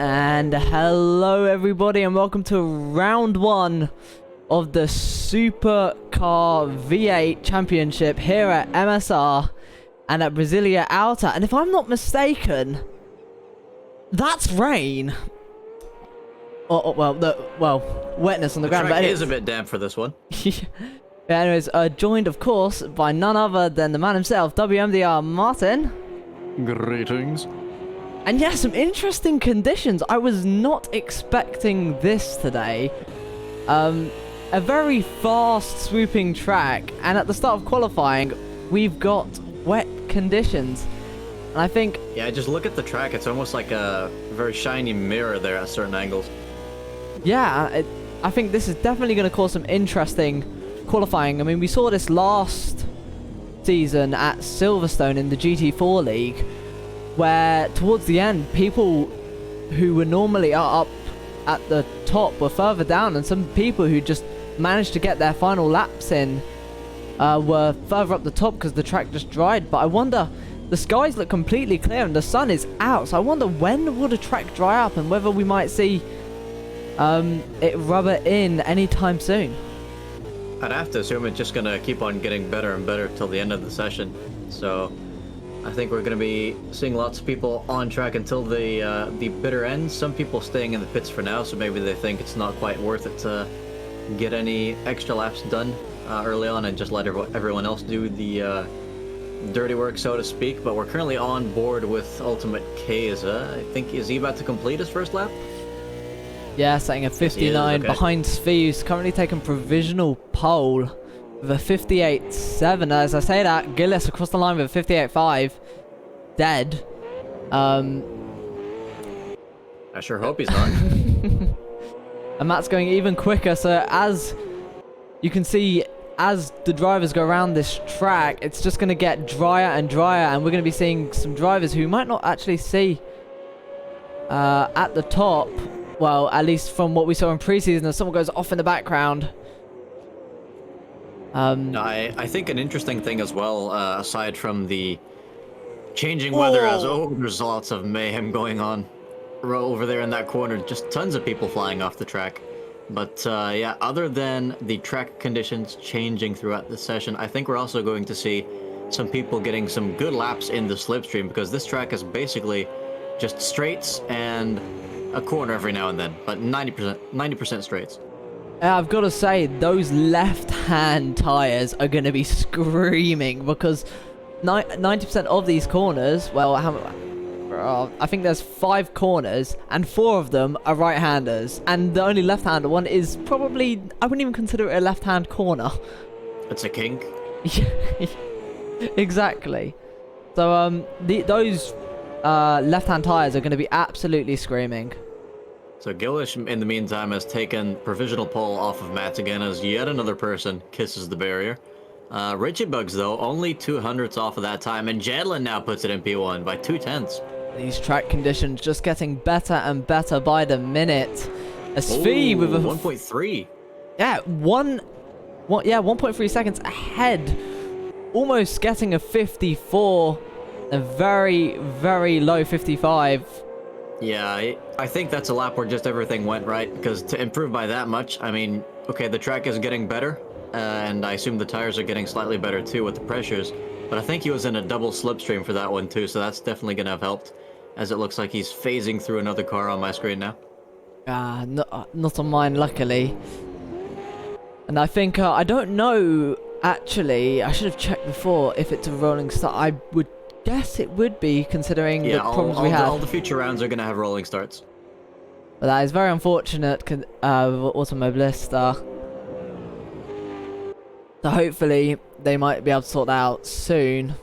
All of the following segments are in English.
And hello everybody and welcome to round one of the Supercar V8 Championship here at MSR and at Brasilia Outer. And if I'm not mistaken, that's rain. Well, wetness on the ground. Track is a bit damp for this one. Yeah, anyways, joined of course by none other than the man himself, WMDR Martin. Greetings. And yeah, some interesting conditions. I was not expecting this today. A very fast swooping track, and at the start of qualifying, we've got wet conditions. And I think... Yeah, just look at the track. It's almost like a very shiny mirror there at certain angles. Yeah, I think this is definitely going to cause some interesting qualifying. I mean, we saw this last season at Silverstone in the GT4 League, where towards the end, people who were normally up at the top were further down, and some people who just managed to get their final laps in were further up the top because the track just dried. But I wonder, the skies look completely clear and the sun is out, so I wonder when will the track dry up and whether we might see it rubber in anytime soon. I'd have to assume it's just going to keep on getting better and better till the end of the session. So I think we're going to be seeing lots of people on track until the bitter end. Some people staying in the pits for now, so maybe they think it's not quite worth it to get any extra laps done early on and just let everyone else do the dirty work, so to speak. But we're currently on board with Ultimate Keza. I think, is he about to complete his first lap? Yeah, setting a 59 behind Svi, who's currently taking provisional pole with a 58.7. As I say that, Gillis across the line with a 58.5. Dead. I sure hope he's not. And Matt's going even quicker, so as you can see, as the drivers go around this track, it's just going to get drier and drier, and we're going to be seeing some drivers who might not actually see at the top. Well, at least from what we saw in preseason, as someone goes off in the background. I think an interesting thing as well, aside from the changing weather, there's lots of mayhem going on over there in that corner. Just tons of people flying off the track. But yeah, other than the track conditions changing throughout the session, I think we're also going to see some people getting some good laps in the slipstream, because this track is basically just straights and a corner every now and then, but 90% straights. I've got to say, those left-hand tires are going to be screaming, because 90% of these corners, well, I think there's 5 corners, and 4 of them are right-handers, and the only left-hander one is probably, I wouldn't even consider it a left-hand corner. It's a kink. Exactly. So those left-hand tires are going to be absolutely screaming. So Gillish, in the meantime, has taken provisional pole off of Matt again, as yet another person kisses the barrier. Richie Bugs, though, only 200ths off of that time, and Jadlin now puts it in P1 by 2/10. These track conditions just getting better and better by the minute. A Svi with a 1.3. Yeah, 1.3 seconds ahead, almost getting a 54, a very, very low 55. Yeah, I think that's a lap where just everything went right, because to improve by that much, I mean, okay, the track is getting better, and I assume the tires are getting slightly better too with the pressures, but I think he was in a double slipstream for that one too, so that's definitely going to have helped, as it looks like he's phasing through another car on my screen now. Not on mine, luckily. And I think, I don't know, actually, I should have checked before if it's a rolling start. I would guess it would be, considering the problems we had. All the future rounds are going to have rolling starts. But that is very unfortunate with Automobilista. So hopefully they might be able to sort that out soon.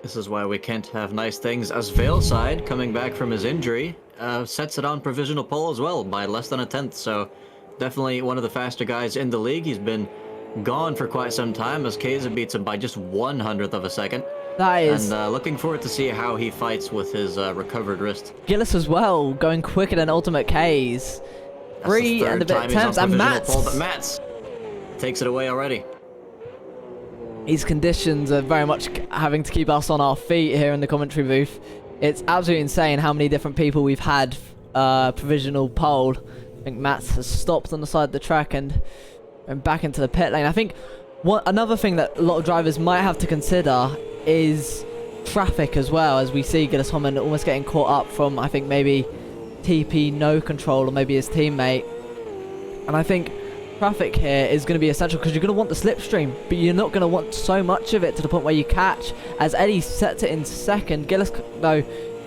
This is why we can't have nice things, as Veilside, coming back from his injury, sets it on provisional pole as well by less than a 10th. So definitely one of the faster guys in the league. He's been gone for quite some time, as Keza beats him by just 1/100th of a second. That is... And looking forward to see how he fights with his recovered wrist. Gillis as well, going quicker than Ultimate K's. 3 and a bit tenths, and Mats. But Mats takes it away already. These conditions are very much having to keep us on our feet here in the commentary booth. It's absolutely insane how many different people we've had provisional pole. I think Matt has stopped on the side of the track and back into the pit lane. I think another thing that a lot of drivers might have to consider is traffic as well, as we see Gilles Homan almost getting caught up from, I think, maybe TP no control or maybe his teammate. And I think traffic here is going to be essential because you're going to want the slipstream, but you're not going to want so much of it to the point where you catch. As Eddie sets it in second, Gilles, though,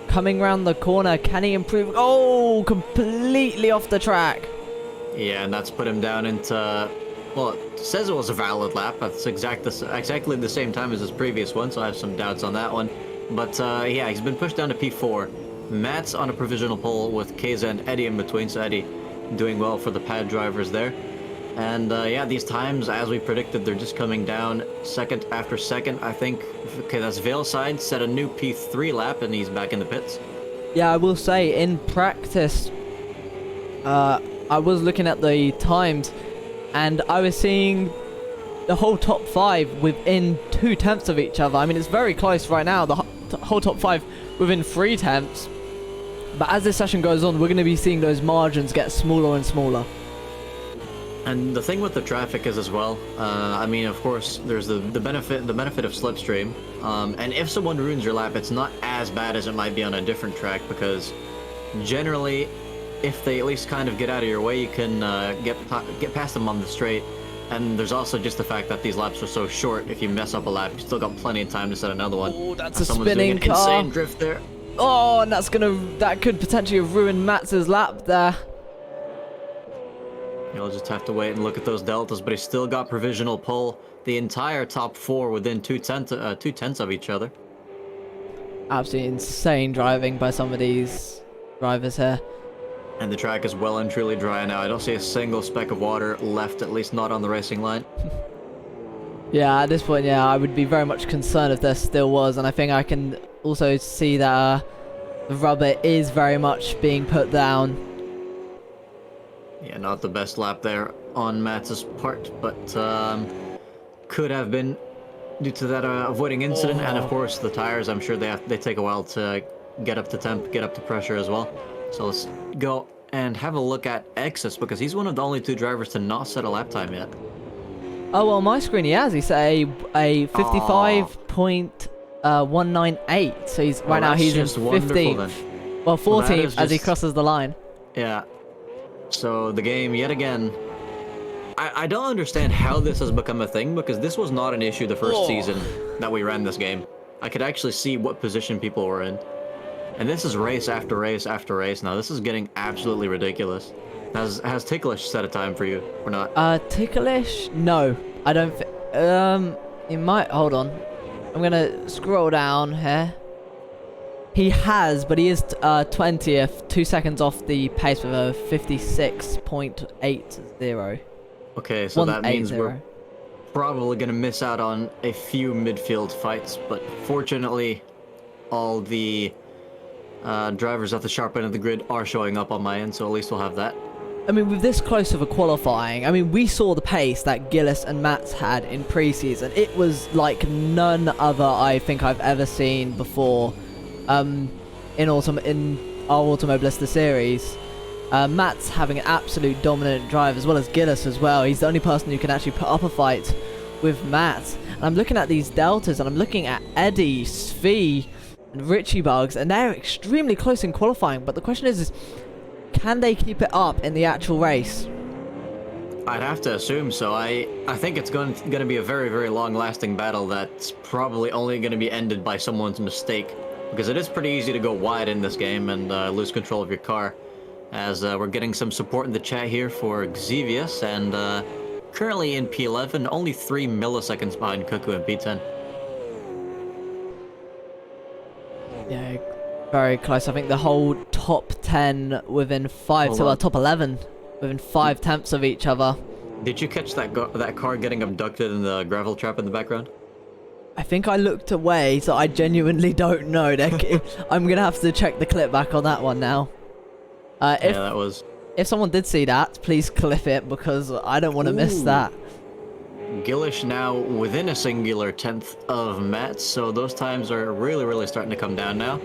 coming around the corner, can he improve? Oh, completely off the track. Yeah, and that's put him down into, well, it says it was a valid lap. That's exactly the same time as his previous one, so I have some doubts on that one. But yeah, he's been pushed down to P4. Matt's on a provisional pole with Keza and Eddie in between, so Eddie doing well for the pad drivers there. And yeah, these times, as we predicted, they're just coming down second after second. I think, okay, that's Veilside set a new P3 lap, and he's back in the pits. Yeah, I will say, in practice, I was looking at the times, and I was seeing the whole top 5 within 2/10 of each other. I mean, it's very close right now, the whole top 5 within 3/10. But as this session goes on, we're going to be seeing those margins get smaller and smaller. And the thing with the traffic is as well, I mean, of course, there's the benefit of slipstream. And if someone ruins your lap, it's not as bad as it might be on a different track, because generally, if they at least kind of get out of your way, you can get past them on the straight. And there's also just the fact that these laps are so short. If you mess up a lap, you still got plenty of time to set another one. Oh, that's a Someone's spinning doing an car. insane drift there. Oh, and that could potentially have ruined Matz's lap there. You'll just have to wait and look at those deltas, but he's still got provisional pole. The entire top 4 within 2/10 of each other. Absolutely insane driving by some of these drivers here. And the track is well and truly dry now. I don't see a single speck of water left, at least not on the racing line. Yeah, at this point, yeah, I would be very much concerned if there still was, and I think I can also see that the rubber is very much being put down. Yeah, not the best lap there on Matt's part, but could have been due to that avoiding incident. And of course the tires, I'm sure they take a while to get up to temp, get up to pressure as well. So let's go and have a look at Exus, because he's one of the only 2 drivers to not set a lap time yet. Oh, well, on my screen he has. He set a 55.198. So he's right now he's in 15th. Well, 14th as he crosses the line. Yeah. So the game, yet again, I don't understand how this has become a thing, because this was not an issue the first season that we ran this game. I could actually see what position people were in. And this is race after race after race now. This is getting absolutely ridiculous. Has Ticklish set a time for you, or not? Ticklish? No, I don't he might, hold on. I'm gonna scroll down here. He has, but he is 20th, 2 seconds off the pace with a 56.80. Okay, so that means we're probably going to miss out on a few midfield fights, but fortunately, all the drivers at the sharp end of the grid are showing up on my end, so at least we'll have that. I mean, with this close of a qualifying, I mean, we saw the pace that Gilles and Mats had in pre-season. It was like none other I think I've ever seen before. In our Automobilista series, Matt's having an absolute dominant drive, as well as Gilles as well. He's the only person who can actually put up a fight with Matt. And I'm looking at these deltas, and I'm looking at Eddie, Svi, and Richie Bugs, and they're extremely close in qualifying. But the question is can they keep it up in the actual race? I'd have to assume so. I think it's going to be a very, very long-lasting battle that's probably only going to be ended by someone's mistake. Because it is pretty easy to go wide in this game and lose control of your car. As we're getting some support in the chat here for Xevious, and currently in P11, only 3 milliseconds behind Cuckoo in P10. Yeah, very close. I think the whole top 10 within 5, so top 11 within 5/10 of each other. Did you catch that car getting abducted in the gravel trap in the background? I think I looked away, so I genuinely don't know. I'm gonna have to check the clip back on that one now. Yeah, that was. If someone did see that, please clip it, because I don't want to miss that. Gillish now within a singular 10th of Matt, so those times are really, really starting to come down now.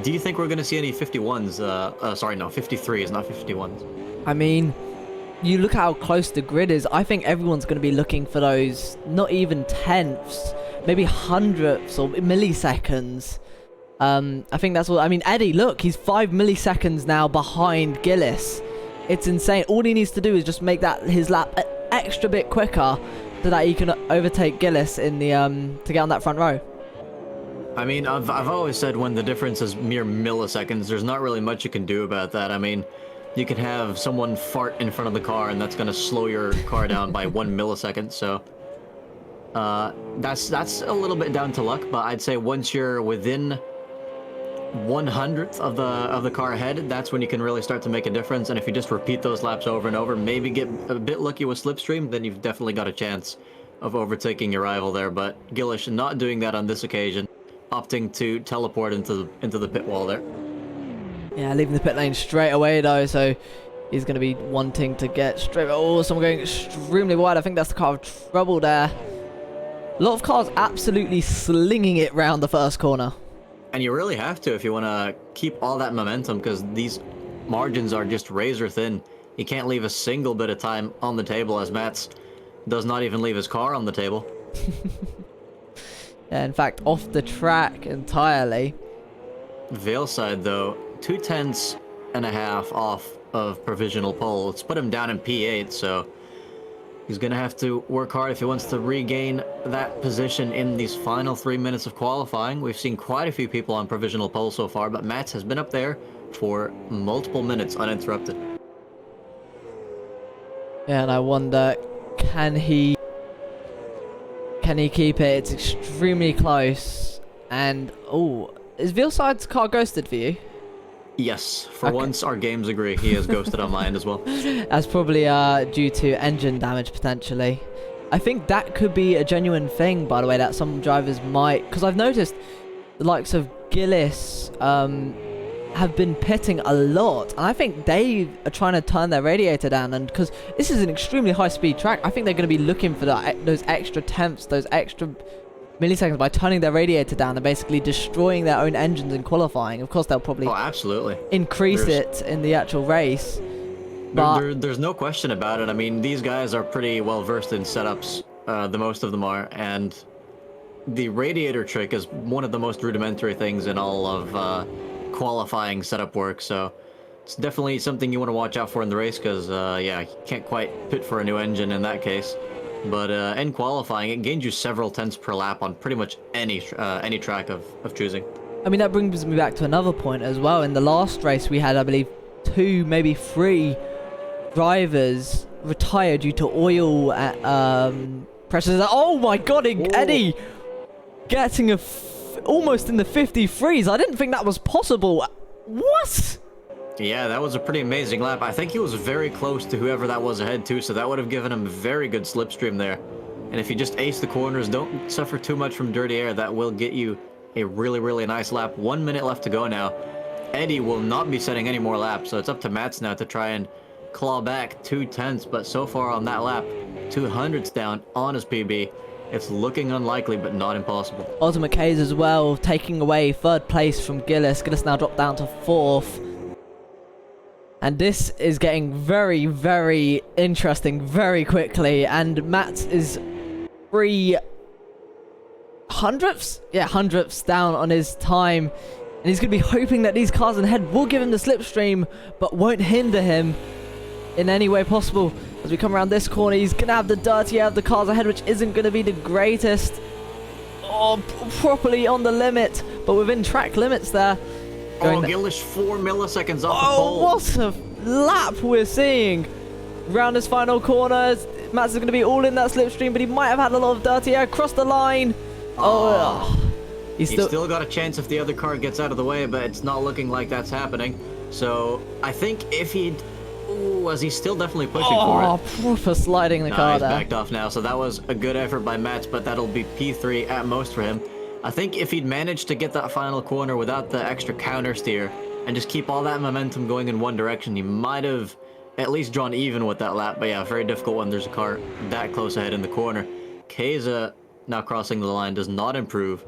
Do you think we're going to see any 51s? Sorry, no, 53s, not 51s. I mean, you look at how close the grid is. I think everyone's going to be looking for those, not even tenths, maybe hundredths or milliseconds. I think that's what... I mean, Eddie, look, he's 5 milliseconds now behind Gillis. It's insane. All he needs to do is just make that his lap an extra bit quicker so that he can overtake Gillis in the to get on that front row. I mean, I've always said when the difference is mere milliseconds, there's not really much you can do about that. I mean, you can have someone fart in front of the car, and that's going to slow your car down by 1 millisecond. So that's a little bit down to luck, but I'd say once you're within 1/100th of the car ahead, that's when you can really start to make a difference. And if you just repeat those laps over and over, maybe get a bit lucky with slipstream, then you've definitely got a chance of overtaking your rival there. But Gillish not doing that on this occasion, opting to teleport into the pit wall there. Yeah, leaving the pit lane straight away though, so he's going to be wanting to get straight... Oh, someone going extremely wide. I think that's the car of trouble there. A lot of cars absolutely slinging it round the first corner. And you really have to if you want to keep all that momentum, because these margins are just razor thin. You can't leave a single bit of time on the table, as Mats does not even leave his car on the table. Yeah, in fact, off the track entirely. Veilside, though, 2/10.5 off of provisional pole. It's put him down in P8, so he's going to have to work hard if he wants to regain that position in these final 3 minutes of qualifying. We've seen quite a few people on provisional pole so far, but Mats has been up there for multiple minutes uninterrupted. Yeah, and I wonder, can he keep it? It's extremely close. And, oh, is Veilside's car ghosted for you? Yes, for Okay. once our games agree. He is ghosted on my end as well. That's probably due to engine damage, potentially. I think that could be a genuine thing, by the way, that some drivers might... Because I've noticed the likes of Gillis have been pitting a lot. And I think they are trying to turn their radiator down. And because this is an extremely high-speed track, I think they're going to be looking for those extra tenths, those extra milliseconds by turning their radiator down and basically destroying their own engines in qualifying. Of course, they'll probably absolutely increase it in the actual race. But there's no question about it. I mean, these guys are pretty well versed in setups. The most of them are, and the radiator trick is one of the most rudimentary things in all of qualifying setup work. So it's definitely something you want to watch out for in the race, because yeah, you can't quite pit for a new engine in that case. But in qualifying, it gains you several tenths per lap on pretty much any track of choosing. I mean, that brings me back to another point as well. In the last race, we had, I believe, 2, maybe 3 drivers retire due to oil pressures. Oh my god, Eddie getting almost in the 53s. I didn't think that was possible. What? Yeah, that was a pretty amazing lap. I think he was very close to whoever that was ahead too, so that would have given him very good slipstream there. And if you just ace the corners, don't suffer too much from dirty air, that will get you a really, really nice lap. 1 minute left to go now. Eddie will not be setting any more laps, so it's up to Mats now to try and claw back 2 tenths, but so far on that lap, 200ths down on his PB. It's looking unlikely, but not impossible. Ultimate K's as well, taking away 3rd place from Gillis. Gillis now dropped down to 4th. And this is getting very, very interesting very quickly. And Matt is 3 hundredths? Yeah, hundredths down on his time. And he's going to be hoping that these cars ahead will give him the slipstream, but won't hinder him in any way possible. As we come around this corner, he's going to have the dirty air of the cars ahead, which isn't going to be the greatest. Oh, properly on the limit, but within track limits there. Oh, Gillish 4 milliseconds off the pole. Oh, what a lap we're seeing. Round his final corner. Mats is going to be all in that slipstream, but he might have had a lot of dirty air across the line. Oh, he's still got a chance if the other car gets out of the way, but it's not looking like that's happening. So I think if he'd... Ooh, as he's still definitely pushing for it. Oh, proper sliding the car he's there. backed off now, so that was a good effort by Mats, but that'll be P3 at most for him. I think if he'd managed to get that final corner without the extra counter steer and just keep all that momentum going in one direction, he might have at least drawn even with that lap. But yeah, very difficult when there's a car that close ahead in the corner. Keza now crossing the line does not improve.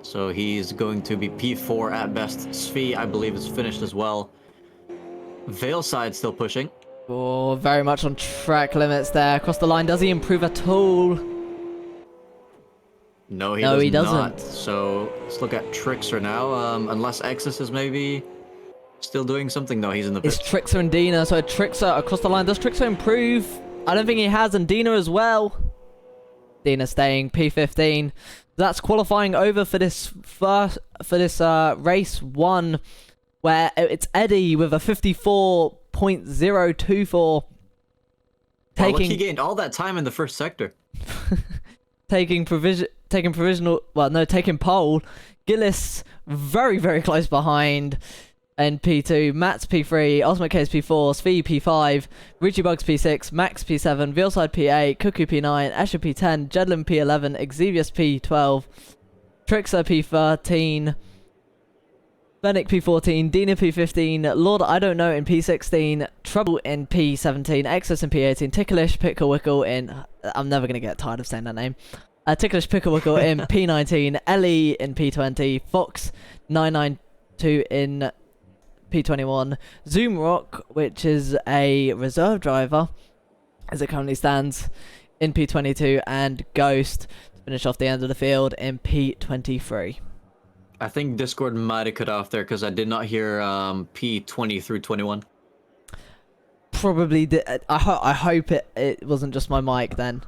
So he's going to be P4 at best. Svi, I believe, is finished as well. Veilside still pushing. Oh, very much on track limits there. Across the line, does he improve at all? No, No, he does doesn't. not. So let's look at Trixer now. Unless Exus is maybe still doing something. No, he's in the It's pits. Trixer and Dina. So Trixer across the line. Does Trixer improve? I don't think he has, and Dina as well. Dina staying P15. That's qualifying over for this race 1, where it's Eddie with a 54.024. Wow, look, he gained all that time in the first sector. taking pole. Gillis very, very close behind in P2. Matt's P3, Ultimate Case P4, Svi P5, Richie Bugs P6, Max P7, Veilside P8, Cuckoo P9, Escher P10, Jedlin P11, Exevius P12, Trixer P13, Fennec P14, Dina P15, Lord I Don't Know in P16, Trouble in P17, Exus in P18, Ticklish Picklewickle in... I'm never going to get tired of saying that name. Ticklish Picklewickle in P19, Ellie in P20, Fox 992 in P21, Zoomrock, which is a reserve driver, as it currently stands, in P22, and Ghost to finish off the end of the field in P23. I think Discord might have cut off there because I did not hear P20 through 21. Probably did. I hope it wasn't just my mic then.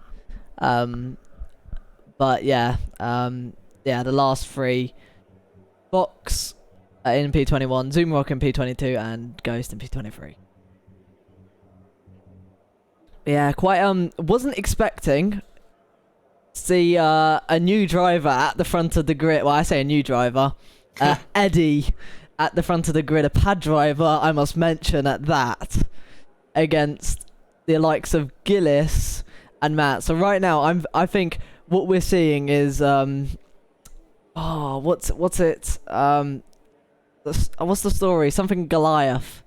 But yeah, the last 3, Fox in P21, Zoomrock in P22, and Ghost in P23. Yeah, quite wasn't expecting to see a new driver at the front of the grid. Well, I say a new driver, Eddie at the front of the grid, a pad driver, I must mention at that, against the likes of Gillis and Matt. So right now, I think what we're seeing is what's it? What's the story? Something Goliath.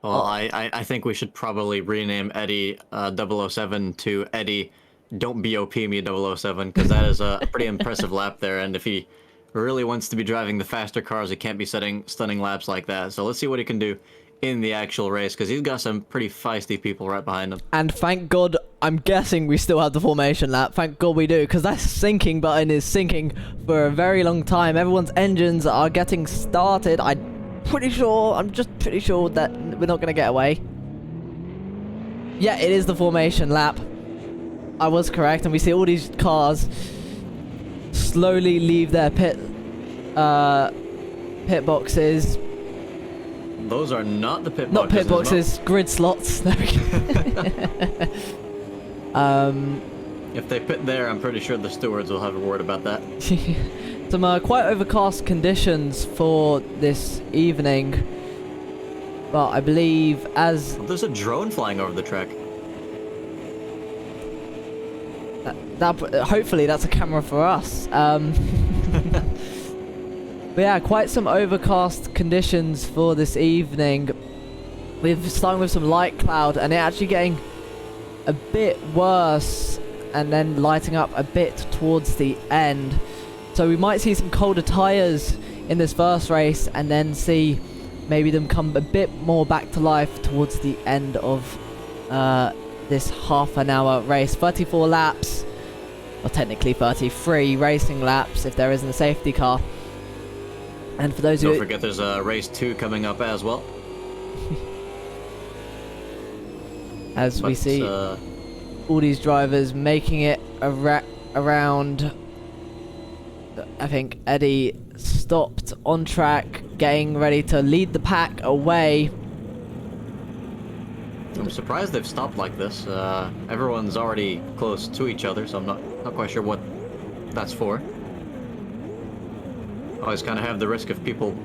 Well, I think we should probably rename Eddie 007 to Eddie Don't BOP Me 007, because that is a pretty impressive lap there, and if he really wants to be driving the faster cars, he can't be setting stunning laps like that. So let's see what he can do in the actual race, because he's got some pretty feisty people right behind him. And thank God, I'm guessing we still have the formation lap. Thank God we do, because that sinking button is sinking for a very long time. Everyone's engines are getting started. I'm just pretty sure that we're not going to get away. Yeah, it is the formation lap. I was correct, and we see all these cars slowly leave their pit boxes. Those are not the pit boxes. Not pit boxes, grid slots. There we go. If they pit there, I'm pretty sure the stewards will have a word about that. Some quite overcast conditions for this evening, but I believe as... There's a drone flying over the track. Hopefully that's a camera for us. But yeah, quite some overcast conditions for this evening. We're starting with some light cloud, and it actually getting a bit worse, and then lighting up a bit towards the end. So we might see some colder tyres in this first race, and then see maybe them come a bit more back to life towards the end of this half-an-hour race. 34 laps, or technically 33 racing laps if there isn't a safety car. And for those Don't forget there's a race 2 coming up as well. As we see all these drivers making it around. I think Eddie stopped on track, getting ready to lead the pack away. I'm surprised they've stopped like this. Everyone's already close to each other, so I'm not quite sure what that's for. Always kind of have the risk of people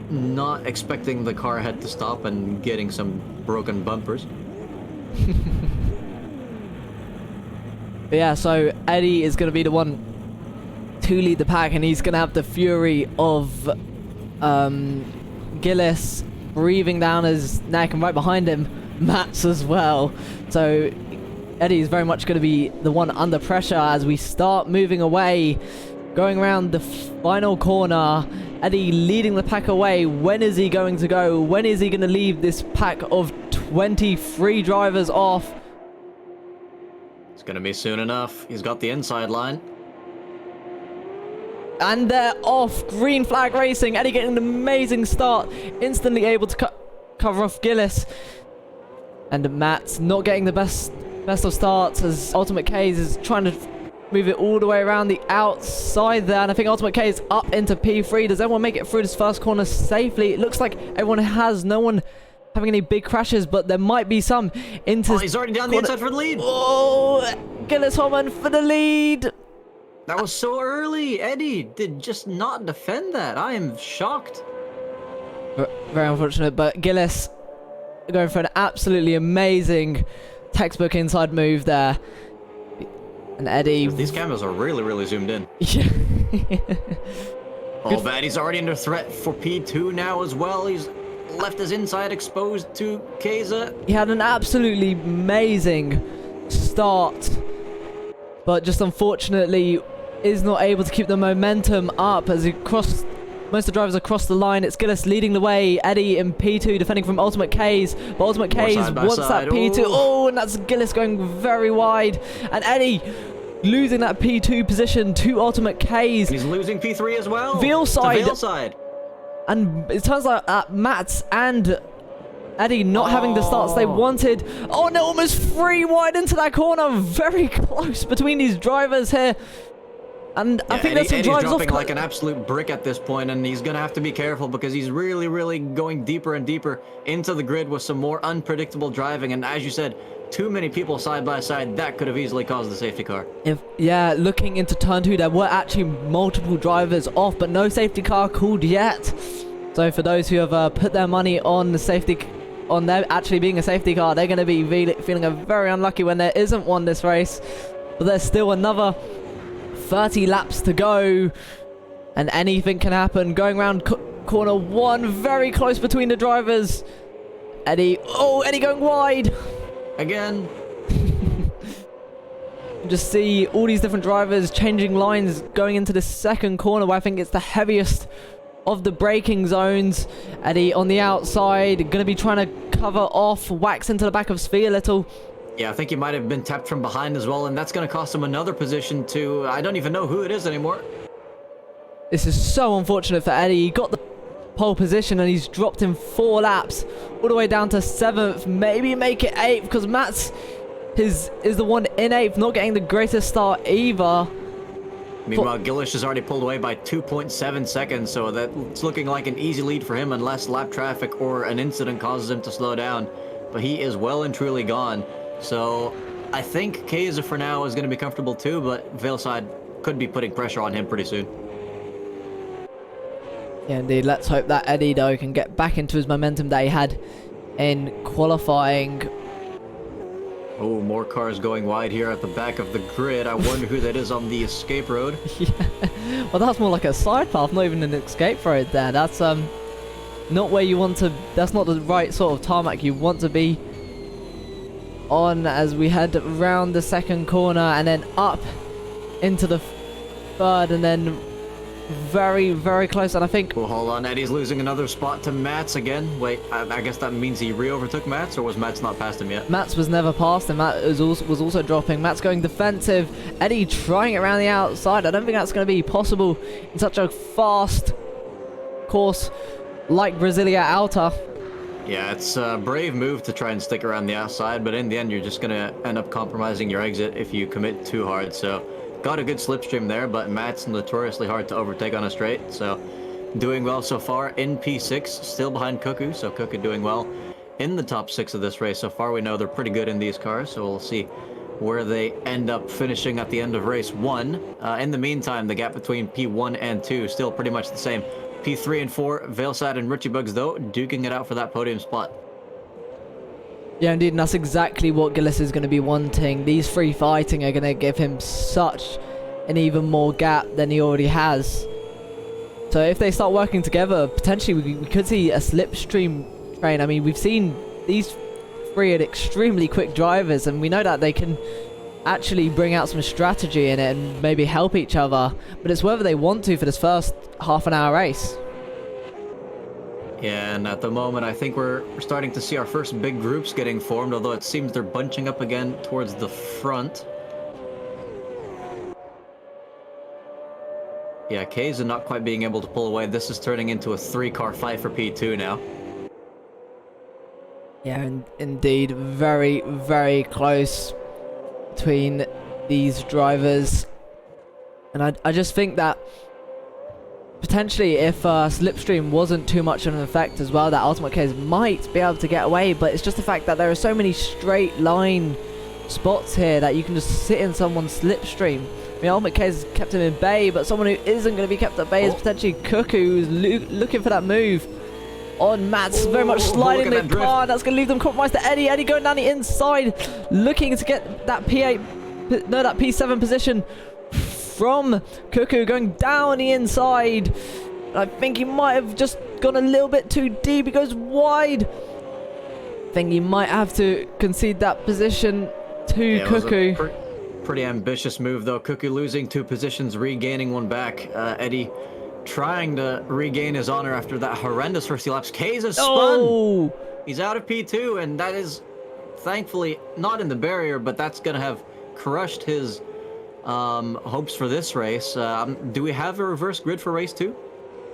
not expecting the car ahead to stop and getting some broken bumpers. Yeah, so Eddie is going to be the one to lead the pack, and he's going to have the fury of Gillis breathing down his neck, and right behind him, Matt's as well. So Eddie is very much going to be the one under pressure as we start moving away. Going around the final corner. Eddie leading the pack away. When is he going to go? When is he going to leave this pack of 23 drivers off? It's going to be soon enough. He's got the inside line. And they're off. Green flag racing. Eddie getting an amazing start. Instantly able to cover off Gillis. And Matt's not getting the best of starts as Ultimate K's is trying to move it all the way around the outside there. And I think Ultimate K is up into P3. Does everyone make it through this first corner safely? It looks like everyone has. No one having any big crashes, but there might be some into... Oh, he's already down the inside for the lead. Oh, Gillis Holman for the lead. That was so early. Eddie did just not defend that. I am shocked. Very unfortunate, but Gillis going for an absolutely amazing textbook inside move there. And Eddie... These cameras are really, really zoomed in. Yeah. Oh, bad. He's already under threat for P2 now as well. He's left his inside exposed to Keza. He had an absolutely amazing start, but just unfortunately is not able to keep the momentum up as he crossed most of the drivers across the line. It's Gillis leading the way. Eddie in P2 defending from Ultimate K's, but Ultimate K's wants that P2. Oh, and that's Gillis going very wide. And Eddie losing that P2 position to Ultimate K's. He's losing P3 as well. Veal side. Veal side. And it turns out Matt and Eddie not having the starts they wanted. Oh no, almost 3 wide into that corner. Very close between these drivers here. And I think there's some drivers off. Eddie's dropping like an absolute brick at this point, and he's going to have to be careful because he's really, really going deeper and deeper into the grid with some more unpredictable driving. And as you said, too many people side by side, that could have easily caused the safety car. Yeah, looking into turn 2, there were actually multiple drivers off, but no safety car called yet. So for those who have put their money on the safety, on there actually being a safety car, they're going to be feeling very unlucky when there isn't one this race. But there's still another 30 laps to go, and anything can happen. Going around corner 1, very close between the drivers. Eddie going wide again. Just see all these different drivers changing lines going into the second corner, where I think it's the heaviest of the braking zones. Eddie on the outside, going to be trying to cover off, wax into the back of Sphere a little. Yeah, I think he might have been tapped from behind as well, and that's going to cost him another position to... I don't even know who it is anymore. This is so unfortunate for Eddie. He got the pole position and he's dropped in 4 laps all the way down to 7th. Maybe make it 8th because Matt's is the one in 8th, not getting the greatest start either. Meanwhile, Gillis has already pulled away by 2.7 seconds, so that's looking like an easy lead for him unless lap traffic or an incident causes him to slow down. But he is well and truly gone. So I think Keza for now is going to be comfortable too, but Veilside could be putting pressure on him pretty soon. Yeah, indeed. Let's hope that Eddie, though, can get back into his momentum that he had in qualifying. Oh, more cars going wide here at the back of the grid. I wonder who that is on the escape road. Yeah. Well, that's more like a side path, not even an escape road there. That's not where you want to... That's not the right sort of tarmac you want to be on, as we head around the second corner and then up into the third, and then very, very close. And I think... Well, hold on. Eddie's losing another spot to Mats again. Wait, I guess that means he re-overtook Mats, or was Mats not past him yet? Mats was never past him. Matt was also dropping. Mats going defensive. Eddie trying it around the outside. I don't think that's going to be possible in such a fast course like Brasilia Alta. Yeah, it's a brave move to try and stick around the outside, but in the end, you're just going to end up compromising your exit if you commit too hard. So, got a good slipstream there, but Matt's notoriously hard to overtake on a straight. So, doing well so far in P6, still behind Cuckoo. So, Cuckoo doing well in the top 6 of this race. So far, we know they're pretty good in these cars. So, we'll see where they end up finishing at the end of race 1. In the meantime, the gap between P1 and 2 still pretty much the same. P3 and 4, Veilside and Richie Bugs, though, duking it out for that podium spot. Yeah, indeed, and that's exactly what Gillis is going to be wanting. These 3 fighting are going to give him such an even more gap than he already has. So if they start working together, potentially we could see a slipstream train. I mean, we've seen these 3 are extremely quick drivers, and we know that they can actually bring out some strategy in it and maybe help each other. But it's whether they want to for this first half an hour race. Yeah, and at the moment, I think we're starting to see our first big groups getting formed, although it seems they're bunching up again towards the front. Yeah, K's not quite being able to pull away. This is turning into a 3-car fight for P2 now. Yeah, indeed. Very, very close between these drivers. And I just think that potentially if Slipstream wasn't too much of an effect as well, that Ultimate Case might be able to get away. But it's just the fact that there are so many straight line spots here that you can just sit in someone's Slipstream. I mean, Ultimate Case has kept him in bay, but someone who isn't going to be kept at bay is potentially Cuckoo, who's looking for that move on Matt's. Very much sliding the car. That's going to leave them compromised to Eddie. Eddie going down the inside, looking to get that P8, no, that P7 position from Cuckoo, going down the inside. I think he might have just gone a little bit too deep. He goes wide. I think he might have to concede that position to Cuckoo. Pretty ambitious move though. Cuckoo losing 2 positions, regaining 1 back. Eddie trying to regain his honor after that horrendous first few laps. K's has spun. He's out of P2, and that is thankfully not in the barrier, but that's gonna have crushed his hopes for this race. Do we have a reverse grid for race 2?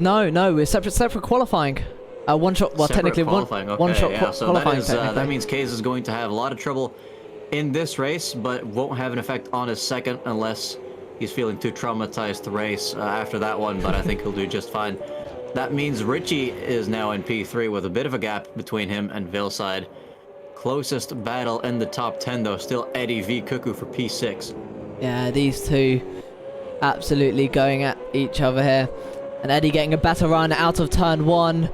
No, we're separate qualifying. One shot, well, separate technically qualifying. one shot yeah, so qualifying. that means K's is going to have a lot of trouble in this race, but won't have an effect on his second unless he's feeling too traumatized to race after that one, but I think he'll do just fine. That means Richie is now in P3 with a bit of a gap between him and Veilside. Closest battle in the top 10 though, still Eddie v Cuckoo for P6. Yeah, these two absolutely going at each other here. And Eddie getting a better run out of turn 1.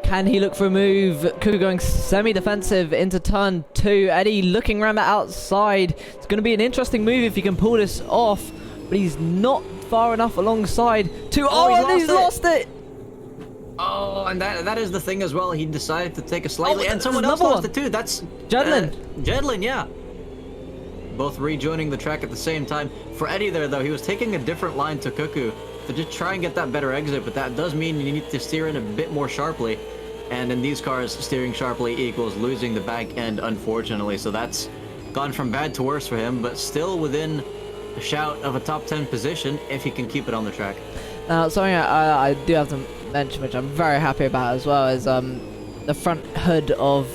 Can he look for a move? Cuckoo going semi-defensive into turn 2. Eddie looking around the outside. It's going to be an interesting move if he can pull this off. But he's not far enough alongside to... Oh, he's lost it! Oh, and that is the thing as well. He decided to take a slightly... and someone else lost it too. That's... Jedlin. Jedlin, yeah. Both rejoining the track at the same time. For Eddie there, though, he was taking a different line to Cuckoo to just try and get that better exit, but that does mean you need to steer in a bit more sharply. And in these cars, steering sharply equals losing the back end, unfortunately. So that's gone from bad to worse for him, but still within a shout of a top 10 position if he can keep it on the track. Something I do have to mention, which I'm very happy about as well, is the front hood of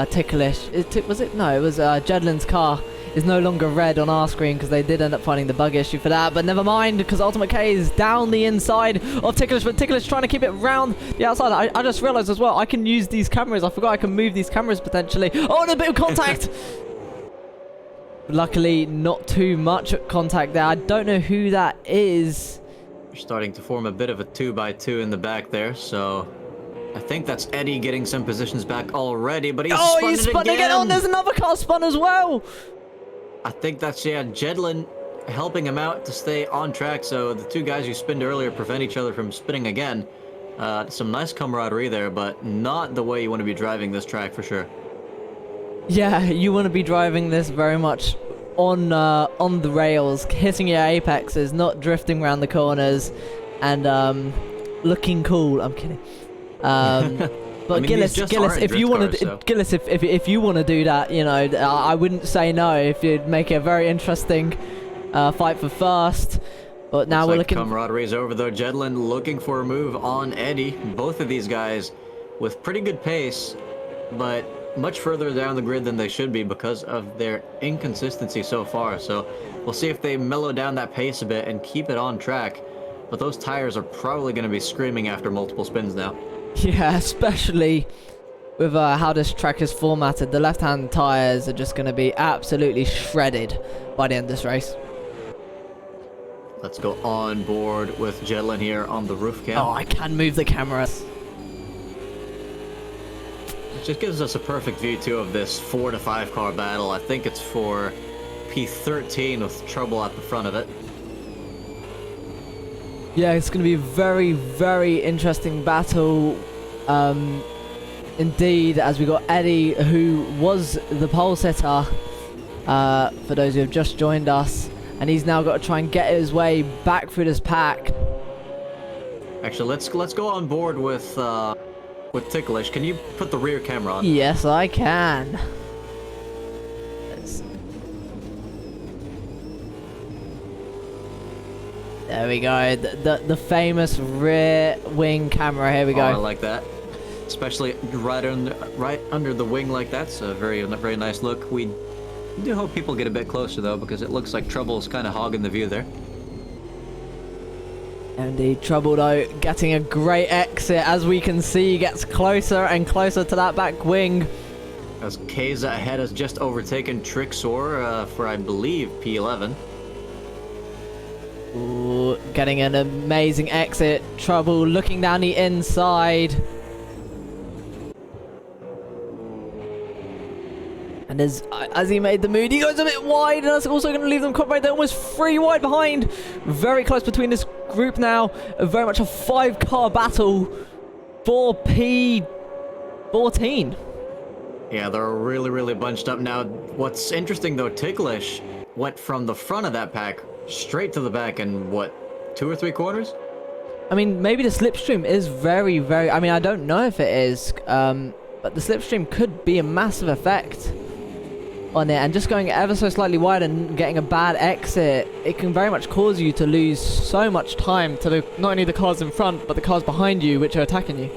Ticklish. Was it? No, it was Jedlin's car. Is no longer red on our screen because they did end up finding the bug issue for that, but never mind because Ultimate K is down the inside of Ticklish, but Ticklish trying to keep it round the outside. I just realized as well I can use these cameras. I forgot I can move these cameras potentially. Oh, and a bit of contact. Luckily not too much contact there. I don't know who that is. We're starting to form a bit of a 2x2 in the back there, so I think that's Eddie getting some positions back already, but he's spun again. Oh, there's another car spun as well. I think that's, yeah, Jedlin helping him out to stay on track, so the two guys who spinned earlier prevent each other from spinning again. Some nice camaraderie there, but not the way you want to be driving this track for sure. Yeah, you want to be driving this very much on the rails, hitting your apexes, not drifting around the corners, and looking cool. I'm kidding. But I mean, Gillis, if you want to, Gillis, if you want to do that, you know, I wouldn't say no. If you'd make it a very interesting fight for first. But now we're looking. Camaraderie's over though. Jedlin looking for a move on Eddie. Both of these guys with pretty good pace, but much further down the grid than they should be because of their inconsistency so far. So we'll see if they mellow down that pace a bit and keep it on track. But those tires are probably going to be screaming after multiple spins now. Yeah, especially with how this track is formatted. The left-hand tires are just going to be absolutely shredded by the end of this race. Let's go on board with Jedlin here on the roof cam. Oh, I can move the cameras. It just gives us a perfect view too of this 4 to 5 car battle. I think it's for P13 with trouble at the front of it. Yeah, it's going to be a very, very interesting battle. Indeed, as we got Eddie, who was the pole sitter, for those who have just joined us. And he's now got to try and get his way back through this pack. Actually, let's go on board with Ticklish. Can you put the rear camera on? Yes, I can. There we go. The famous rear wing camera. Here we go. Oh, I like that. Especially right under the wing like that. It's a very nice look. We do hope people get a bit closer though, because it looks like Trouble's kind of hogging the view there. Indeed, Trouble though getting a great exit, as we can see, gets closer and closer to that back wing. As Keza ahead has just overtaken Trixor for, I believe, P11. Ooh, getting an amazing exit. Trouble looking down the inside. And as he made the move, he goes a bit wide, and that's also going to leave them caught right there, almost 3 wide behind. Very close between this group now. Very much a 5-car battle for P14. Yeah, they're really bunched up now. What's interesting though, Ticklish went from the front of that pack straight to the back in what, 2 or 3 corners? I mean, maybe the slipstream is very, I mean, I don't know if it is, but the slipstream could be a massive effect on it, and just going ever so slightly wide and getting a bad exit, it can very much cause you to lose so much time to not only the cars in front, but the cars behind you, which are attacking you.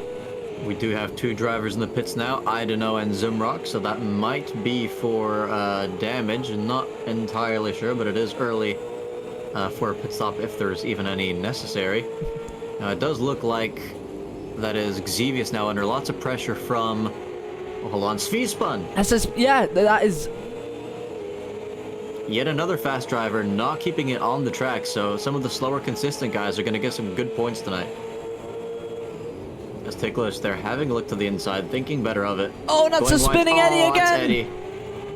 We do have 2 drivers in the pits now, Idano and Zimrock, so that might be for damage. Not entirely sure, but it is early for a pit stop if there's even any necessary. It does look like that is Xevious now under lots of pressure from... Oh, hold on, Spun. That's just, yeah, that is... Yet another fast driver not keeping it on the track, so some of the slower consistent guys are going to get some good points tonight. As Ticklish, they're having a look to the inside, thinking better of it. Oh, that's a spinning Eddie again! Eddie.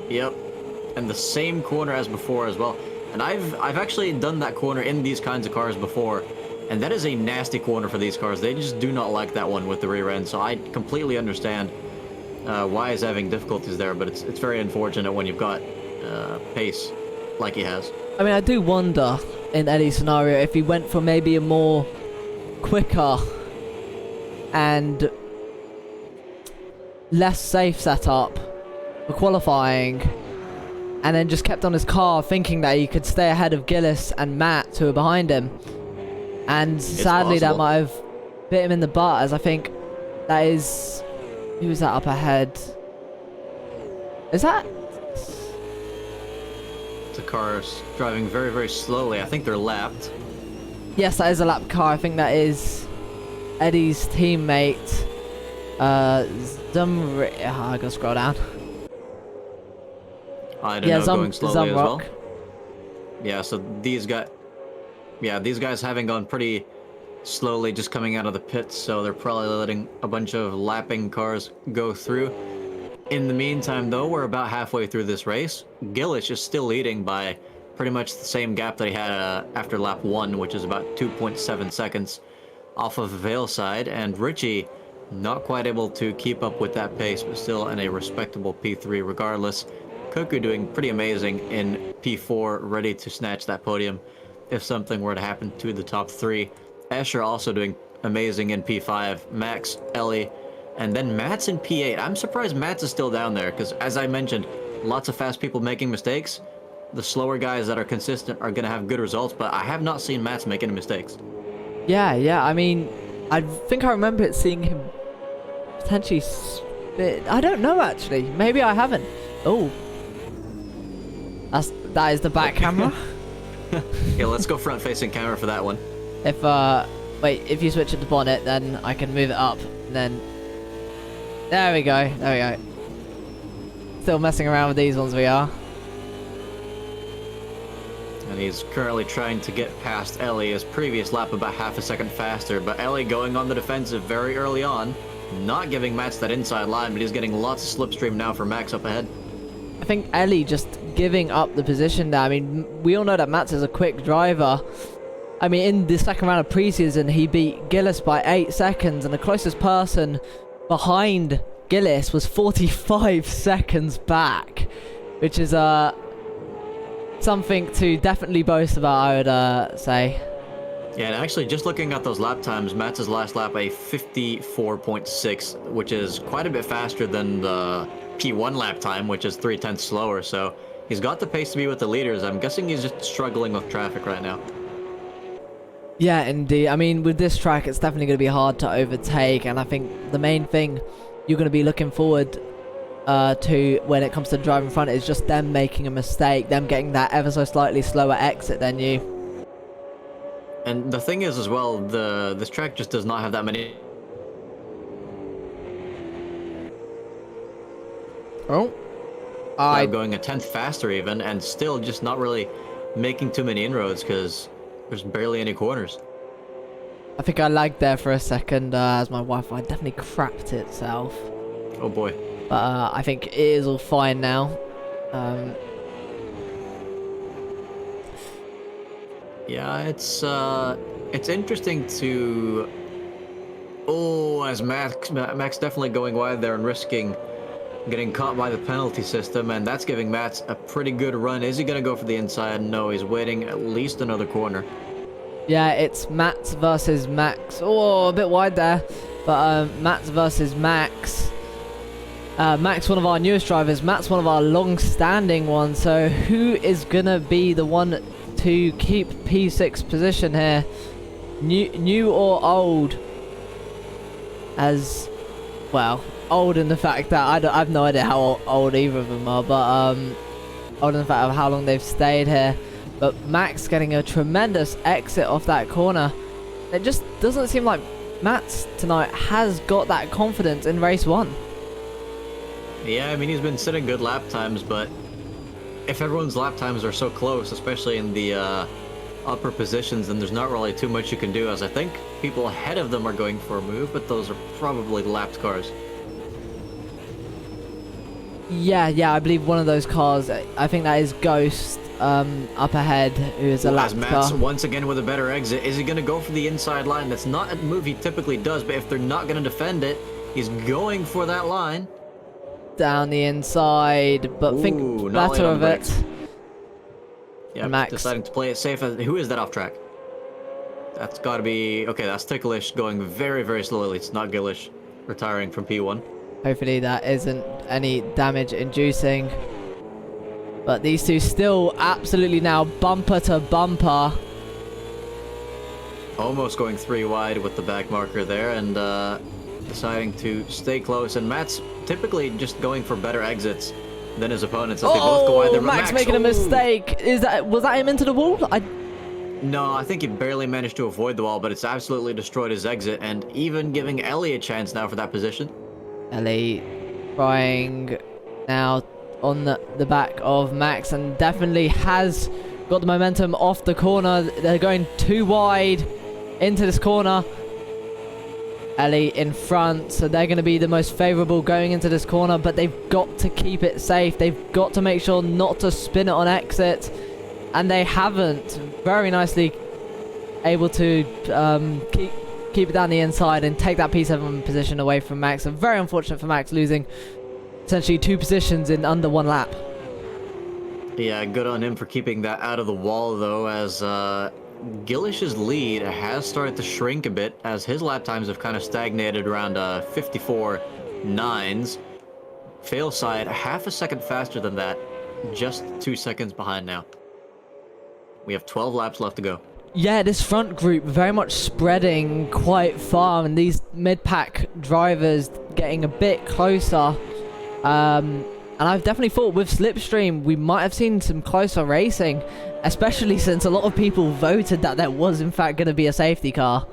Yep. And the same corner as before as well. And I've actually done that corner in these kinds of cars before, and that is a nasty corner for these cars. They just do not like that one with the rear end, so I completely understand why he's having difficulties there, but it's very unfortunate when you've got pace like he has. I mean, I do wonder in Eddie's scenario if he went for maybe a more quicker and less safe setup for qualifying, and then just kept on his car thinking that he could stay ahead of Gillis and Matt, who are behind him. And sadly, that might have bit him in the butt, as I think that is... Who was that up ahead? Is that... The car's driving very slowly. I think they're lapped. Yes, that is a lap car. I think that is Eddie's teammate. I gotta scroll down. I don't know, going slowly as well. Yeah, so these guys... Yeah, these guys having gone pretty slowly just coming out of the pits, so they're probably letting a bunch of lapping cars go through. In the meantime, though, we're about halfway through this race. Gillish is still leading by pretty much the same gap that he had after lap 1, which is about 2.7 seconds off of Vale side, and Richie not quite able to keep up with that pace, but still in a respectable P3 regardless. Cuckoo doing pretty amazing in P4, ready to snatch that podium if something were to happen to the top 3. Escher also doing amazing in P5, Max, Ellie, and then Matt's in P8. I'm surprised Matt's is still down there, because as I mentioned, lots of fast people making mistakes. The slower guys that are consistent are going to have good results, but I have not seen Matt's make any mistakes. Yeah, I mean, I think I remember seeing him potentially spit. I don't know, actually. Maybe I haven't. Oh. That is the back camera. Yeah, let's go front-facing camera for that one. Wait, if you switch it to bonnet, then I can move it up, and then... There we go. Still messing around with these ones, we are. And he's currently trying to get past Ellie, his previous lap about half a second faster, but Ellie going on the defensive very early on, not giving Max that inside line, but he's getting lots of slipstream now for Max up ahead. I think Ellie just giving up the position there. I mean, we all know that Max is a quick driver. I mean, in the second round of preseason, he beat Gillis by 8 seconds, and the closest person behind Gillis was 45 seconds back, which is something to definitely boast about, I would say. Yeah, and actually, just looking at those lap times, Matt's last lap a 54.6, which is quite a bit faster than the P1 lap time, which is 0.3 slower. So he's got the pace to be with the leaders. I'm guessing he's just struggling with traffic right now. Yeah, indeed. I mean, with this track, it's definitely going to be hard to overtake, and I think the main thing you're going to be looking forward to when it comes to driving front is just them making a mistake, them getting that ever so slightly slower exit than you. And the thing is as well, this track just does not have that many. Oh, Going a 10th faster even, and still just not really making too many inroads because there's barely any corners. I think I lagged there for a second as my Wi-Fi definitely crapped itself. Oh boy. But I think it is all fine now. Yeah, it's interesting to. Oh, as Max definitely going wide there and risking getting caught by the penalty system, and that's giving Max a pretty good run. Is he gonna go for the inside? No, he's waiting at least another corner. Yeah, it's Mats versus Max. Oh, a bit wide there, but Mats versus Max. Max, one of our newest drivers. Matt's one of our long-standing ones. So who is gonna be the one to keep P6 position here? New or old? As well, old in the fact that I have no idea how old either of them are, but old in the fact of how long they've stayed here. But Max getting a tremendous exit off that corner. It just doesn't seem like Max tonight has got that confidence in race one. Yeah, I mean, he's been setting good lap times, but if everyone's lap times are so close, especially in the upper positions, then there's not really too much you can do, as I think people ahead of them are going for a move, but those are probably lapped cars. Yeah, I believe one of those cars, I think that is Ghost up ahead, who is a lapped Matt's car. once again with a better exit. Is he going to go for the inside line? That's not a move he typically does, but if they're not going to defend it, he's going for that line. Down the inside, but think better of it. Yeah, Max deciding to play it safe. Who is that off track? That's got to be... Okay, that's Ticklish going very, very slowly. It's not Gillish retiring from P1. Hopefully that isn't any damage inducing. But these two still absolutely now bumper to bumper. Almost going 3 wide with the back marker there, and deciding to stay close. And Matt's typically just going for better exits than his opponents as they both go wide there. Max making a mistake. Was that him into the wall? No, I think he barely managed to avoid the wall, but it's absolutely destroyed his exit, and even giving Ellie a chance now for that position. Ellie trying now on the back of Max, and definitely has got the momentum off the corner. They're going too wide into this corner. Ellie in front, so they're going to be the most favourable going into this corner, but they've got to keep it safe. They've got to make sure not to spin it on exit, and they haven't. Very nicely able to keep it down the inside and take that P7 position away from Max. And very unfortunate for Max, losing essentially 2 positions in under 1 lap. Yeah, good on him for keeping that out of the wall, though, as Gillish's lead has started to shrink a bit, as his lap times have kind of stagnated around 54.9s. Fail side, half a second faster than that, just 2 seconds behind now. We have 12 laps left to go. Yeah, this front group very much spreading quite far, and these mid-pack drivers getting a bit closer. And I've definitely thought with Slipstream we might have seen some closer racing, especially since a lot of people voted that there was in fact going to be a safety car.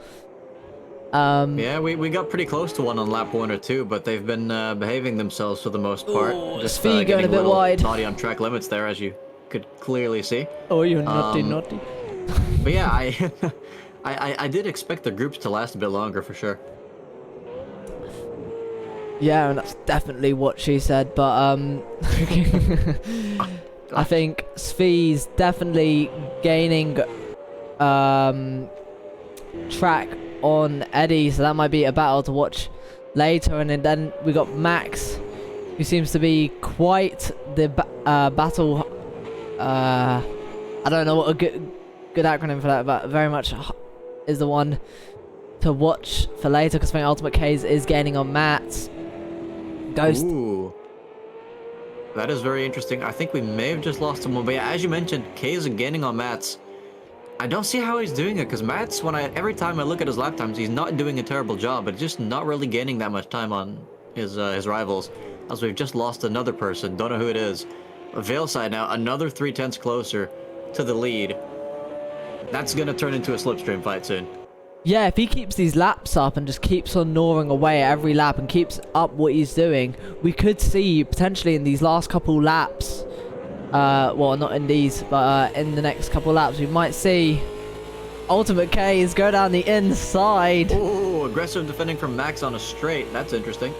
Yeah, we got pretty close to one on lap 1 or 2, but they've been behaving themselves for the most part. Just speed going a bit wide. Naughty on track limits there, as you could clearly see. Oh, you're naughty. But yeah, I did expect the groups to last a bit longer for sure. Yeah, and that's definitely what she said, but I think Svi's definitely gaining track on Eddie, so that might be a battle to watch later. And then we got Max, who seems to be quite the battle I don't know what a good acronym for that, but very much is the one to watch for later, because I think Ultimate K's is gaining on Matt. Ghost. Ooh. That is very interesting. I think we may have just lost someone, but yeah, as you mentioned, K is gaining on Matt's. I don't see how he's doing it, because Matt's, every time I look at his lap times, he's not doing a terrible job, but just not really gaining that much time on his rivals, as we've just lost another person. Don't know who it is. Veilside now, another 3/10 closer to the lead. That's gonna turn into a slipstream fight soon. Yeah, if he keeps these laps up and just keeps on gnawing away at every lap and keeps up what he's doing, we could see potentially in these last couple laps, well, not in these, but in the next couple laps, we might see Ultimate K's go down the inside. Oh, aggressive defending from Max on a straight. That's interesting.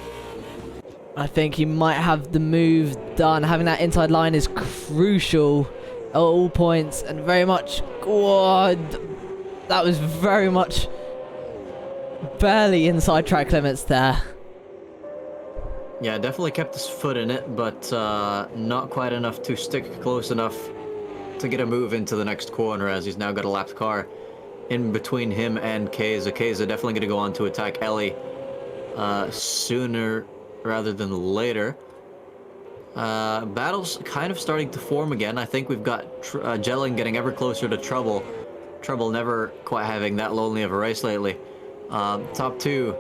I think he might have the move done. Having that inside line is crucial at all points, and very much... God, that was very much barely inside track limits there. Yeah, definitely kept his foot in it, but not quite enough to stick close enough to get a move into the next corner, as he's now got a lapped car in between him and Keza. Keza definitely going to go on to attack Ellie sooner rather than later. Battle's kind of starting to form again. I think we've got Jelling getting ever closer to Trouble. Trouble never quite having that lonely of a race lately. Top two.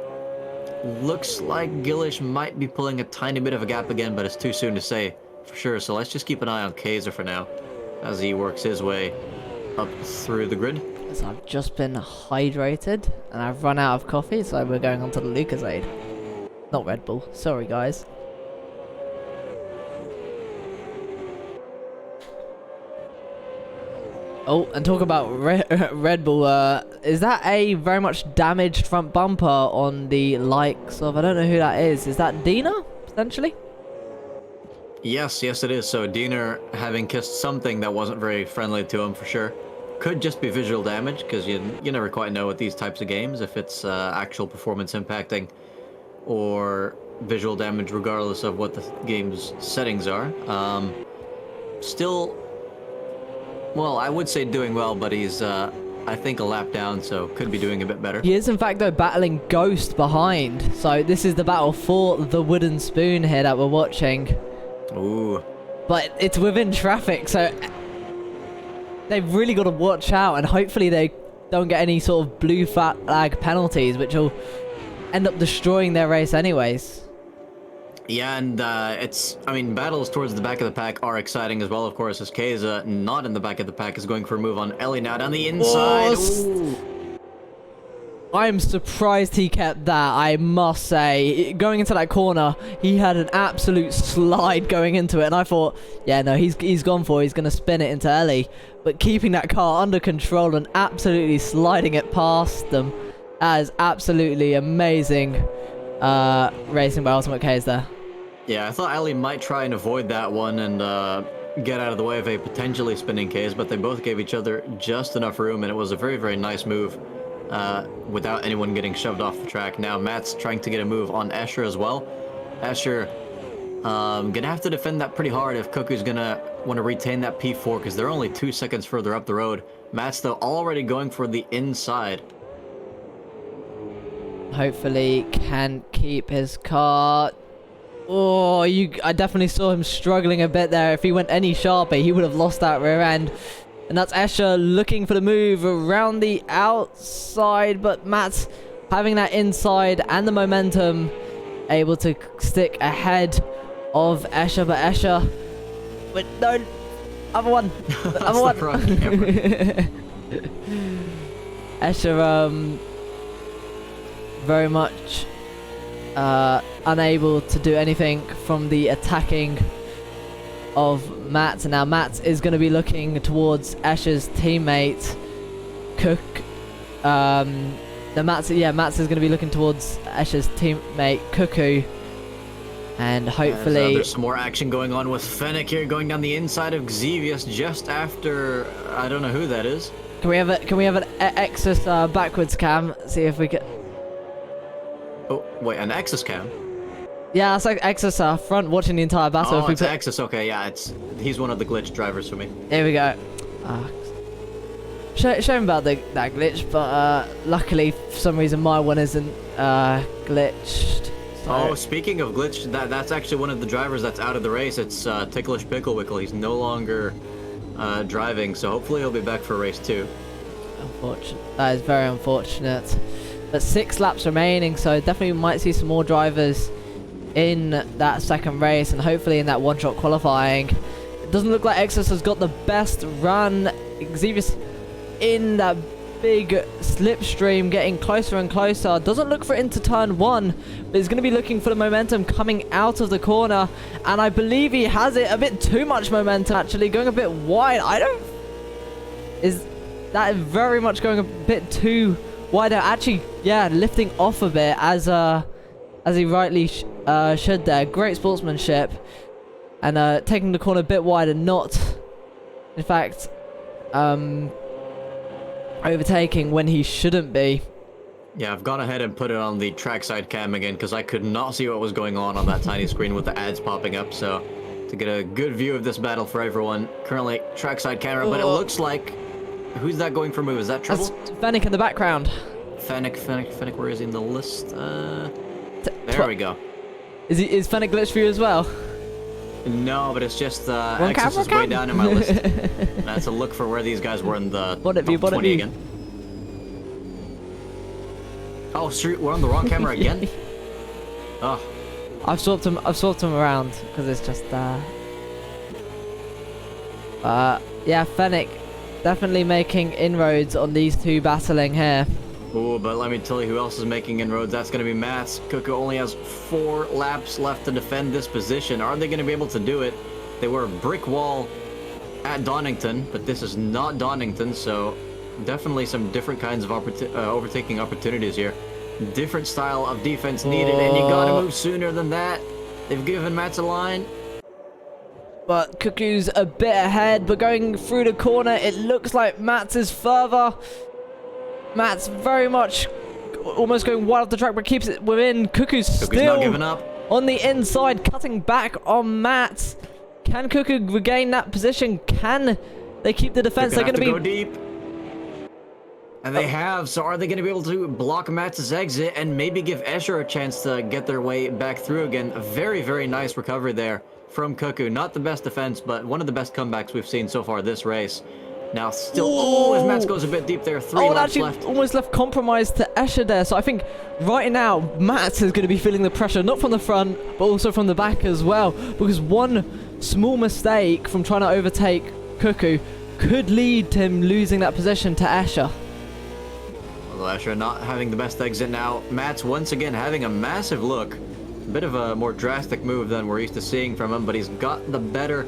Looks like Gillish might be pulling a tiny bit of a gap again, but it's too soon to say for sure. So let's just keep an eye on Kaiser for now as he works his way up through the grid. So I've just been hydrated and I've run out of coffee, so we're going on to the Lucasade. Not Red Bull. Sorry, guys. Oh, and talk about Red Bull. Is that a very much damaged front bumper on the likes of... I don't know who that is. Is that Dina, potentially? Yes, it is. So Diener having kissed something that wasn't very friendly to him for sure. Could just be visual damage, because you never quite know with these types of games if it's actual performance impacting or visual damage, regardless of what the game's settings are. Still, well, I would say doing well, but he's, I think, a lap down, so could be doing a bit better. He is, in fact, though, battling Ghost behind. So this is the battle for the wooden spoon here that we're watching. Ooh. But it's within traffic, so they've really got to watch out, and hopefully they don't get any sort of blue flag penalties, which will end up destroying their race anyways. Yeah, and battles towards the back of the pack are exciting as well, of course, as Keza, not in the back of the pack, is going for a move on Ellie now down the inside. Oh, I'm surprised he kept that, I must say. Going into that corner, he had an absolute slide going into it, and I thought, yeah, no, he's gone for it. He's going to spin it into Ellie. But keeping that car under control and absolutely sliding it past them, that is absolutely amazing racing by Ultimate K's there. Yeah, I thought Ellie might try and avoid that one and get out of the way of a potentially spinning case, but they both gave each other just enough room, and it was a very, very nice move. Without anyone getting shoved off the track. Now Matt's trying to get a move on Escher as well. Escher gonna have to defend that pretty hard if Cuckoo's gonna want to retain that P4, because they're only 2 seconds further up the road. Matt's though already going for the inside. Hopefully can keep his car. Oh, I definitely saw him struggling a bit there. If he went any sharper, he would have lost that rear end. And that's Escher looking for the move around the outside, but Matt's having that inside and the momentum, able to stick ahead of Escher, but Escher... Wait, no! Other one! Other one! Escher, very much unable to do anything from the attacking of Matt. And now Matt is going to be looking towards Escher's teammate Cook. Matt is going to be looking towards Escher's teammate Cuckoo, and hopefully there's some more action going on with Fennec here, going down the inside of Xevious just after, I don't know who that is. Can we have an Exus backwards cam? See if we can. Oh wait, an Exus cam. Yeah, it's like Exus front watching the entire battle. Oh, it's Exus. Okay, yeah, he's one of the glitch drivers for me. Here we go. Shame about that glitch, but luckily for some reason my one isn't glitched. So. Oh, speaking of glitch, that's actually one of the drivers that's out of the race. It's Ticklish Picklewickle. He's no longer driving, so hopefully he'll be back for race 2. Unfortunate. That is very unfortunate. But 6 laps remaining, so definitely we might see some more drivers in that second race, and hopefully in that one-shot qualifying. It doesn't look like Exodus has got the best run. Xavius in that big slipstream, getting closer and closer. Doesn't look for it into turn 1, but he's going to be looking for the momentum coming out of the corner, and I believe he has it. A bit too much momentum, actually, going a bit wide. Is that very much going a bit too wide? Actually, yeah, lifting off a bit as he rightly should there. Great sportsmanship, and taking the corner a bit wide and not, in fact, overtaking when he shouldn't be. Yeah, I've gone ahead and put it on the trackside cam again because I could not see what was going on that tiny screen with the ads popping up. So to get a good view of this battle for everyone, currently trackside camera, but it looks like, who's that going for move? Is that Trouble? That's Fennec in the background. Fennec, where is he in the list? There we go. Is Fennec glitched for you as well? No, but it's just Exodus is way down in my list. That's a look for where these guys were in the top 20 again. Oh, shoot, we're on the wrong camera again. Oh, I've swapped them around because it's just yeah, Fennec definitely making inroads on these two battling here. ooh, but let me tell you who else is making inroads. That's going to be Mats. Cuckoo only has 4 laps left to defend this position. Are they going to be able to do it? They were a brick wall at Donington, but this is not Donington, so definitely some different kinds of overtaking opportunities here. Different style of defense needed, and you got to move sooner than that. They've given Mats a line. But Cuckoo's a bit ahead, but going through the corner, it looks like Mats is further. Mats very much almost going wide off the track, but keeps it within. Cuckoo's still not giving up. On the inside, cutting back on Mats. Can Cuckoo regain that position? Can they keep the defense? They're going to go deep. And they have, so are they going to be able to block Mats' exit and maybe give Escher a chance to get their way back through again? A very, very nice recovery there from Cuckoo. Not the best defense, but one of the best comebacks we've seen so far this race. Now still, as Mats goes a bit deep there, 3 laps left. Almost left compromised to Escher there. So I think right now, Mats is going to be feeling the pressure, not from the front, but also from the back as well. Because one small mistake from trying to overtake Cuckoo could lead to him losing that position to Escher. Although Escher not having the best exit now. Mats once again having a massive look. A bit of a more drastic move than we're used to seeing from him, but he's got the better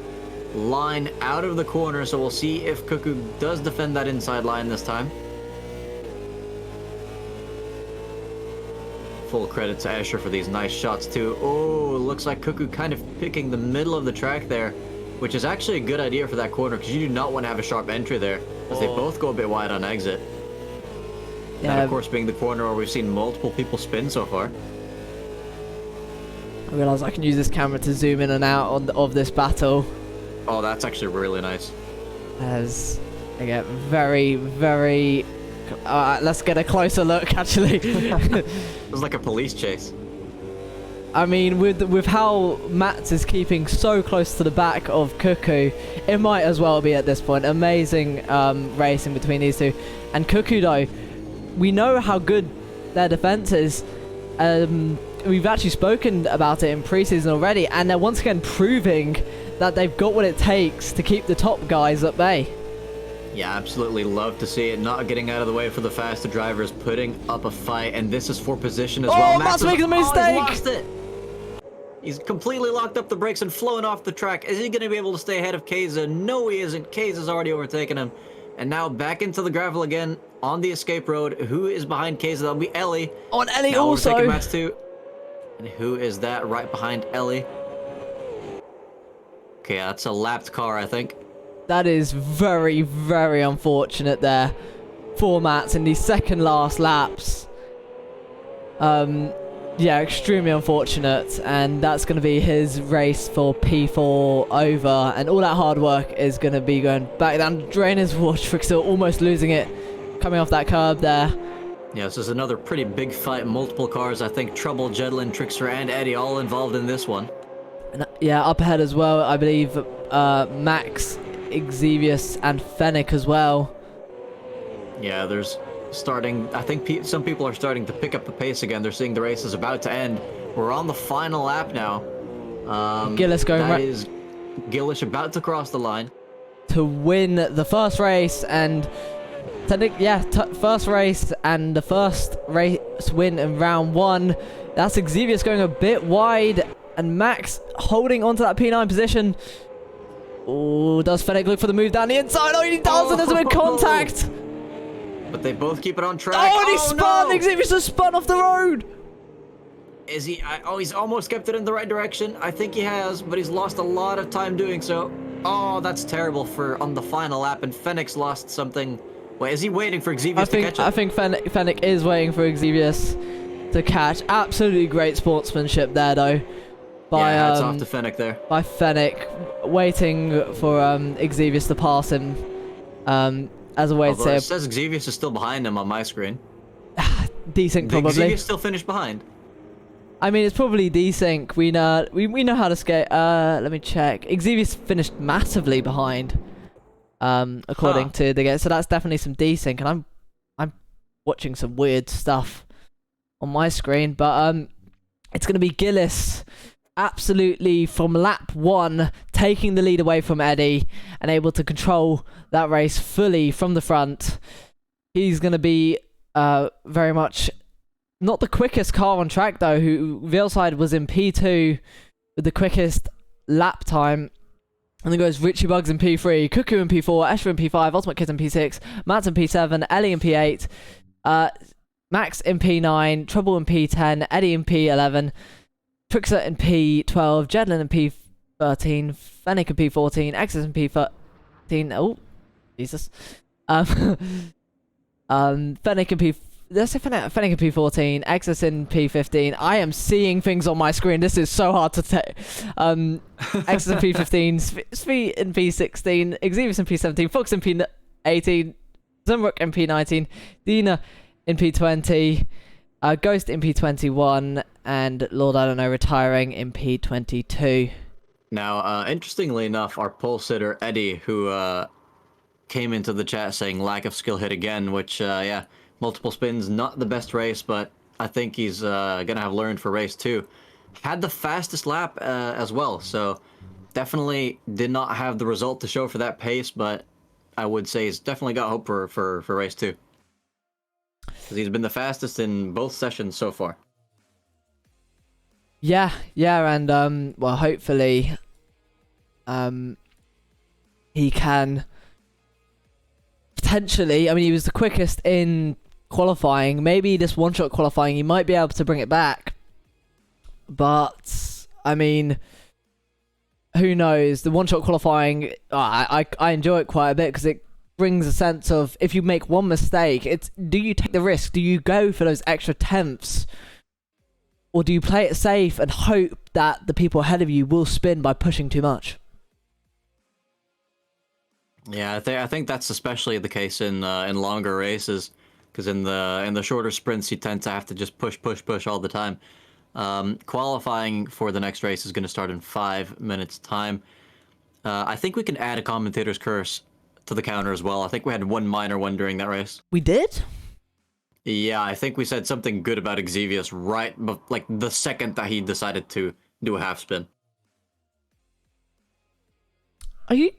line out of the corner, so we'll see if Cuckoo does defend that inside line this time. Full credit to Escher for these nice shots too. Oh, looks like Cuckoo kind of picking the middle of the track there, which is actually a good idea for that corner because you do not want to have a sharp entry there because they both go a bit wide on exit. Yeah. That of course being the corner where we've seen multiple people spin so far. I realise I can use this camera to zoom in and out of this battle. Oh, that's actually really nice. As I get very, very... let's get a closer look, actually. It was like a police chase. I mean, with how Mats is keeping so close to the back of Cuckoo, it might as well be at this point. Amazing racing between these two. And Cuckoo, though, we know how good their defense is. We've actually spoken about it in preseason already, and they're once again proving that they've got what it takes to keep the top guys at bay. Yeah, absolutely love to see it. Not getting out of the way for the faster drivers, putting up a fight, and this is for position as well. Mats making a mistake! He's lost it. He's completely locked up the brakes and flown off the track. Is he going to be able to stay ahead of Keza? No, he isn't. Keza's already overtaken him. And now back into the gravel again on the escape road. Who is behind Keza? That'll be Ellie. On Ellie now also. Overtaking Mats too. And who is that right behind Ellie? Okay, that's a lapped car, I think. That is very, very unfortunate there for Mats in these second last laps. Yeah, extremely unfortunate, and that's going to be his race for P4 over, and all that hard work is going to be going back down the drain as well. Trickster almost losing it, coming off that curb there. Yeah, this is another pretty big fight. Multiple cars. I think Trouble, Jedlin, Trickster, and Eddie all involved in this one. And, yeah, up ahead as well, I believe Max, Xevious, and Fennec as well. Yeah, there's starting. I think some people are starting to pick up the pace again. They're seeing the race is about to end. We're on the final lap now. Gillis going that is Gillish about to cross the line to win the first race, and first race and the first race win in round 1. That's Xevious going a bit wide, and Max holding onto that P9 position. Oh, does Fennec look for the move down the inside? Oh, he does, and there's a bit of contact. But they both keep it on track. Oh, and he spun! No! Xevious just spun off the road! Is he? Oh, he's almost kept it in the right direction. I think he has, but he's lost a lot of time doing so. Oh, that's terrible for on the final lap, and Fennec's lost something. Wait, is he waiting for Xevious to catch up? I think Fennec is waiting for Xevious to catch. Absolutely great sportsmanship there, though. Yeah, hats off to Fennec there. By Fennec, waiting for Xevious to pass him. As a way Although to say, it says Xevious is still behind him on my screen. desync probably. Xevious still finished behind. I mean, it's probably desync. We know how to skate. Let me check. Xevious finished massively behind. According to the game, so that's definitely some desync, and I'm watching some weird stuff on my screen. But it's gonna be Gillis. Absolutely from lap 1, taking the lead away from Eddie and able to control that race fully from the front. He's going to be very much not the quickest car on track, though. Who Veilside was in P2 with the quickest lap time. And then goes Richie Bugs in P3, Cuckoo in P4, Escher in P5, Ultimate Kid in P6, Matt in P7, Ellie in P8, Max in P9, Trouble in P10, Eddie in P11, Trickster in P12, Jedlin in P13, Fennec in P14, Exus in P13. Oh, Jesus. Fennec in P. Let's say Fennec in P14, Exus in P15. I am seeing things on my screen. This is so hard to take. Exus in P15, Svi in P16, Xevious in P17, Fox in P18, Zumrook in P19, Dina in P20. Ghost in P21, and Lord I Don't Know retiring in P22. Now, interestingly enough, our pole sitter Eddie, who came into the chat saying lack of skill hit again, which, yeah, multiple spins, not the best race, but I think he's gonna have learned for race 2. Had the fastest lap as well, so definitely did not have the result to show for that pace, but I would say he's definitely got hope for race 2. Because he's been the fastest in both sessions so far. Yeah, and well, hopefully, he can potentially. I mean, he was the quickest in qualifying. Maybe this one-shot qualifying, he might be able to bring it back. But I mean, who knows? The one-shot qualifying, I enjoy it quite a bit because it brings a sense of, if you make one mistake, it's, do you take the risk? Do you go for those extra tenths? Or do you play it safe and hope that the people ahead of you will spin by pushing too much? Yeah, I think that's especially the case in longer races, because in the shorter sprints you tend to have to just push all the time. Qualifying for the next race is going to start in 5 minutes time. I think we can add a commentator's curse to the counter as well. I think we had one minor one during that race. We did? Yeah, I think we said something good about Xevious right, like the second that he decided to do a half spin. Are you?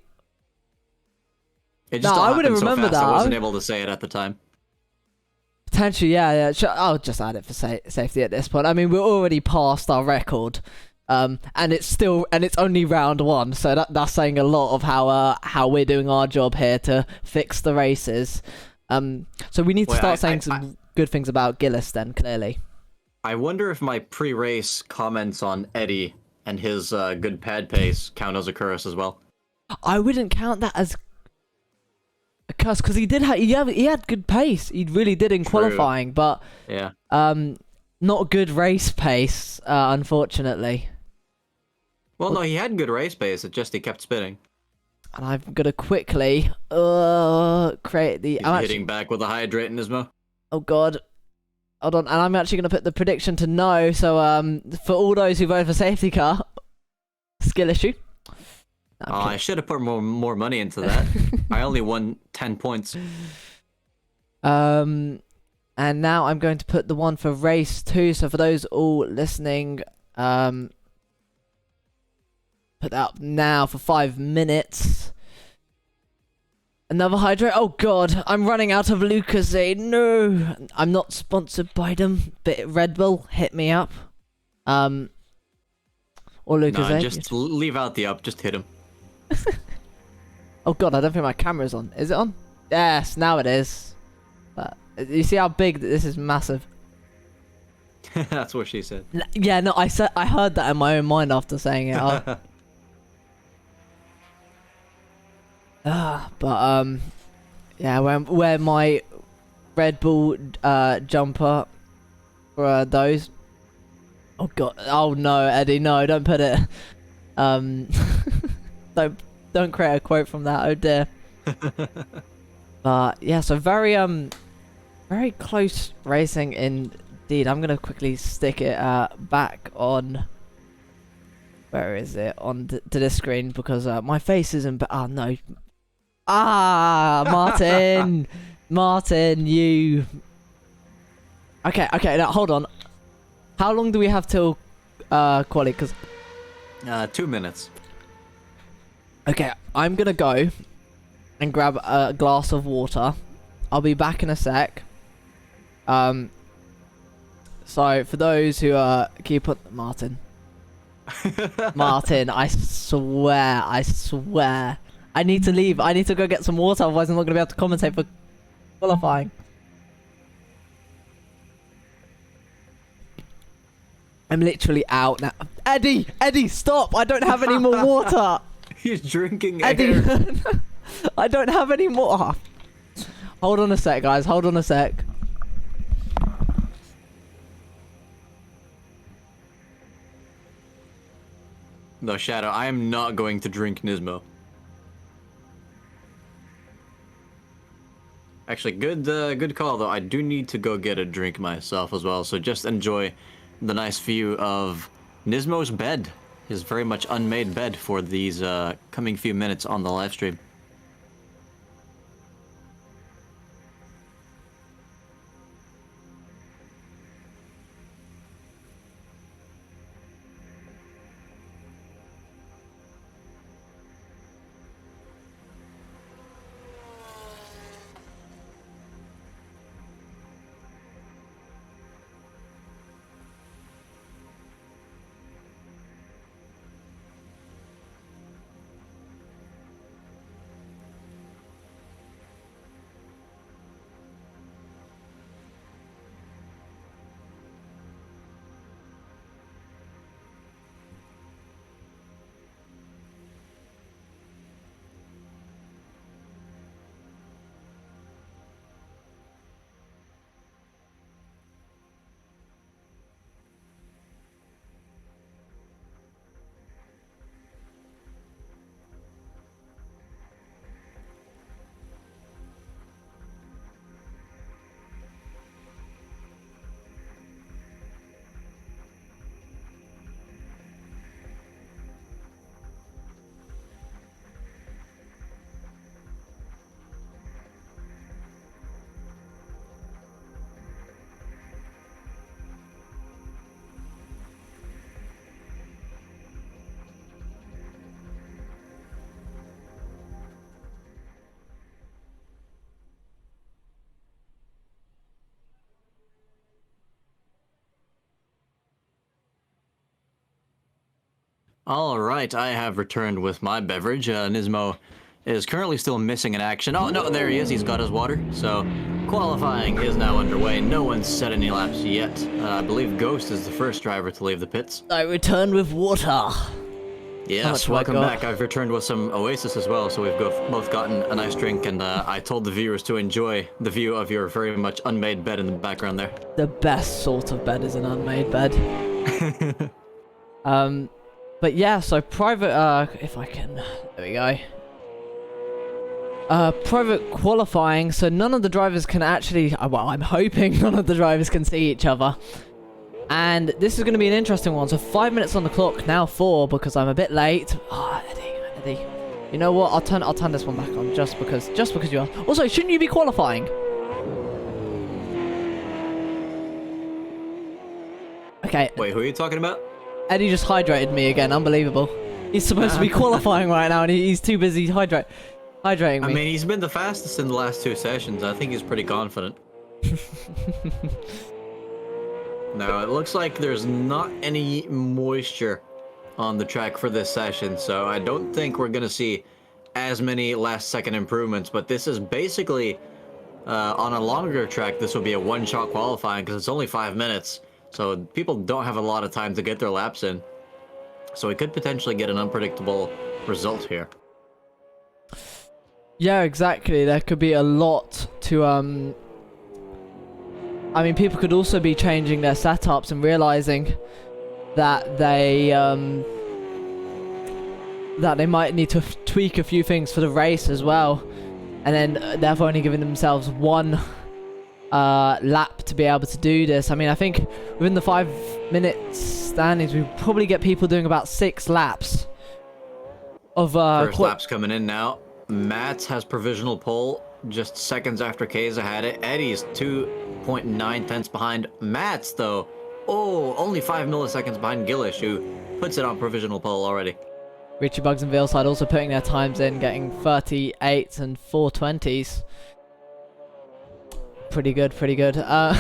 It just No, I wouldn't happened so remember fast, that. I wasn't able to say it at the time. Potentially, yeah. I'll just add it for safety at this point. I mean, we're already past our record, and it's only round 1, so that's saying a lot of how we're doing our job here to fix the races. So we need to start saying some good things about Gillis then, clearly. I wonder if my pre-race comments on Eddie and his good pad pace count as a curse as well. I wouldn't count that as a curse, because he had good pace. He really did in qualifying, but yeah, not good race pace, unfortunately. Well, no, he had good race pace. It's just he kept spinning. And I'm gonna quickly create the. He's hitting back with a hydrate, Nismo. Oh god, hold on. And I'm actually gonna put the prediction to no. So for all those who vote for safety car, skill issue. No, I should have put more money into that. I only won 10 points. And now I'm going to put the one for race 2. So for those all listening, put that up now for 5 minutes. Another hydrate. Oh god, I'm running out of Lucozade. No, I'm not sponsored by them, but Red Bull hit me up. Or Lucozade. No, just leave out the up. Just hit him. Oh god, I don't think my camera's on. Is it on? Yes, now it is. But you see how big this is? Massive. That's what she said. Yeah, no, I heard that in my own mind after saying it. But yeah, wear my Red Bull jumper for those. Oh god, oh no, Eddie, no, don't put it. Don't create a quote from that. Oh dear. But yeah, so very close racing indeed. I'm gonna quickly stick it back on. Where is it on to this screen because my face isn't. Oh no. Martin, Martin, you. Okay, now hold on. How long do we have till quali? Because 2 minutes. okay, I'm gonna go and grab a glass of water. I'll be back in a sec. So for those who keep on Martin, I swear, I need to leave. I need to go get some water, otherwise I'm not gonna be able to commentate for qualifying. I'm literally out now. Eddie, stop! I don't have any more water. He's drinking Eddie, air. I don't have any more. Hold on a sec, guys. Hold on a sec. No, Shadow, I am not going to drink Nismo. Actually, good call, though. I do need to go get a drink myself as well, so just enjoy the nice view of Nismo's bed. His very much unmade bed for these coming few minutes on the live stream. All right, I have returned with my beverage. Nismo is currently still missing in action. Oh, no, there he is. He's got his water. So, qualifying is now underway. No one's set any laps yet. I believe Ghost is the first driver to leave the pits. I returned with water. Yes, welcome back. I've returned with some Oasis as well, so we've both gotten a nice drink, and I told the viewers to enjoy the view of your very much unmade bed in the background there. The best sort of bed is an unmade bed. But yeah, so private, if I can, there we go. Private qualifying, so none of the drivers can actually, well, I'm hoping none of the drivers can see each other. And this is going to be an interesting one. So 5 minutes on the clock, now 4 because I'm a bit late. Ah, Eddie. You know what? I'll turn this one back on just because you are. Also, shouldn't you be qualifying? Okay. Wait, who are you talking about? Eddie just hydrated me again. Unbelievable. He's supposed to be qualifying right now, and he's too busy hydrating me. I mean, he's been the fastest in the last 2 sessions. I think he's pretty confident. Now, it looks like there's not any moisture on the track for this session, so I don't think we're going to see as many last-second improvements, but this is basically, on a longer track, this will be a one-shot qualifying because it's only 5 minutes, so people don't have a lot of time to get their laps in. So we could potentially get an unpredictable result here. Yeah, exactly. There could be a lot to, I mean, people could also be changing their setups and realizing that they might need to tweak a few things for the race as well, and then they've only given themselves one lap to be able to do this. I mean, I think within the 5 minutes standings, we probably get people doing about 6 laps of first laps coming in now. Matt has provisional pole just seconds after Keza had it. Eddie's 2.9 tenths behind Matt's, though. Oh, only 5 milliseconds behind Gillish, who puts it on provisional pole already. Richie Bugs and Veilside also putting their times in, getting 38s and 420s. Pretty good, pretty good. I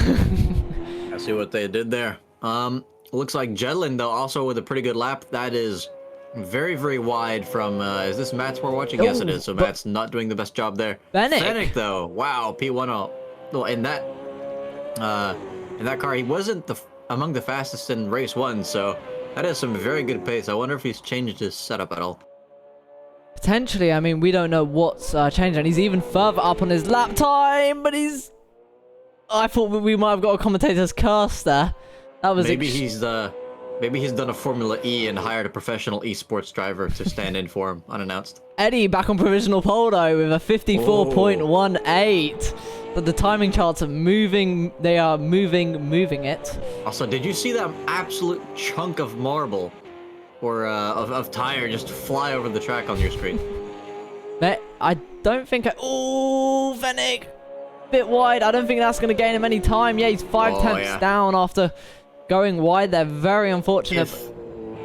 see what they did there. Looks like Jedlin, though, also with a pretty good lap. That is very, very wide from, is this Matt's we're watching? Yes, it is. So Matt's not doing the best job there. Fennec, though. Wow, P10. Well, in that car, he wasn't among the fastest in race 1, so that is some very good pace. I wonder if he's changed his setup at all. Potentially. I mean, we don't know what's changed, and he's even further up on his lap time, but he's... I thought we might have got a commentator's curse there. That was... Maybe he's done a Formula E and hired a professional esports driver to stand in for him, unannounced. Eddie back on provisional pole, though, with a 54.18. But the timing charts are moving. They are moving it. Also, did you see that absolute chunk of marble or of tire just fly over the track on your screen? I don't think Oh, Fennec! Bit wide. I don't think that's going to gain him any time. Yeah, he's 5 tenths down after going wide there. Very unfortunate.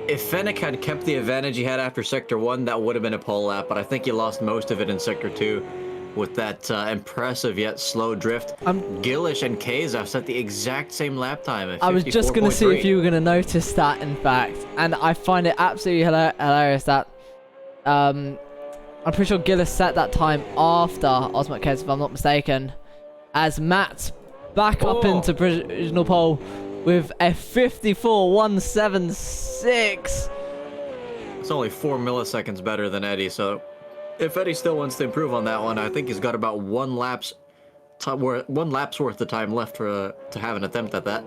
If Fennec had kept the advantage he had after Sector 1, that would have been a pole lap, but I think he lost most of it in Sector 2 with that impressive yet slow drift. Gillish and Keza have set the exact same lap time at 54.3. I was just going to see if you were going to notice that, in fact. And I find it absolutely hilarious that... I'm pretty sure Gillish set that time after Osmot Keza, if I'm not mistaken. As Matt's back up into provisional pole with a 54.176. It's only 4 milliseconds better than Eddie, so if Eddie still wants to improve on that one, I think he's got about one lap's worth of time left to have an attempt at that.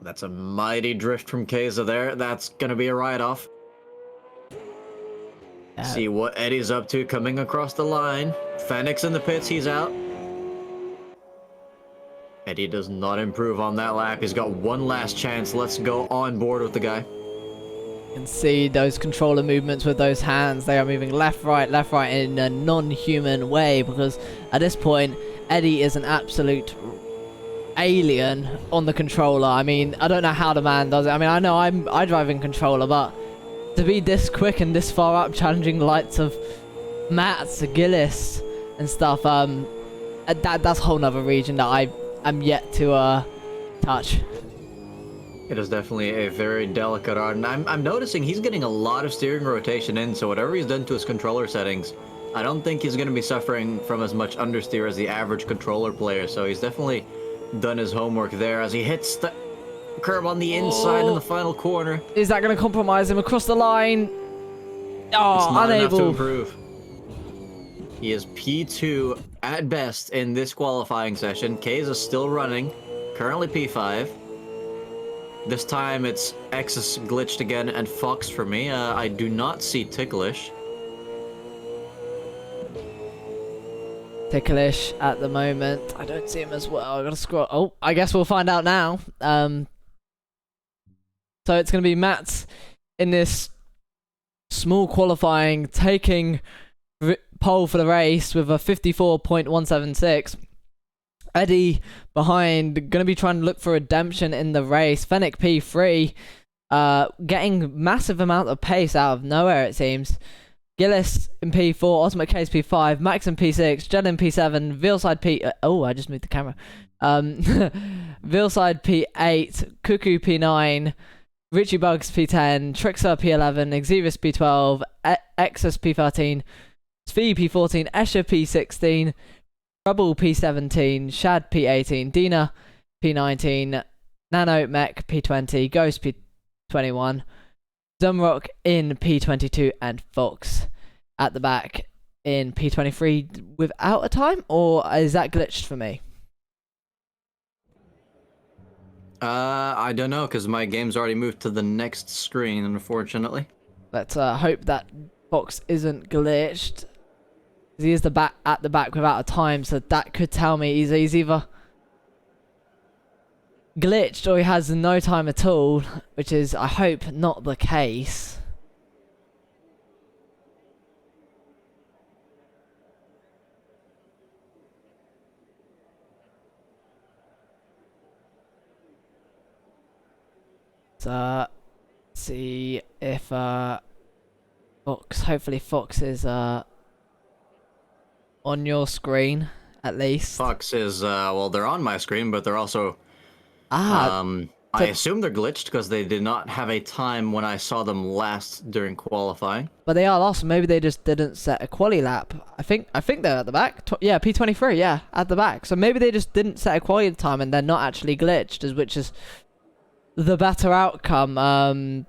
That's a mighty drift from Keza there. That's gonna be a write-off. See what Eddie's up to coming across the line. Fennec's in the pits, he's out. Eddie does not improve on that lap. He's got one last chance. Let's go on board with the guy. You can see those controller movements with those hands. They are moving left, right in a non-human way, because at this point, Eddie is an absolute alien on the controller. I mean, I don't know how the man does it. I mean, I know I drive in controller, but to be this quick and this far up, challenging the likes of Mats, Gillis, and stuff, that's a whole nother region that I'm yet to touch. It is definitely a very delicate art, and I'm noticing he's getting a lot of steering rotation in, so whatever he's done to his controller settings, I don't think he's going to be suffering from as much understeer as the average controller player, so he's definitely done his homework there as he hits the curb on the inside in the final corner. Is that going to compromise him across the line? It's Oh, not enough to unable. improve. He is P2 at best in this qualifying session. K's is still running, currently P5. This time it's X is glitched again and Fox for me. I do not see Ticklish. Ticklish at the moment. I don't see him as well. I gotta scroll. Oh, I guess we'll find out now. So it's gonna be Matt in this small qualifying, taking pole for the race with a 54.176. Eddie behind, gonna be trying to look for redemption in the race. Fennec P3, getting massive amount of pace out of nowhere it seems. Gillis in P4, Ultimate Case P5, Max in P6, Jen in P7, Veilside P... oh, I just moved the camera. Veilside P8, Cuckoo P9, Richie Bugs P10, Trixer P11, Exevis P12, Exus P13, Svi P14, Escher P16, Trouble P17, Shad P18, Dina P19, Nano Mech P20, Ghost P21, Dumrock in P22, and Fox at the back in P23 without a time, or is that glitched for me? I don't know, because my game's already moved to the next screen, unfortunately. Let's hope that Fox isn't glitched. He is at the back without a time, so that could tell me he's either glitched or he has no time at all, which is, I hope, not the case. So, see if Fox, hopefully Fox is on your screen at least. Fox is, well, they're on my screen, but they're also... I assume they're glitched because they did not have a time when I saw them last during qualifying. But they are lost. Maybe they just didn't set a quali lap. I think they're at the back. Yeah, P23. Yeah, at the back. So maybe they just didn't set a quali time and they're not actually glitched, which is the better outcome.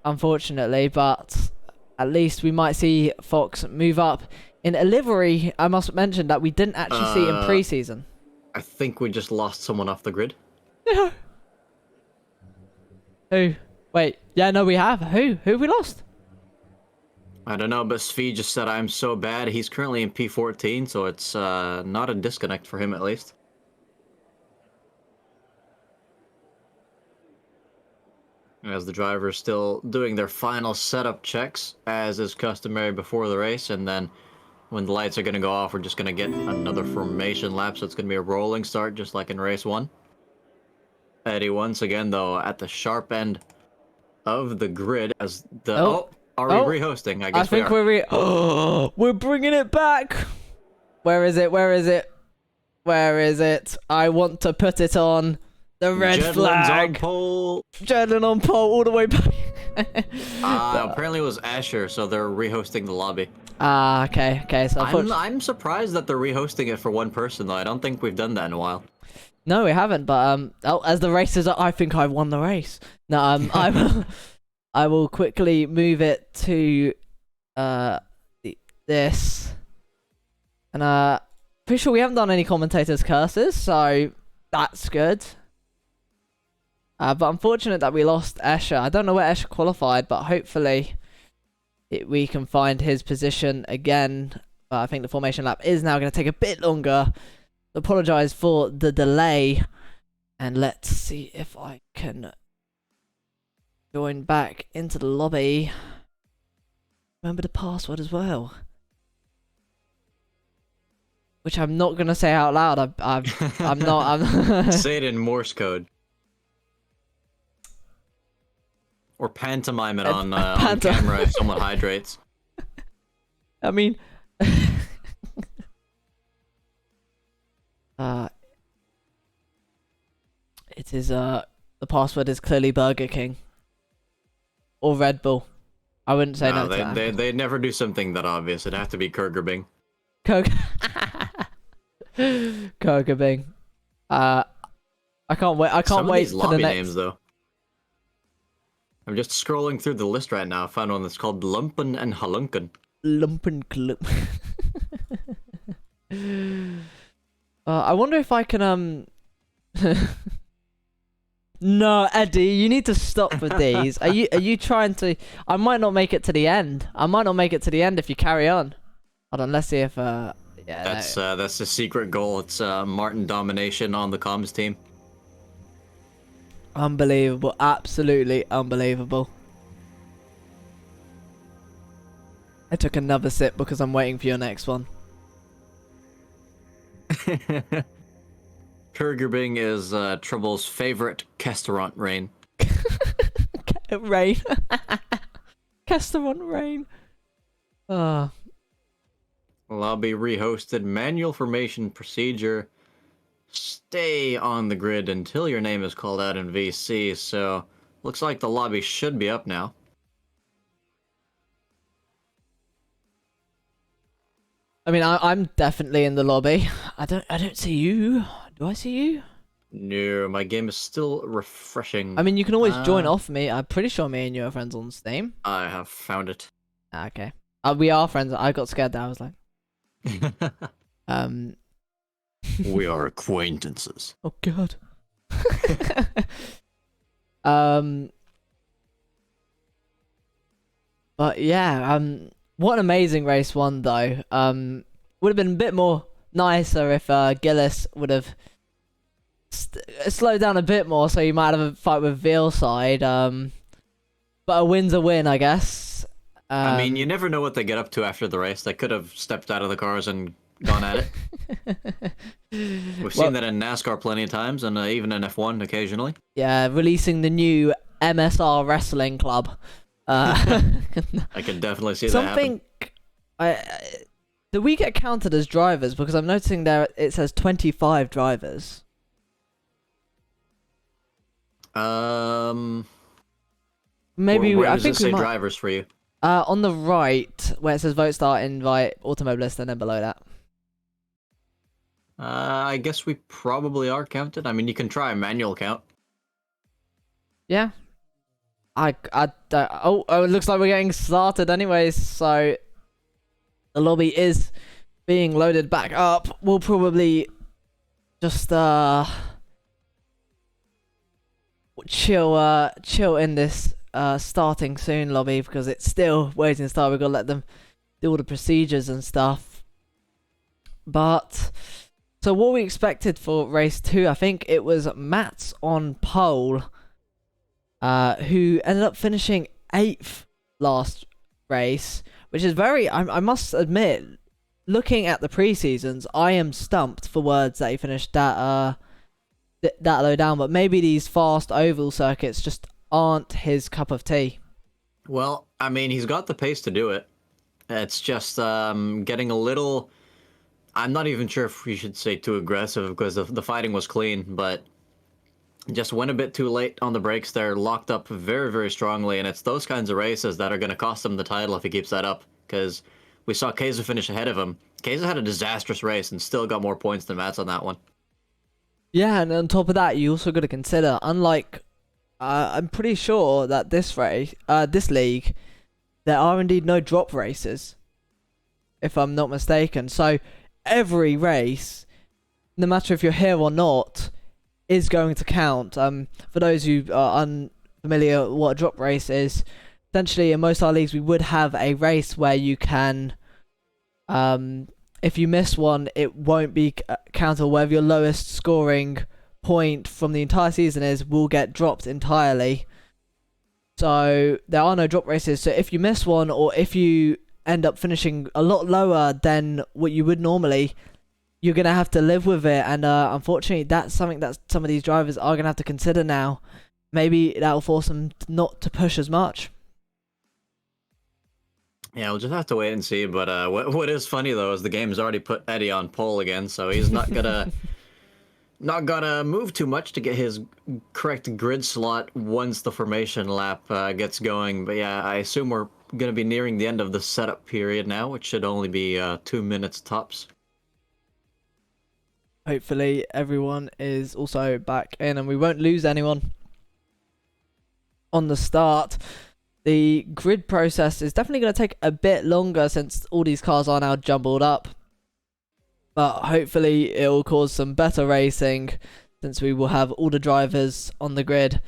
Unfortunately, but at least we might see Fox move up in a livery. I must mention that we didn't actually see in pre-season. I think we just lost someone off the grid. Who? Wait. Yeah, no, we have. Who? Who have we lost? I don't know, but Svi just said I'm so bad. He's currently in P14, so it's not a disconnect for him at least. As the drivers still doing their final setup checks, as is customary before the race, and then when the lights are going to go off, we're just going to get another formation lap, so it's going to be a rolling start, just like in race 1. Eddie once again, though, at the sharp end of the grid as the... Are we rehosting? I guess we are. We're bringing it back! Where is it? Where is it? Where is it? I want to put it on the red flag. On pole. Jedlin on pole all the way back. Apparently it was Asher, so they're rehosting the lobby. Okay. So I'm surprised that they're rehosting it for one person, though. I don't think we've done that in a while. No, we haven't. But as the race is, I think I've won the race. No, I will quickly move it to this, and pretty sure we haven't done any commentators' curses, so that's good. But unfortunate that we lost Escher. I don't know where Escher qualified, but hopefully we can find his position again. I think the formation lap is now going to take a bit longer. Apologise for the delay, and let's see if I can join back into the lobby. Remember the password as well, which I'm not going to say out loud. I'm not. Say it in Morse code. Or pantomime it on camera if someone hydrates. I mean... it is, the password is clearly Burger King. Or Red Bull. I wouldn't say no to that. They never do something that obvious. It'd have to be Kurgerbing. Kurgerbing. I can't wait. I can't wait these for lobby the next. names, though. I'm just scrolling through the list right now. I found one that's called Lumpen and Halunken. Lumpen Club. I wonder if I can No, Eddie, you need to stop with these. Are you trying to? I might not make it to the end. I might not make it to the end if you carry on. Hold on, let's see if yeah. That's the secret goal. It's Martin domination on the comms team. Unbelievable, absolutely unbelievable. I took another sip because I'm waiting for your next one. Kurgerbing is Trouble's favorite restaurant rain. Rain. Restaurant rain. Lobby rehosted. Manual formation procedure. Stay on the grid until your name is called out in VC. So, looks like the lobby should be up now. I mean, I'm definitely in the lobby. I don't see you. Do I see you? No, my game is still refreshing. I mean, you can always join off me. I'm pretty sure me and you are friends on Steam. I have found it. Okay. We are friends. I got scared there. I was like, We are acquaintances. oh god. But yeah, what an amazing race one though. Would have been a bit more nicer if Gillis would have slowed down a bit more, so you might have a fight with Veilside. But a win's a win, I guess. I mean, you never know what they get up to after the race. They could have stepped out of the cars and gone at it. We've seen that in NASCAR plenty of times, and even in F1 occasionally. Yeah, releasing the new MSR Wrestling Club. I can definitely see that happen. Do we get counted as drivers? Because I'm noticing there it says 25 drivers. Maybe where I does think it say we might. drivers for you? On the right, where it says vote start, invite, automobilist, and then below that. I guess we probably are counted. I mean, you can try a manual count. Yeah. Oh, it looks like we're getting started anyways, so the lobby is being loaded back up. We'll probably just chill in this starting soon lobby because it's still waiting to start. We've got to let them do all the procedures and stuff. But so what we expected for race 2, I think it was Matt's on pole, who ended up finishing 8th last race, which is very, I must admit, looking at the pre-seasons, I am stumped for words that he finished that low down, but maybe these fast oval circuits just aren't his cup of tea. Well, I mean, he's got the pace to do it. It's just getting a little... I'm not even sure if we should say too aggressive because the fighting was clean, but just went a bit too late on the brakes there, locked up very, very strongly, and it's those kinds of races that are going to cost him the title if he keeps that up, because we saw Keza finish ahead of him. Keza had a disastrous race and still got more points than Mats on that one. Yeah, and on top of that, you also got to consider, unlike, I'm pretty sure that this league, there are indeed no drop races, if I'm not mistaken. So every race, no matter if you're here or not, is going to count. For those who are unfamiliar what a drop race is, essentially in most of our leagues we would have a race where you can, if you miss one, it won't be counted. Whatever your lowest scoring point from the entire season is will get dropped entirely. So there are no drop races. So if you miss one, or if you end up finishing a lot lower than what you would normally, you're going to have to live with it. And unfortunately, that's something that some of these drivers are going to have to consider now. Maybe that will force them not to push as much. Yeah, we'll just have to wait and see. But what is funny though is the game's already put Eddie on pole again, so he's not gonna move too much to get his correct grid slot once the formation lap gets going. But yeah, I assume we're gonna be nearing the end of the setup period now, which should only be 2 minutes tops. Hopefully everyone is also back in and we won't lose anyone. on the start. The grid process is definitely going to take a bit longer since all these cars are now jumbled up. But hopefully it will cause some better racing since we will have all the drivers on the grid.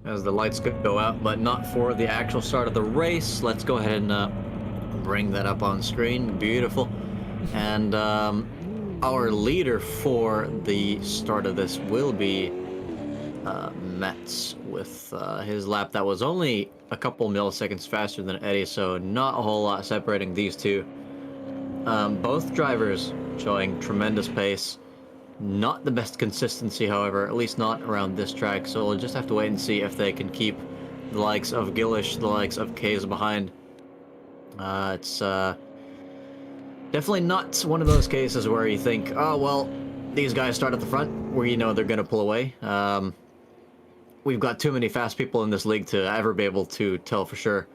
As the lights go out, but not for the actual start of the race. Let's go ahead and bring that up on screen. Beautiful. And our leader for the start of this will be Mets with his lap that was only a couple milliseconds faster than Eddie, so not a whole lot separating these two. Both drivers showing tremendous pace. Not the best consistency, however, at least not around this track, so we'll just have to wait and see if they can keep the likes of Gillish, the likes of Kays behind. It's definitely not one of those cases where you think, oh, well, these guys start at the front, where you know they're going to pull away. We've got too many fast people in this league to ever be able to tell for sure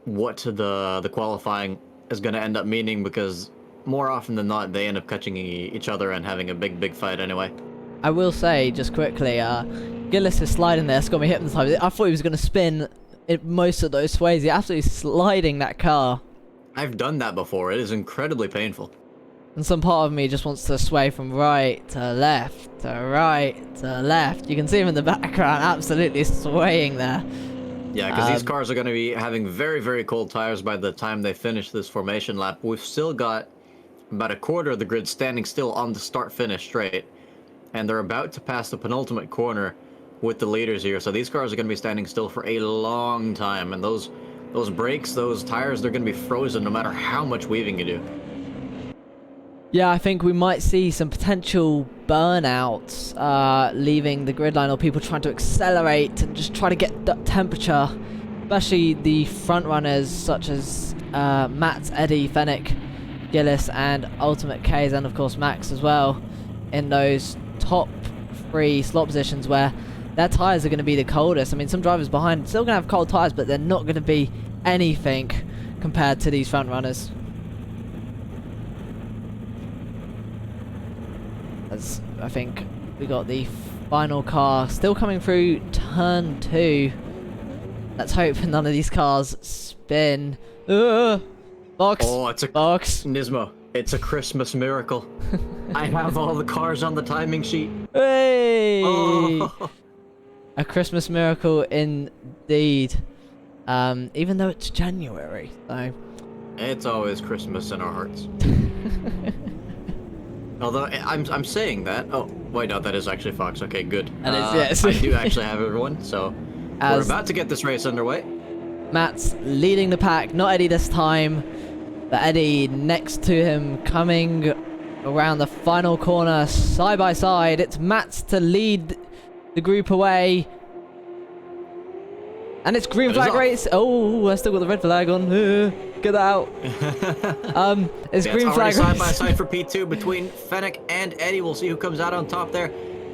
what the qualifying is going to end up meaning, because more often than not, they end up catching each other and having a big fight anyway. I will say, just quickly, Gillis is sliding there. It's got me hypnotized. I thought he was going to spin most of those sways. He's absolutely sliding that car. I've done that before. It is incredibly painful. And some part of me just wants to sway from right to left, to right to left. You can see him in the background absolutely swaying there. Yeah, because these cars are going to be having very cold tires by the time they finish this formation lap. We've still got about a quarter of the grid standing still on the start-finish straight, and they're about to pass the penultimate corner with the leaders here. So these cars are going to be standing still for a long time, and those brakes, those tires, they're going to be frozen no matter how much weaving you do. Yeah, I think we might see some potential burnouts leaving the grid line, or people trying to accelerate and just try to get that temperature, especially the front runners such as Matt, Eddie, Fennec, Gillis, and Ultimate K's, and of course Max as well, in those top 3 slot positions where their tyres are going to be the coldest. I mean, some drivers behind still going to have cold tyres, but they're not going to be anything compared to these front runners. As I think we got the final car still coming through turn 2. Let's hope none of these cars spin. Box. Oh, it's a box. Nismo. It's a Christmas miracle. I have all the cars on the timing sheet. Hey! Oh. A Christmas miracle indeed. Even though it's January, so. It's always Christmas in our hearts. Although I'm saying that. Oh wait, no, that is actually Fox. Okay, good. And it's, yes. I do actually have everyone, so we're about to get this race underway. Matt's leading the pack, not Eddie this time, but Eddie next to him, coming around the final corner side by side. It's Matt's to lead the group away. And it's green flag race. Oh, I still got the red flag on. Get out. It's green flag race. Side by side for P2 between Fennec and Eddie. We'll see who comes out on top there.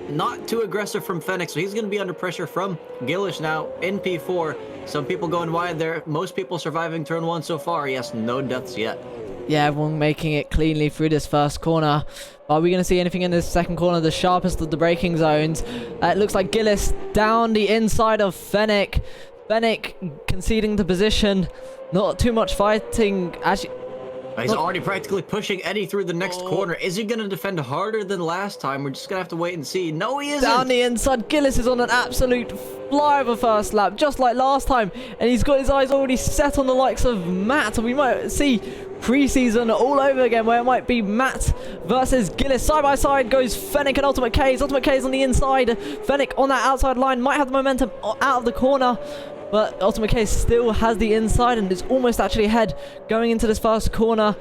Not too aggressive from Fennec, so he's going to be under pressure from Gillish now in P4. Some people going wide there. Most people surviving turn 1 so far. Yes, no deaths yet. Yeah, everyone making it cleanly through this first corner. Are we going to see anything in this second corner? The sharpest of the braking zones. It looks like Gillis down the inside of Fennec. Fennec conceding the position. Not too much fighting. Actually, he's already practically pushing Eddie through the next corner. Is he going to defend harder than last time? We're just going to have to wait and see. No, he isn't. Down the inside. Gillis is on an absolute fly of a first lap, just like last time. And he's got his eyes already set on the likes of Matt. And we might see pre-season all over again, where it might be Matt versus Gillis. Side by side goes Fennec and Ultimate K's. Ultimate K's on the inside. Fennec on that outside line. Might have the momentum out of the corner. But Ultimate K still has the inside and is almost actually ahead going into this first corner.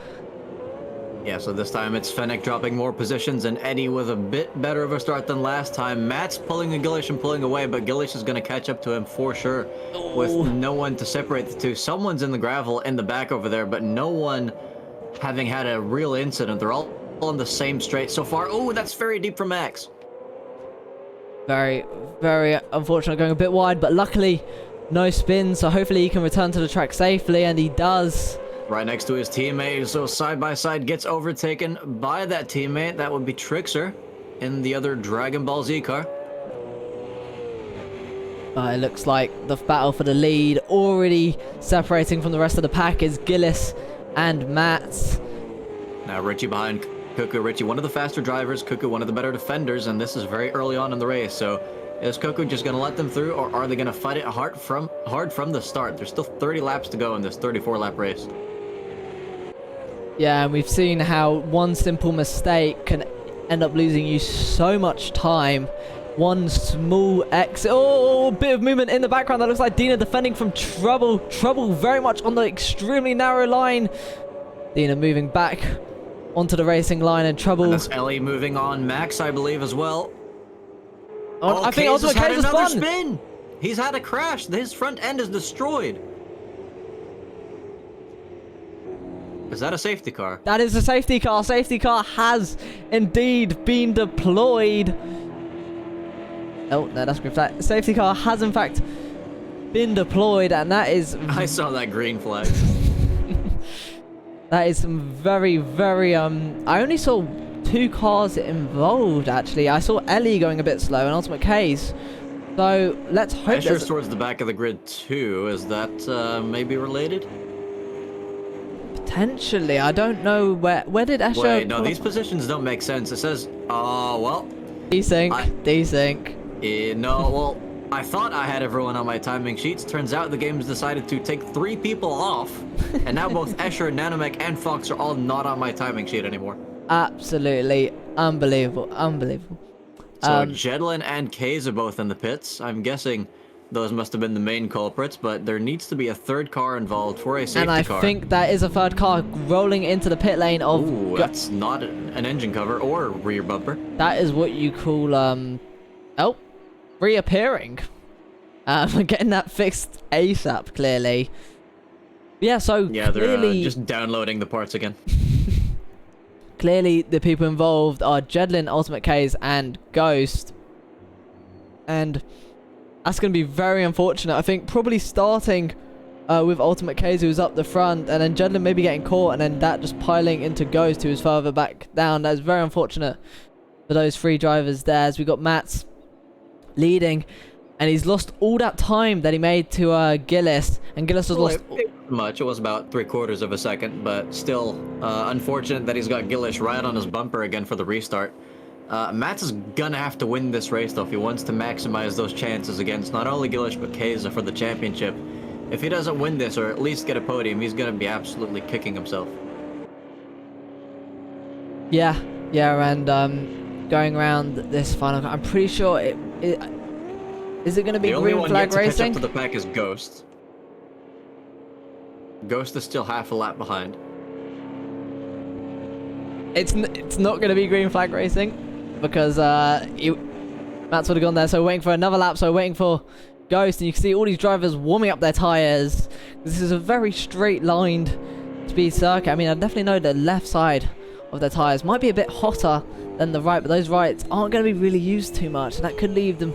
Yeah, so this time it's Fennec dropping more positions and Eddie with a bit better of a start than last time. Matt's pulling a Gillish and pulling away, but Gillish is going to catch up to him for sure with no one to separate the two. Someone's in the gravel in the back over there, but no one having had a real incident. They're all on the same straight so far. Oh, that's very deep for Max. Very, very unfortunate, going a bit wide, but luckily no spin, so hopefully he can return to the track safely, and he does. Right next to his teammate, so side by side gets overtaken by that teammate. That would be Trixer in the other Dragon Ball Z car. It looks like the battle for the lead, already separating from the rest of the pack, is Gillis and Matt. Now Richie behind Cuckoo. Richie, one of the faster drivers. Cuckoo, one of the better defenders, and this is very early on in the race. So is Cuckoo just going to let them through, or are they going to fight it hard from the start? There's still 30 laps to go in this 34-lap race. Yeah, and we've seen how one simple mistake can end up losing you so much time. One small exit. Oh, bit of movement in the background. That looks like Dina defending from trouble. Trouble very much on the extremely narrow line. Dina moving back onto the racing line, and Trouble. And that's Ellie moving on. Max, I believe, as well. I think Ultimate K's has another spun. spin. He's had a crash. His front end is destroyed. Is that a safety car? That is a safety car. Safety car has indeed been deployed. Oh, no, that's green flag. Safety car has, in fact, been deployed, and that is... I saw that green flag. That is some very, very... I only saw 2 cars involved, actually. I saw Ellie going a bit slow and Ultimate K's. So, let's hope... Escher's towards the back of the grid, too. Is that maybe related? Potentially. I don't know where... Where did Escher... Wait, no, these positions don't make sense. It says... well... Desync. Desync. No, well, I thought I had everyone on my timing sheets. Turns out the game's decided to take 3 people off. And now both Escher, Nanomech, and Fox are all not on my timing sheet anymore. Absolutely unbelievable. Unbelievable. So Jedlin and Kays are both in the pits. I'm guessing those must have been the main culprits, but there needs to be a 3rd car involved for a safety car. And I think that is a 3rd car rolling into the pit lane of... Ooh, that's not an engine cover or rear bumper. That is what you call, oh, reappearing. Getting that fixed ASAP, clearly. Yeah, so yeah, clearly... they're just downloading the parts again. Clearly, the people involved are Jedlin, Ultimate K's, and Ghost. And that's going to be very unfortunate. I think probably starting with Ultimate K's, who was up the front, and then Jedlin maybe getting caught, and then that just piling into Ghost, who was further back down. That is very unfortunate for those 3 drivers there, as we got Matt's leading, and he's lost all that time that he made to Gillis, and Gillis has lost... Much. It was about 3/4 of a second, but still unfortunate that he's got Gillis right on his bumper again for the restart. Mats is gonna have to win this race, though, if he wants to maximize those chances against not only Gillis but Keza for the championship. If he doesn't win this, or at least get a podium, he's gonna be absolutely kicking himself. Yeah, and going around this final, I'm pretty sure is it going to be green flag racing? The only one yet to catch up to the pack is Ghost. Ghost is still half a lap behind. It's not going to be green flag racing because Matt's would have gone there. So waiting for another lap. So waiting for Ghost, and you can see all these drivers warming up their tires. This is a very straight-lined speed circuit. I mean, I definitely know the left side of their tires might be a bit hotter than the right, but those rights aren't going to be really used too much, and that could leave them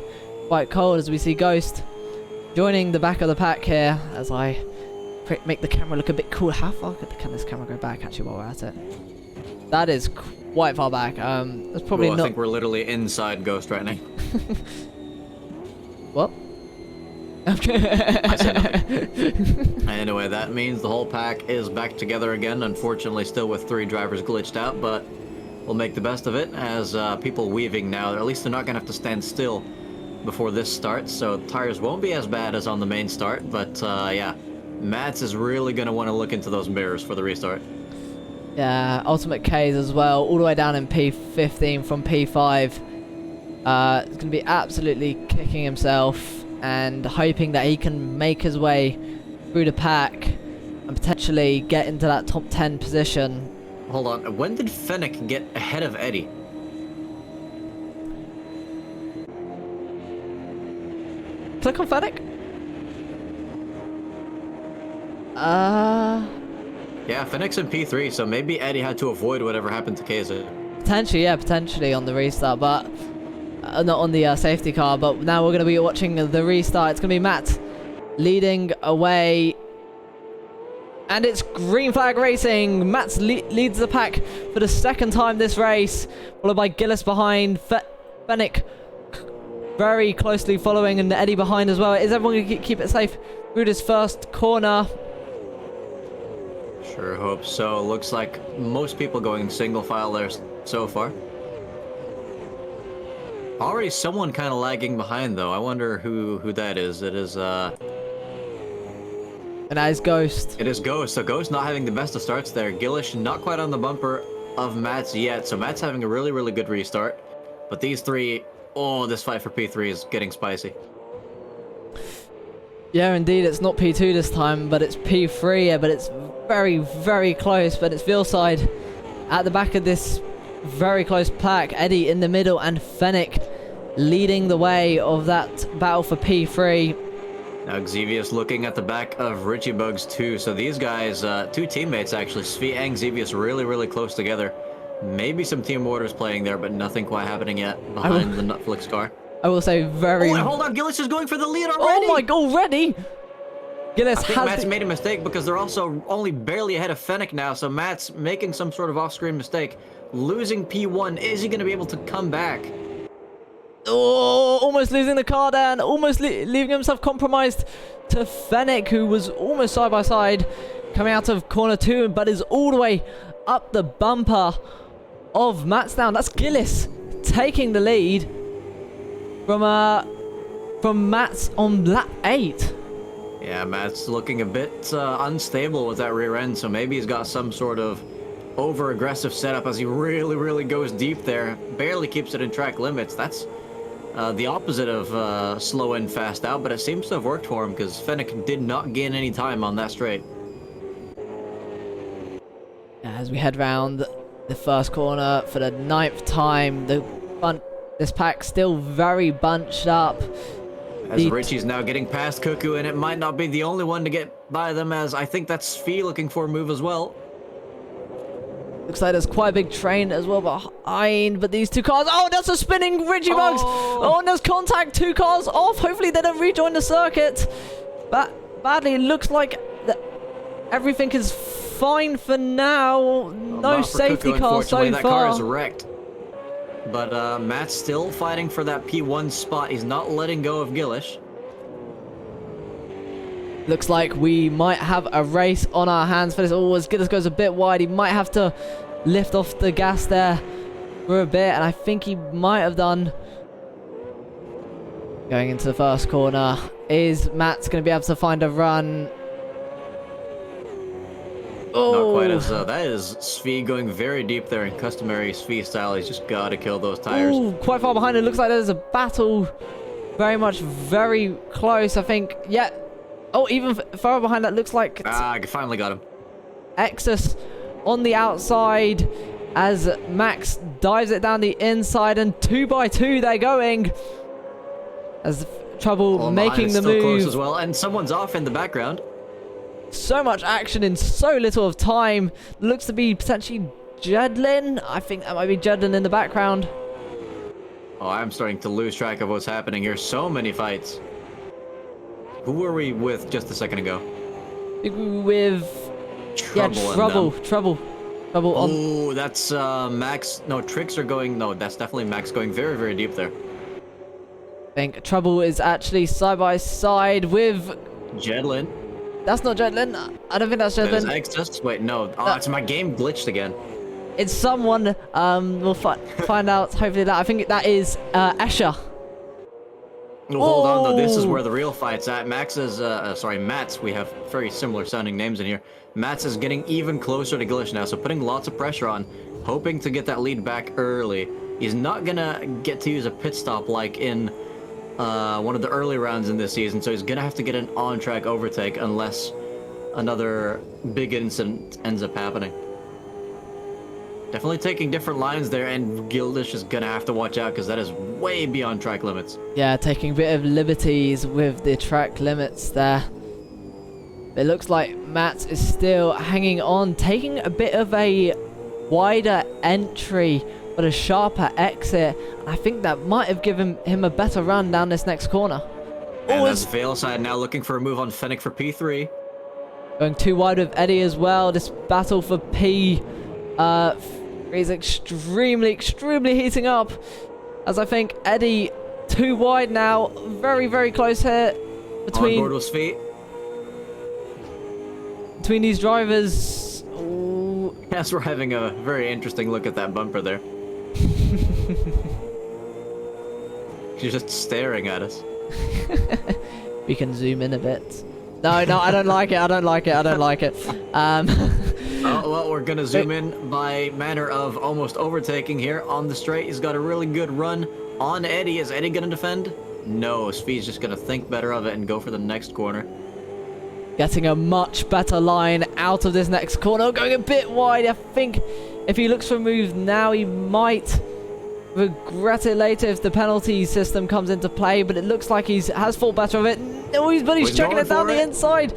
quite cold, as we see Ghost joining the back of the pack here, as I make the camera look a bit cool. How far can this camera go back, actually, while we're at it? That is quite far back. That's probably not... I think we're literally inside Ghost right now. What? I said nothing. Anyway, that means the whole pack is back together again, unfortunately still with 3 drivers glitched out, but we'll make the best of it as people weaving now. At least they're not going to have to stand still before this starts, so tires won't be as bad as on the main start, but yeah, Mats is really going to want to look into those mirrors for the restart. Yeah, Ultimate K's as well, all the way down in P15 from P5. It's going to be absolutely kicking himself and hoping that he can make his way through the pack and potentially get into that top 10 position. Hold on, when did Fennec get ahead of Eddie? Click on Fennec. Yeah, Fennec's in P3, so maybe Eddie had to avoid whatever happened to Keza. Potentially, yeah, potentially on the restart, but not on the safety car. But now we're going to be watching the restart. It's going to be Matt leading away. And it's green flag racing. Matt leads the pack for the 2nd time this race, followed by Gillis behind. Fennec very closely following, and Eddie behind as well. Is everyone going to keep it safe through this first corner? Sure hope so. Looks like most people going single file there so far. Already someone kind of lagging behind though. I wonder who that is. It is And that is Ghost. It is Ghost. So Ghost not having the best of starts there. Gillish not quite on the bumper of Matt's yet. So Matt's having a really, really good restart. But these three, oh, this fight for P3 is getting spicy. Yeah, indeed, it's not P2 this time, but it's P3. Yeah, but it's very, very close. But it's Veilside at the back of this very close pack. Eddie in the middle, and Fennec leading the way of that battle for P3. Now Xevious looking at the back of Richie Bugs too. So these guys, two teammates actually, Svi and Xevious really, really close together. Maybe some team orders playing there, but nothing quite happening yet behind the Netflix car. I will say very... Oh, hold on, Gillis is going for the lead already! Oh my god, already? Gillis I think has... Matt's made a mistake because they're also only barely ahead of Fennec now, so Matt's making some sort of off-screen mistake. Losing P1, is he going to be able to come back? Oh, almost losing the car there, and almost leaving himself compromised to Fennec, who was almost side by side coming out of corner 2, but is all the way up the bumper of Matt's down. That's Gillis taking the lead from Matt's on lap 8. Yeah, Matt's looking a bit unstable with that rear end, so maybe he's got some sort of over-aggressive setup as he really, really goes deep there. Barely keeps it in track limits. That's the opposite of slow in, fast out, but it seems to have worked for him because Fennec did not gain any time on that straight. As we head round the first corner for the 9th time, this pack still very bunched up. As Richie's now getting past Cuckoo, and it might not be the only one to get by them, as I think that's Svi looking for a move as well. Looks like there's quite a big train as well behind, but these two cars... Oh, that's a spinning Richie Bugs! Oh, and there's contact, 2 cars off. Hopefully they don't rejoin the circuit. But badly, it looks like everything is fine for now. No safety car so far. That car is wrecked. But Matt's still fighting for that P1 spot. He's not letting go of Gillish. Looks like we might have a race on our hands for this. Oh, as Gillis goes a bit wide, he might have to lift off the gas there for a bit, and I think he might have done. Going into the first corner, is Matt's going to be able to find a run? Not quite as that is Svi going very deep there in customary Svi style. He's just got to kill those tires. Ooh, quite far behind. It looks like there's a battle very close, I think. Yeah. Oh, even further behind that looks like... I finally got him. Exus on the outside as Max dives it down the inside, and 2x2 they're going. As Trouble making the move. Close as well, and someone's off in the background. So much action in so little of time. Looks to be potentially Jedlin. I think that might be Jedlin in the background. Oh, I'm starting to lose track of what's happening here. So many fights. Who were we with just a second ago? With... Trouble. Oh, that's Max. No, Tricks are going... No, that's definitely Max going very deep there. I think Trouble is actually side by side with... Jedlin. That's not Jedlin. I don't think that's Jedlin. Exus? Wait, no. Oh, it's my game glitched again. It's someone. We'll find out hopefully that. I think that is Escher. Well, hold on though. This is where the real fight's at. Matt's. We have very similar sounding names in here. Matt's is getting even closer to Gillish now, so putting lots of pressure on, hoping to get that lead back early. He's not gonna get to use a pit stop like in one of the early rounds in this season, so he's gonna have to get an on-track overtake unless another big incident ends up happening. Definitely taking different lines there, and Gildish is gonna have to watch out because that is way beyond track limits. Yeah, taking a bit of liberties with the track limits there. It looks like Matt is still hanging on, taking a bit of a wider entry but a sharper exit. I think that might have given him a better run down this next corner. And that's Veilside now looking for a move on Fennec for P3. Going too wide with Eddie as well. This battle for P is extremely heating up, as I think Eddie too wide now. Very, very close here On board between with feet. these drivers. Ooh. Yes, we're having a very interesting look at that bumper there. She's just staring at us. We can zoom in a bit. No, I don't like it. I don't like it. Oh, well, we're gonna zoom in by manner of almost overtaking here on the straight. He's got a really good run on Eddie. Is Eddie gonna defend? No, Speed's just gonna think better of it and go for the next corner. Getting a much better line out of this next corner. Going a bit wide. I think if he looks for a move now, he might regret it later if the penalty system comes into play. But it looks like he has thought better of it. No, he's chucking it down the inside.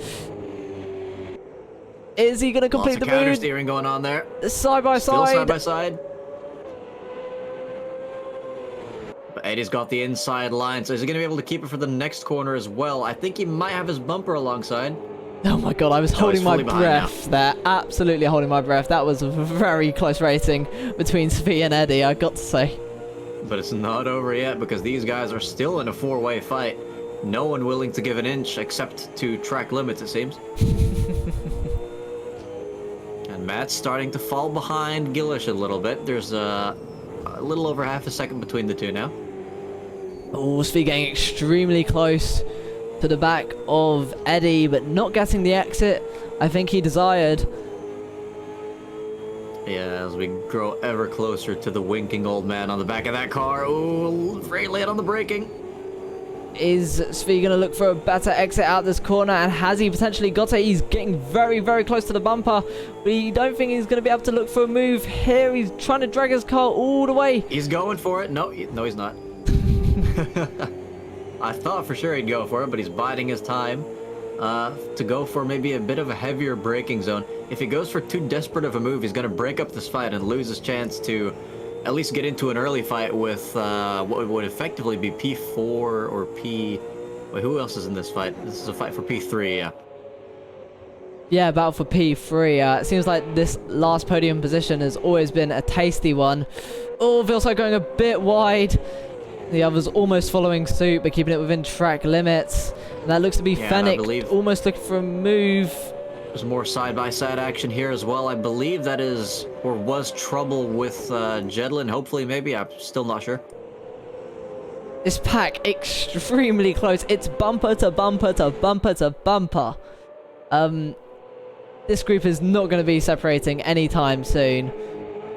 Is he going to complete the counter move? steering going on there. Side by Still side. side by side. But Eddie's got the inside line, so is he going to be able to keep it for the next corner as well? I think he might have his bumper alongside. Oh my god, I was holding my fully behind breath there. Absolutely holding my breath. That was a very close racing between Svi and Eddie, I got to say. But it's not over yet because these guys are still in a four-way fight. No one willing to give an inch except to track limits, it seems. And Matt's starting to fall behind Gillish a little bit. There's a little over half a second between the two now. Oh, Svi getting extremely close to the back of Eddie, but not getting the exit I think he desired. Yeah, as we grow ever closer to the winking old man on the back of that car. Ooh, very late on the braking. Is Svi going to look for a better exit out this corner, and has he potentially got it? He's getting very, very close to the bumper, but you don't think he's going to be able to look for a move here. He's trying to drag his car all the way. He's going for it. No, he's not. I thought for sure he'd go for it, but he's biding his time to go for maybe a bit of a heavier braking zone. If he goes for too desperate of a move, he's going to break up this fight and lose his chance to at least get into an early fight with what would effectively be P4 or P... Wait, who else is in this fight? This is a fight for P3, yeah. Yeah, battle for P3. It seems like this last podium position has always been a tasty one. Oh, Vilso going a bit wide. The others almost following suit, but keeping it within track limits. And that looks to be Fennec almost looking for a move. There's more side-by-side action here as well. I believe that is, or was, trouble with Jedlin. Hopefully, maybe. I'm still not sure. This pack extremely close. It's bumper to bumper to bumper to bumper. This group is not going to be separating anytime soon.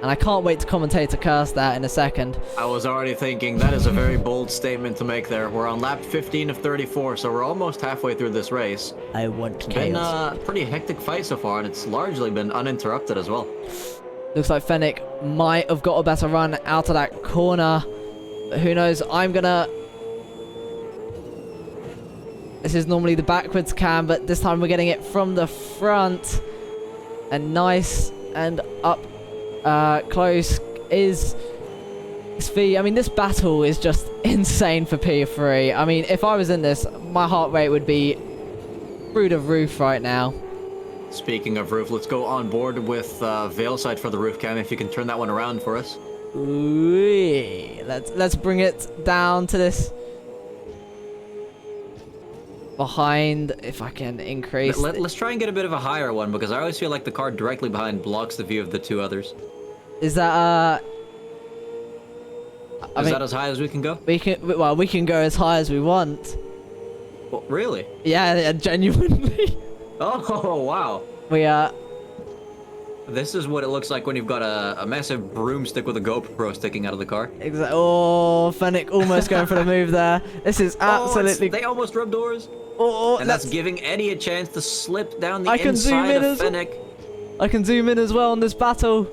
And I can't wait to commentate to curse that in a second. I was already thinking that is a very bold statement to make there. We're on lap 15 of 34, so we're almost halfway through this race. I want chaos. Been a pretty hectic fight so far, and it's largely been uninterrupted as well. Looks like Fennec might have got a better run out of that corner. But who knows? I'm gonna... This is normally the backwards cam, but this time we're getting it from the front. And nice and up close is Svi. I mean, this battle is just insane for P3. I mean, if I was in this, my heart rate would be through the roof right now. Speaking of roof, let's go on board with Veilside for the roof cam, if you can turn that one around for us. Ooh, let's bring it down to this behind, if I can increase. Let's try and get a bit of a higher one, because I always feel like the car directly behind blocks the view of the two others. Is that Is that as high as we can go? we can go as high as we want. Well, really? Yeah, genuinely. Oh, wow. We This is what it looks like when you've got a massive broomstick with a GoPro sticking out of the car. Oh, Fennec almost going for the move there. This is absolutely... They almost rubbed doors. Oh, And that's giving Eddie a chance to slip down the I can zoom inside in of as well. Fennec. I can zoom in as well on this battle.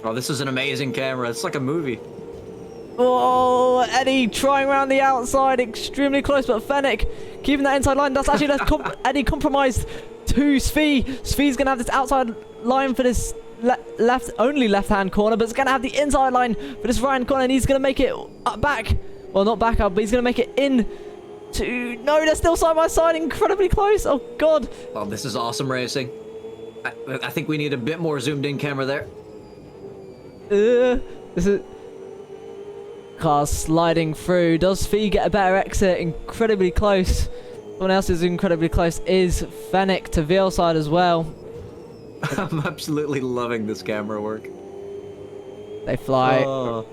Oh, this is an amazing camera. It's like a movie. Oh, Eddie trying around the outside, extremely close, but Fennec keeping that inside line. That's actually Eddie compromised to Svi. Svi's gonna have this outside line for this only left-hand corner, but it's gonna have the inside line for this right-hand corner, and he's gonna make it back. Well, not back up, but he's gonna make it in to... No, they're still side by side, incredibly close. Oh God. Oh, this is awesome racing. I think we need a bit more zoomed-in camera there. This is... Cars sliding through. Does Fee get a better exit? Incredibly close. Someone else is incredibly close is Fennec to Veilside as well. I'm absolutely loving this camera work. They fly. Oh.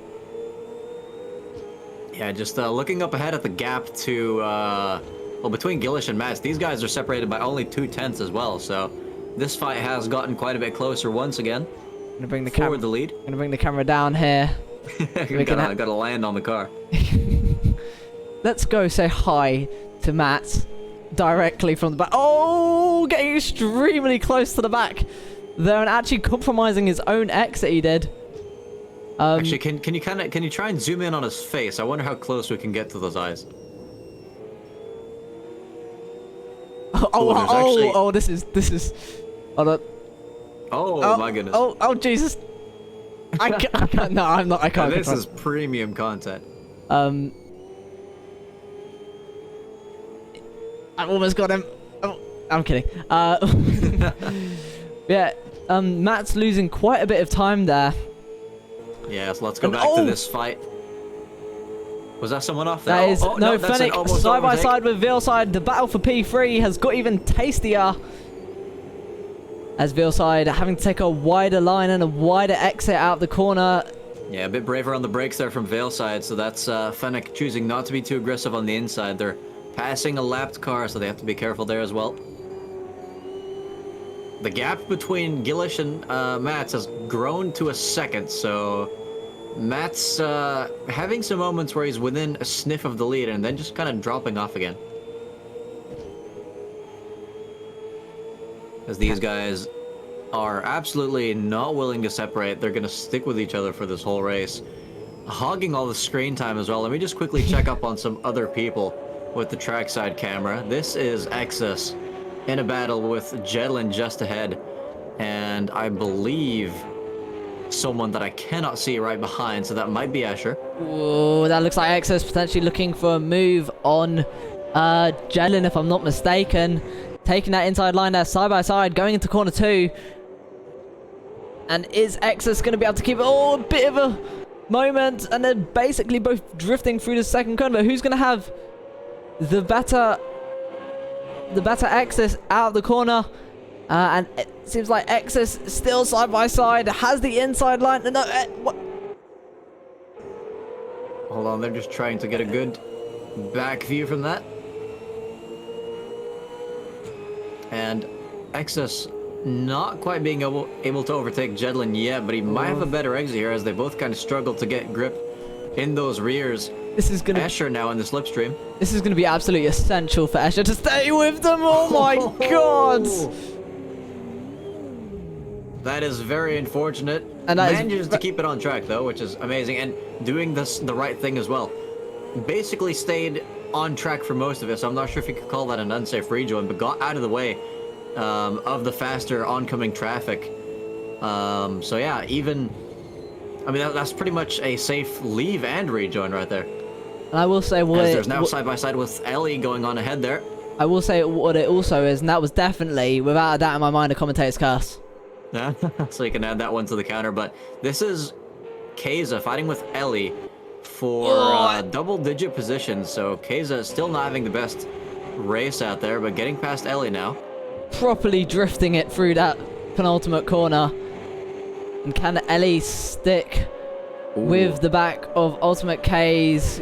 Yeah, just looking up ahead at the gap to, well, between Gillish and Mats, these guys are separated by only 2/10 as well, so this fight has gotten quite a bit closer once again. Gonna bring the Forward the lead. Gonna bring the camera down here. gotta land on the car. Let's go say hi to Matt directly from the back. Oh, getting extremely close to the back there and actually compromising his own exit he did. Actually, can you try and zoom in on his face? I wonder how close we can get to those eyes. This is. Hold on. Oh my goodness. Oh Jesus. I can't. No, I'm not. I can't. This is premium content. I almost got him. Oh, I'm kidding. Yeah. Matt's losing quite a bit of time there. Yeah, so let's go back to this fight. Was that someone off there? That is no, Fennec side by side with Veilside. The battle for P3 has got even tastier. As Veilside having to take a wider line and a wider exit out of the corner. Yeah, a bit braver on the brakes there from Veilside, so that's Fennec choosing not to be too aggressive on the inside. They're passing a lapped car, so they have to be careful there as well. The gap between Gillish and Mats has grown to a second, so Mats having some moments where he's within a sniff of the lead and then just kind of dropping off again. As these guys are absolutely not willing to separate. They're going to stick with each other for this whole race. Hogging all the screen time as well. Let me just quickly check up on some other people with the trackside camera. This is Exus in a battle with Jedlin just ahead. And I believe someone that I cannot see right behind, so that might be Escher. Oh, that looks like Exus potentially looking for a move on Jedlin, if I'm not mistaken. Taking that inside line there, side by side, going into corner 2. And is Exus going to be able to keep it? Oh, a bit of a moment. And they're basically both drifting through the second corner. But who's going to have the better Exus out of the corner? And it seems like Exus still side by side, has the inside line. No, what? Hold on, they're just trying to get a good back view from that. And Exus not quite being able to overtake Jedlin yet, but he might have a better exit here as they both kind of struggle to get grip in those rears. This is gonna Escher now in the slipstream. This is gonna be absolutely essential for Escher to stay with them. Oh my god! That is very unfortunate. And that manages to keep it on track though, which is amazing, and doing this the right thing as well. Basically stayed on track for most of it, so I'm not sure if you could call that an unsafe rejoin, but got out of the way of the faster oncoming traffic. So yeah, even I mean that's pretty much a safe leave and rejoin right there. And I will say there's now side by side with Ellie going on ahead there. I will say what it also is, and that was definitely, without a doubt in my mind, a commentator's curse. Yeah, so you can add that one to the counter. But this is Keza fighting with Ellie for double-digit positions. So Keza is still not having the best race out there, but getting past Ellie now. Properly Drifting it through that penultimate corner. And can Ellie stick with the back of Ultimate K's?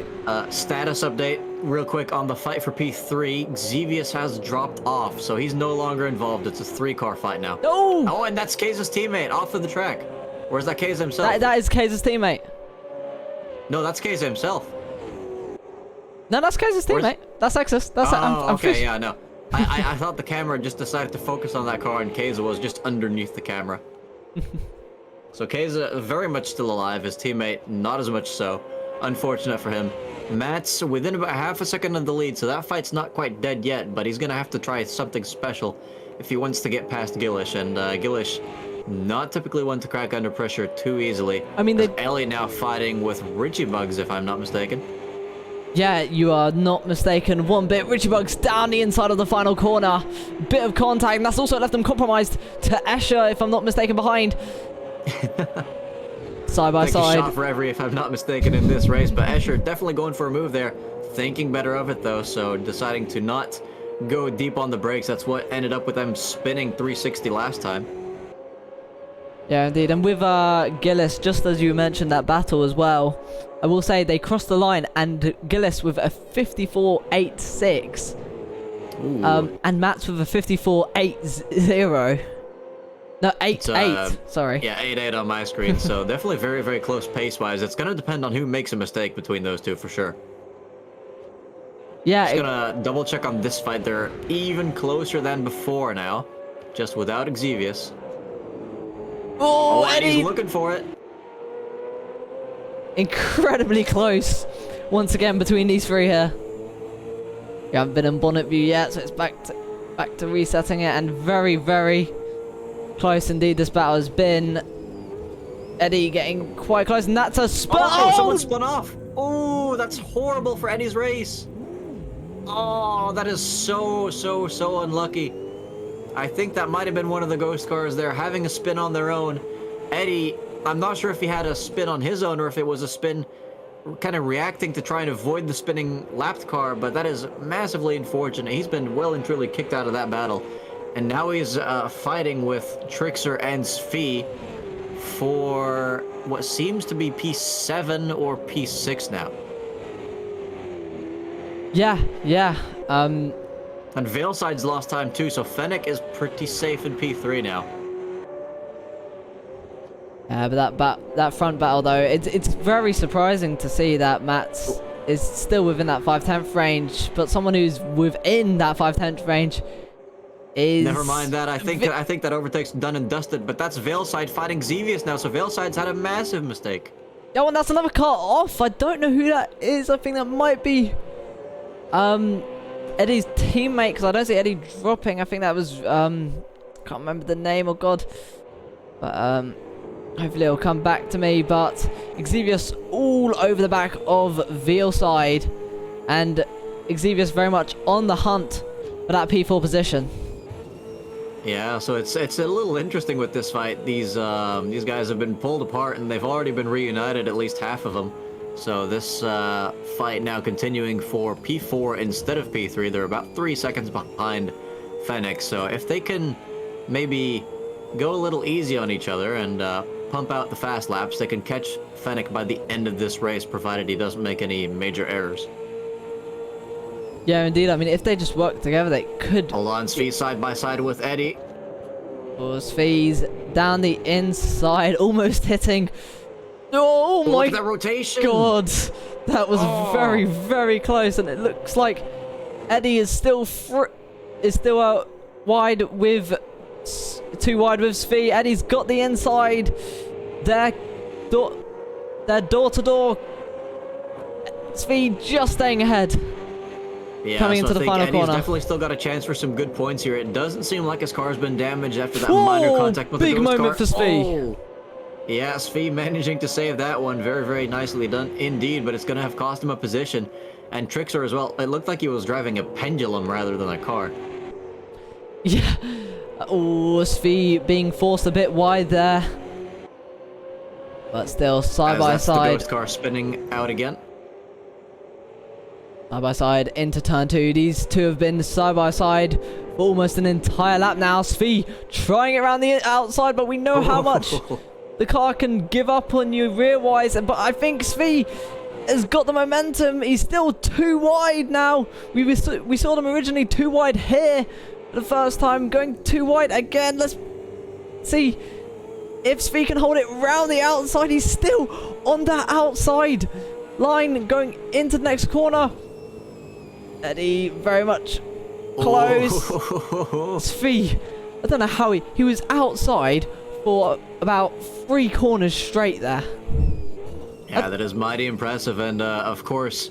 Status update real quick on the fight for P3. Xevious has dropped off, so he's no longer involved. It's a 3-car fight now. No! Oh, and that's Keza's teammate off of the track. Where's that Keza himself? That is Keza's teammate. No, that's Keza himself. No, that's Keza's teammate. That's Exus. That's I'm okay, yeah, no. I thought the camera just decided to focus on that car and Keza was just underneath the camera. So Keza very much still alive. His teammate not as much so. Unfortunate for him. Matt's within about half a second of the lead, so that fight's not quite dead yet, but he's going to have to try something special if he wants to get past Gillish. And Gillish, not typically one to crack under pressure too easily. I mean, Ellie now fighting with Richie Bugs, if I'm not mistaken. Yeah, you are not mistaken one bit. Richie Bugs down the inside of the final corner. Bit of contact, and that's also left them compromised to Escher, if I'm not mistaken, behind. side by Like a side. shot for every, if I'm not mistaken, in this race. But Escher definitely going for a move there, thinking better of it though, so deciding to not go deep on the brakes. That's what ended up with them spinning 360 last time. Yeah, indeed. And with Gillis, just as you mentioned that battle as well, I will say they crossed the line, and Gillis with a 54.86, and Matt's with a 54.80. No, 8.8. Sorry. Yeah, 8.8 on my screen. So definitely very, very close pace-wise. It's gonna depend on who makes a mistake between those two for sure. Yeah. Just gonna double check on this fight. They're even closer than before now, just without Xevious. Oh, Eddie's Eddie! looking for it. Incredibly close once again between these three here. We haven't been in bonnet view yet, so it's back to resetting it, and very, very close indeed this battle has been. Eddie getting quite close, and that's a spin. Oh, someone spun off. Oh, that's horrible for Eddie's race. Oh, that is so unlucky. I think that might have been one of the ghost cars there having a spin on their own. Eddie, I'm not sure if he had a spin on his own or if it was a spin kind of reacting to try and avoid the spinning lapped car, but that is massively unfortunate. He's been well and truly kicked out of that battle. And now he's fighting with Trixer and Svi for what seems to be P7 or P6 now. Yeah. And Veilside's lost time too, so Fennec is pretty safe in P3 now. But that front battle though, it's very surprising to see that Matt is still within that 5/10 range, but someone who's within that 5/10 range is... Never mind that. I think that overtake's done and dusted, but that's Veilside fighting Xevious now, so Veilside's had a massive mistake. Oh, and that's another car off. I don't know who that is. I think that might be Eddie's teammate, because I don't see Eddie dropping. I think that was can't remember the name, oh god. But hopefully it'll come back to me. But Xevious all over the back of Veilside, and Xevious very much on the hunt for that P4 position. Yeah, so it's a little interesting with this fight. These guys have been pulled apart and they've already been reunited, at least half of them. So this fight now continuing for P4 instead of P3. They're about 3 seconds behind Fennec. So if they can maybe go a little easy on each other and pump out the fast laps, they can catch Fennec by the end of this race, provided he doesn't make any major errors. Yeah, indeed. I mean, if they just work together, they could... Hold on, Svi side by side with Eddie. Oh, Svi's down the inside, almost hitting... Oh my Look at that rotation. god! That was very, very close, and it looks like Eddie is still wide with... too wide with Svi. Eddie's got the inside. They're door-to-door. Svi just staying ahead. Yeah, coming so into the final Eddie's corner. Definitely still got a chance for some good points here. It doesn't seem like his car's been damaged after that minor contact with the big ghost moment car. for Svi. Oh. Yeah, Svi managing to save that one. Very, very nicely done indeed, but it's going to have cost him a position. And Trixer as well. It looked like he was driving a pendulum rather than a car. Yeah. Oh, Svi being forced a bit wide there. But still, side by That's the side. ghost car spinning out again. Side by side into turn 2. These two have been side by side for almost an entire lap now. Svi trying it around the outside, but we know how much the car can give up on you rear-wise. But I think Svi has got the momentum. He's still too wide now. We saw them originally too wide here for the first time. Going too wide again. Let's see if Svi can hold it round the outside. He's still on that outside line going into the next corner. Eddie very much close. Svi, I don't know how he was outside for about 3 corners straight there. Yeah, that is mighty impressive. And of course,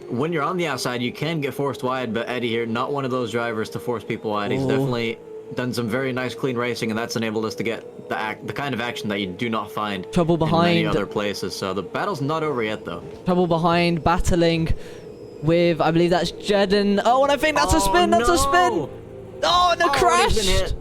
when you're on the outside, you can get forced wide. But Eddie here, not one of those drivers to force people wide. He's definitely done some very nice clean racing, and that's enabled us to get the kind of action that you do not find Trouble behind in many other places. So the battle's not over yet, though. Trouble behind, battling with, I believe that's Jedden. Oh, and I think that's a spin. That's a spin. Oh, and a crash.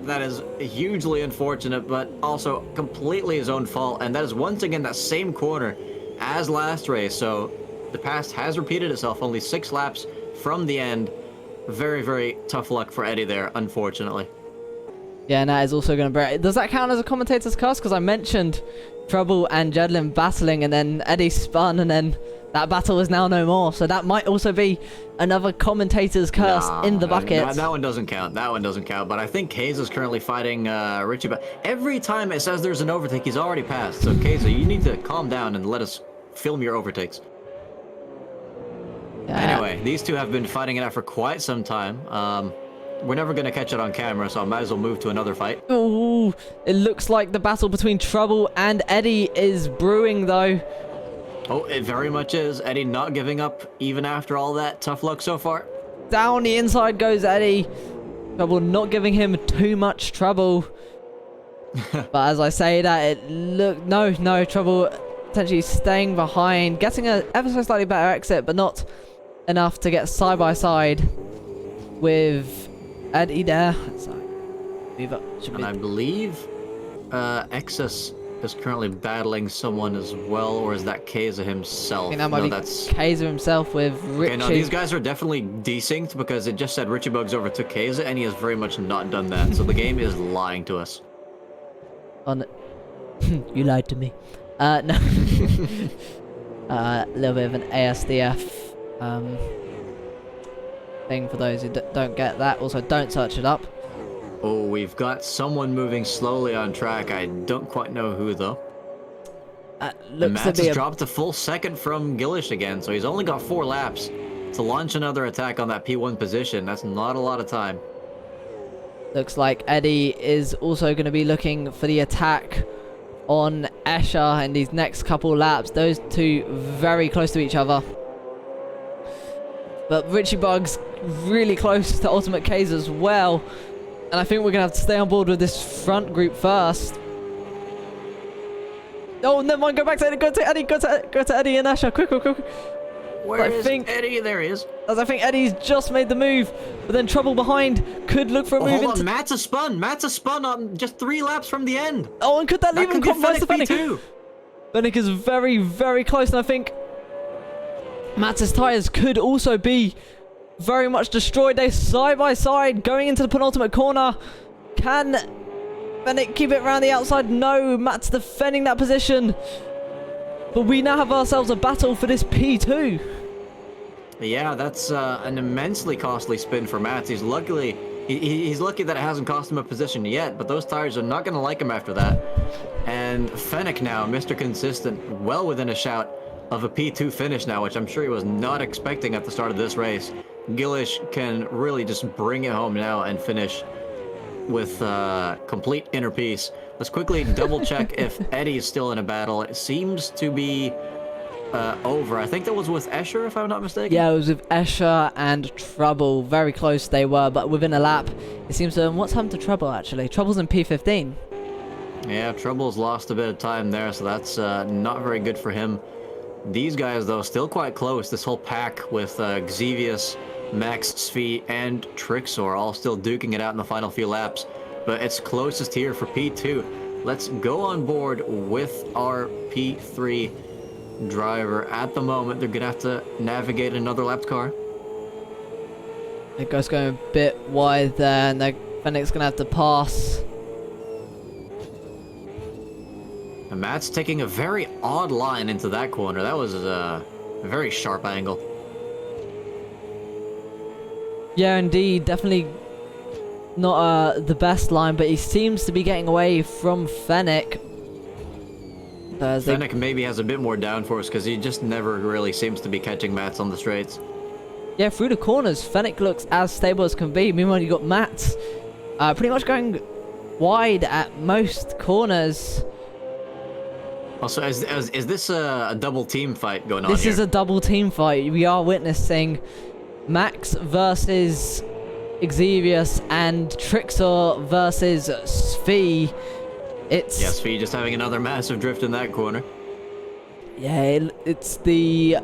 That is hugely unfortunate, but also completely his own fault. And that is once again that same corner as last race. So the past has repeated itself. Only 6 laps from the end. Very, very tough luck for Eddie there, unfortunately. Yeah, and that is also going to break. Does that count as a commentator's curse? Because I mentioned Trouble and Jedlin battling, and then Eddie spun, and then that battle is now no more. So that might also be another commentator's curse in the bucket. That one doesn't count. That one doesn't count. But I think Kayza is currently fighting Richie. But every time it says there's an overtake, he's already passed. So Kayza, you need to calm down and let us film your overtakes. Yeah. Anyway, these two have been fighting it out for quite some time. We're never going to catch it on camera, so I might as well move to another fight. Ooh, it looks like the battle between Trouble and Eddie is brewing, though. Oh, it very much is. Eddie not giving up, even after all that tough luck so far. Down the inside goes Eddie. Trouble not giving him too much trouble. But as I say that, it look no Trouble potentially staying behind, getting a ever so slightly better exit, but not enough to get side by side with Eddie there. So, move up. And I believe Exus is currently battling someone as well, or is that Kayza himself? I think that might be that's Kayza himself with Richie. Okay, no, these guys are definitely desynced because it just said Richie Bugs overtook Kayza, and he has very much not done that. So the game is lying to us. On you lied to me. No. A little bit of an ASDF thing for those who don't get that. Also, don't search it up. Oh, we've got someone moving slowly on track. I don't quite know who, though. Looks Mats to be has dropped a full second from Gillish again, so he's only got 4 laps to launch another attack on that P1 position. That's not a lot of time. Looks like Eddie is also going to be looking for the attack on Escher in these next couple laps. Those two very close to each other. But Richie Bugs really close to Ultimate K's as well. And I think we're going to have to stay on board with this front group first. Oh, never mind. Go back to Eddie. Go to Eddie. Go to Eddie and Escher. Quick. Where is Eddie? There he is. As I think Eddie's just made the move. But then Trouble behind could look for a move hold into... on. Matt's a spun on just 3 laps from the end. Oh, and could that leave him compromised to Fennec? P2. Fennec is very, very close. And I think Matt's tyres could also be very much destroyed. They're side by side going into the penultimate corner. Can Fennec keep it around the outside? No, Matt's defending that position. But we now have ourselves a battle for this P2. Yeah, that's an immensely costly spin for Matt. He's lucky that it hasn't cost him a position yet, but those tires are not going to like him after that. And Fennec now, Mr. Consistent, well within a shout of a P2 finish now, which I'm sure he was not expecting at the start of this race. Gillish can really just bring it home now and finish with complete inner peace. Let's quickly double check if Eddie is still in a battle. It seems to be over. I think that was with Escher, if I'm not mistaken. Yeah, it was with Escher and Trouble. Very close they were, but within a lap, it seems to... What's happened to Trouble, actually? Trouble's in P15. Yeah, Trouble's lost a bit of time there, so that's not very good for him. These guys, though, still quite close. This whole pack with Xevious, Max, Svi, and Trixor all still duking it out in the final few laps. But it's closest here for P2. Let's go on board with our P3 driver. At the moment, they're going to have to navigate another lapped car. It goes going a bit wide there, and Fennec's going to have to pass. And Matt's taking a very odd line into that corner. That was a very sharp angle. Yeah, indeed. Definitely not the best line, but he seems to be getting away from Fennec. Fennec maybe has a bit more downforce because he just never really seems to be catching Mats on the straights. Yeah, through the corners, Fennec looks as stable as can be. Meanwhile, you got Mats pretty much going wide at most corners. Also, is this a double team fight going on This here? is a double team fight. We are witnessing Max versus Xevious and Trixor versus Svi. It's... Yeah, Svi just having another massive drift in that corner. Yeah, it's the...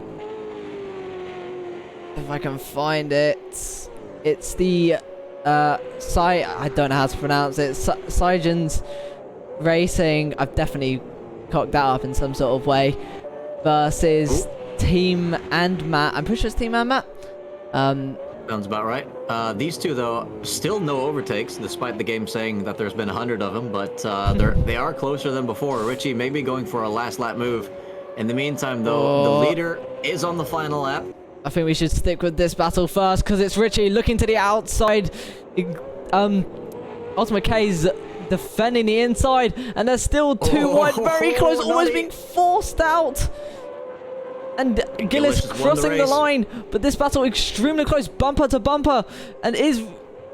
If I can find it... It's the I don't know how to pronounce it. Saigen's Racing, I've definitely cocked that up in some sort of way, versus Team and Matt. I'm pretty sure it's Team and Matt. Sounds about right. These two, though, still no overtakes, despite the game saying that there's been 100 of them, but they are closer than before. Richie may be going for a last lap move. In the meantime, though, the leader is on the final lap. I think we should stick with this battle first, because it's Richie looking to the outside. Ultimate K's defending the inside, and there's still two wide, very close, almost being forced out. And Gillis crossing the line, but this battle extremely close, bumper to bumper. And is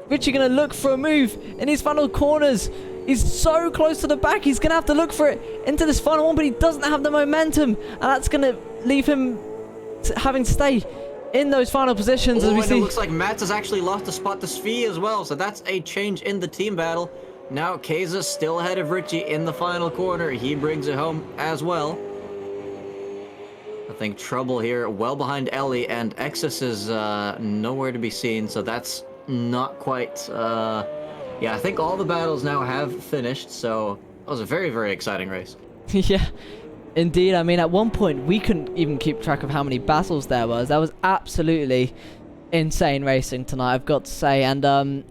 Richie going to look for a move in his final corners? He's so close to the back, he's going to have to look for it into this final one, but he doesn't have the momentum, and that's going to leave him having to stay in those final positions. As we see, it looks like Mats has actually lost a spot to Svi as well, so that's a change in the team battle. Now Keza still ahead of Richie in the final corner. He brings it home as well. I think trouble here well behind Ellie, and Exus is nowhere to be seen, so that's not quite... Yeah, I think all the battles now have finished, so that was a very, very exciting race. Yeah, indeed. I mean, at one point, we couldn't even keep track of how many battles there was. That was absolutely insane racing tonight, I've got to say. And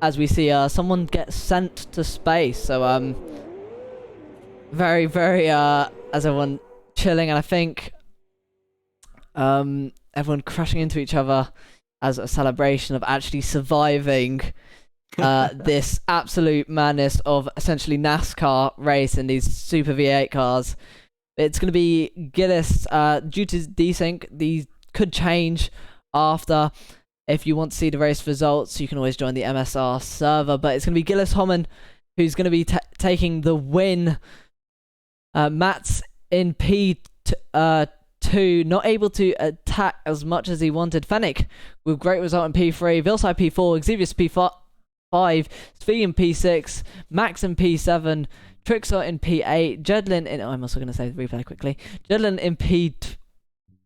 as we see, someone gets sent to space, so very, very, as everyone chilling, and I think everyone crashing into each other as a celebration of actually surviving this absolute madness of essentially NASCAR race in these Super V8 cars. It's going to be Gillis, due to desync, these could change after. If you want to see the race results, you can always join the MSR server, but it's going to be Gillis Homan who's going to be taking the win. Matt's in P2, not able to attack as much as he wanted. Fennec with great result in P3, Vilsai P4, Xavius P5, Svi in P6, Max in P7, Trixor in P8, Jedlin in... Oh, I'm also going to say the replay quickly. Jedlin in P9,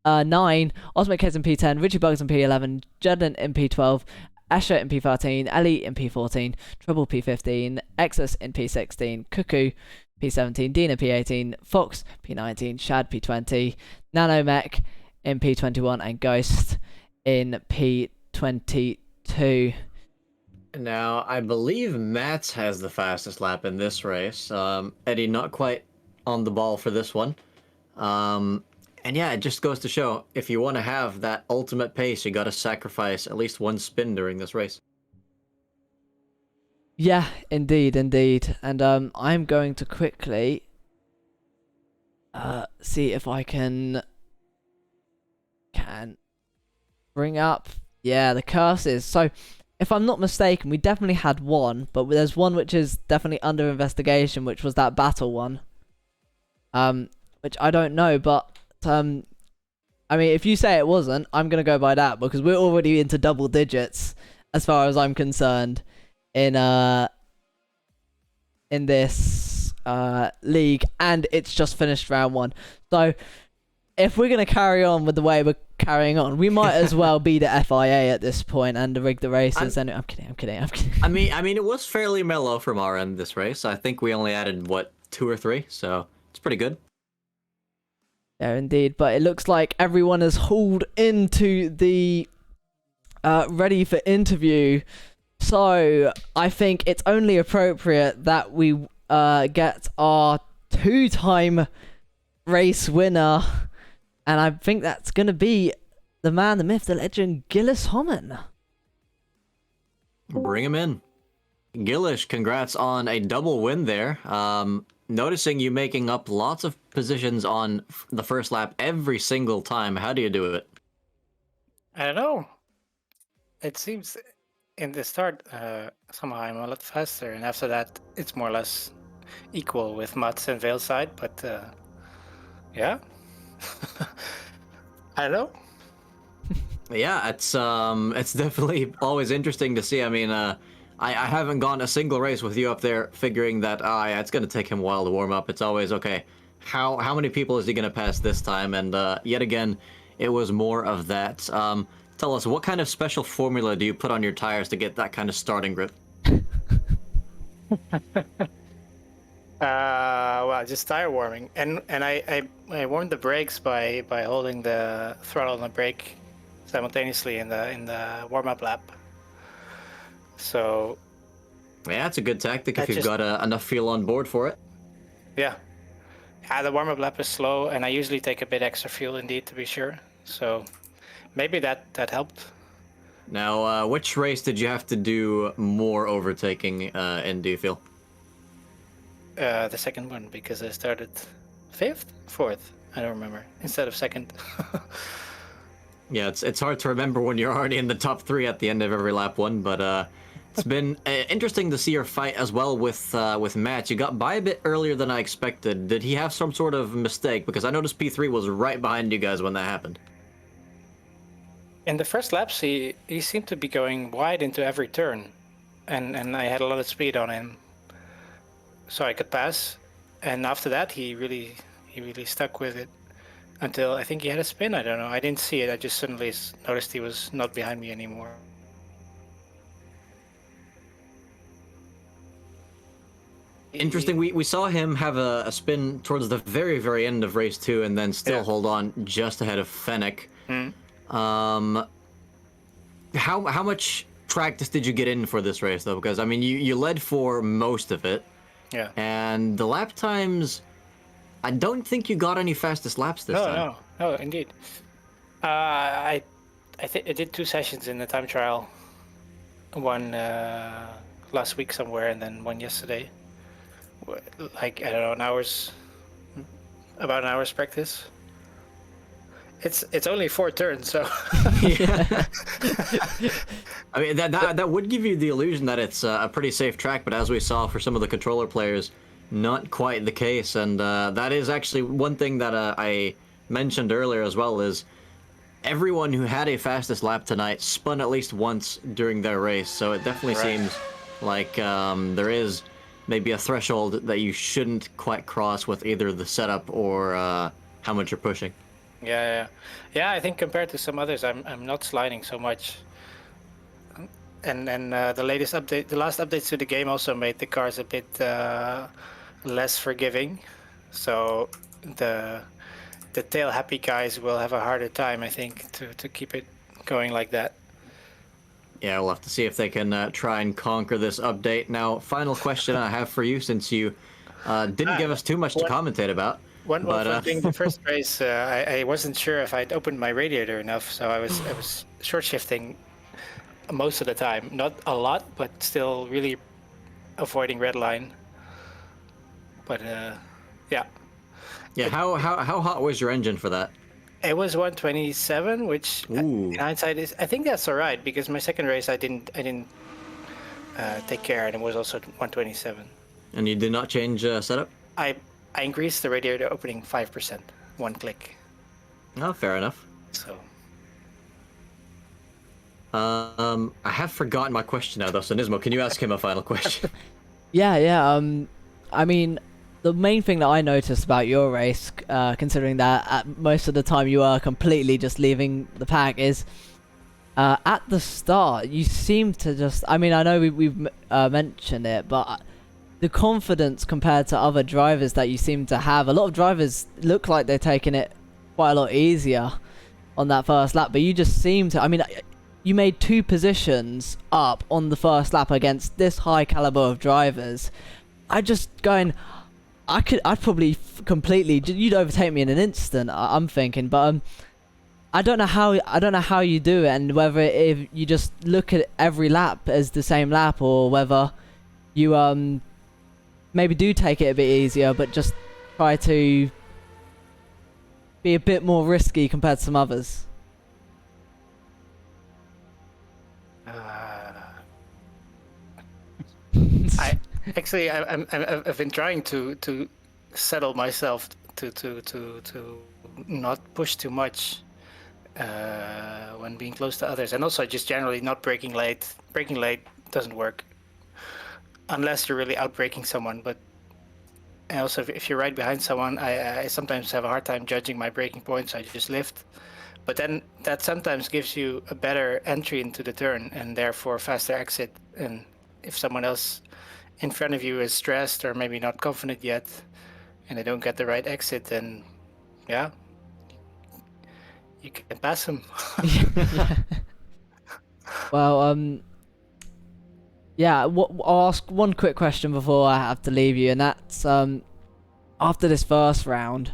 Osmo Kez in P10, Richie Bugs in P11, Jedlin in P12, Asher in P13, Ellie in P14, Trouble P15, Exus in P16, Cuckoo P17, Dina P18, Fox P19, Shad P20, Nanomech in P21, and Ghost in P22. Now, I believe Mats has the fastest lap in this race. Eddie not quite on the ball for this one. And yeah, it just goes to show, if you want to have that ultimate pace, you got to sacrifice at least one spin during this race. Yeah, indeed, indeed. And I'm going to quickly see if I can bring up, yeah, the curses. So, if I'm not mistaken, we definitely had one, but there's one which is definitely under investigation, which was that battle one. Which I don't know, but I mean, if you say it wasn't, I'm gonna go by that, because we're already into double digits as far as I'm concerned in this league, and it's just finished round one. So if we're gonna carry on with the way we're carrying on, we might as well be the FIA at this point and rig the races. I'm kidding. I mean, it was fairly mellow from our end this race. I think we only added what, 2 or 3, so it's pretty good. Yeah, indeed. But it looks like everyone has hauled into the ready for interview. So I think it's only appropriate that we get our 2-time race winner, and I think that's going to be the man, the myth, the legend, Gillis Homan. Bring him in. Gillish, congrats on a double win there. Noticing you making up lots of positions on the first lap every single time. How do you do it? I don't know. It seems in the start, somehow I'm a lot faster, and after that, it's more or less equal with Mats and Veilside, but yeah. I don't know. Yeah, it's definitely always interesting to see. I mean, I haven't gone a single race with you up there figuring that, yeah, it's going to take him a while to warm up. It's always, okay, how many people is he going to pass this time? And yet again, it was more of that. Tell us, what kind of special formula do you put on your tires to get that kind of starting grip? Well, just tire warming, and I warmed the brakes by holding the throttle and the brake simultaneously in the warm up lap. So Yeah, that's a good tactic if I you've just- got enough fuel on board for it. yeah, the warm up lap is slow, and I usually take a bit extra fuel indeed to be sure. So maybe that helped. Now, which race did you have to do more overtaking in, do you feel? The second one, because I started 5th, 4th, I don't remember, instead of 2nd. Yeah, it's hard to remember when you're already in the top 3 at the end of every lap one, but it's been interesting to see your fight as well with Matt. You got by a bit earlier than I expected. Did he have some sort of mistake? Because I noticed P3 was right behind you guys when that happened. In the first laps, he seemed to be going wide into every turn, and I had a lot of speed on him, so I could pass. And after that, he really stuck with it until I think he had a spin. I don't know. I didn't see it. I just suddenly noticed he was not behind me anymore. Interesting. We saw him have a spin towards the very, very end of race 2 and then still hold on just ahead of Fennec. How much practice did you get in for this race, though? Because, I mean, you led for most of it. Yeah. And the lap times, I don't think you got any fastest laps this time. No, indeed. I did 2 sessions in the time trial. One last week somewhere, and then one yesterday. Like, I don't know, about an hour's practice. It's only 4 turns, so. Yeah. I mean, that would give you the illusion that it's a pretty safe track, but as we saw for some of the controller players, not quite the case. And that is actually one thing that I mentioned earlier as well, is everyone who had a fastest lap tonight spun at least once during their race. So it definitely seems like there is maybe a threshold that you shouldn't quite cross with either the setup or how much you're pushing. Yeah. I think compared to some others, I'm not sliding so much. And the latest update, the last updates to the game also made the cars a bit less forgiving. So the tail happy guys will have a harder time, I think, to keep it going like that. Yeah, we'll have to see if they can try and conquer this update. Now, final question I have for you, since you didn't give us too much to commentate about. One thing, the first race, I wasn't sure if I'd opened my radiator enough, so I was short shifting most of the time. Not a lot, but still really avoiding red line. But yeah. Yeah, how hot was your engine for that? It was 127, which in hindsight is, I think that's all right, because my second race I didn't take care, and it was also 127. And you did not change setup? I increased the radiator opening 5%, one click. Oh, fair enough. So. I have forgotten my question now, though. So Nismo, can you ask him a final question? Yeah. I mean, the main thing that I noticed about your race, considering that at most of the time you are completely just leaving the pack, is at the start you seem to just. I mean, I know we've mentioned it, but the confidence compared to other drivers that you seem to have. A lot of drivers look like they're taking it quite a lot easier on that first lap, but you just seem to. I mean, you made 2 positions up on the first lap against this high caliber of drivers. I'd probably completely. You'd overtake me in an instant. I'm thinking, but I don't know how you do it, and whether if you just look at every lap as the same lap, or whether you maybe do take it a bit easier, but just try to be a bit more risky compared to some others. I've been trying to settle myself to not push too much when being close to others, and also just generally not braking late. Braking late doesn't work unless you're really outbraking someone. But also if you're right behind someone, I sometimes have a hard time judging my braking points. So I just lift. But then that sometimes gives you a better entry into the turn and therefore faster exit. And if someone else in front of you is stressed or maybe not confident yet, and they don't get the right exit, then yeah, you can pass them. Yeah. Well, yeah. I'll ask one quick question before I have to leave you, and that's after this first round,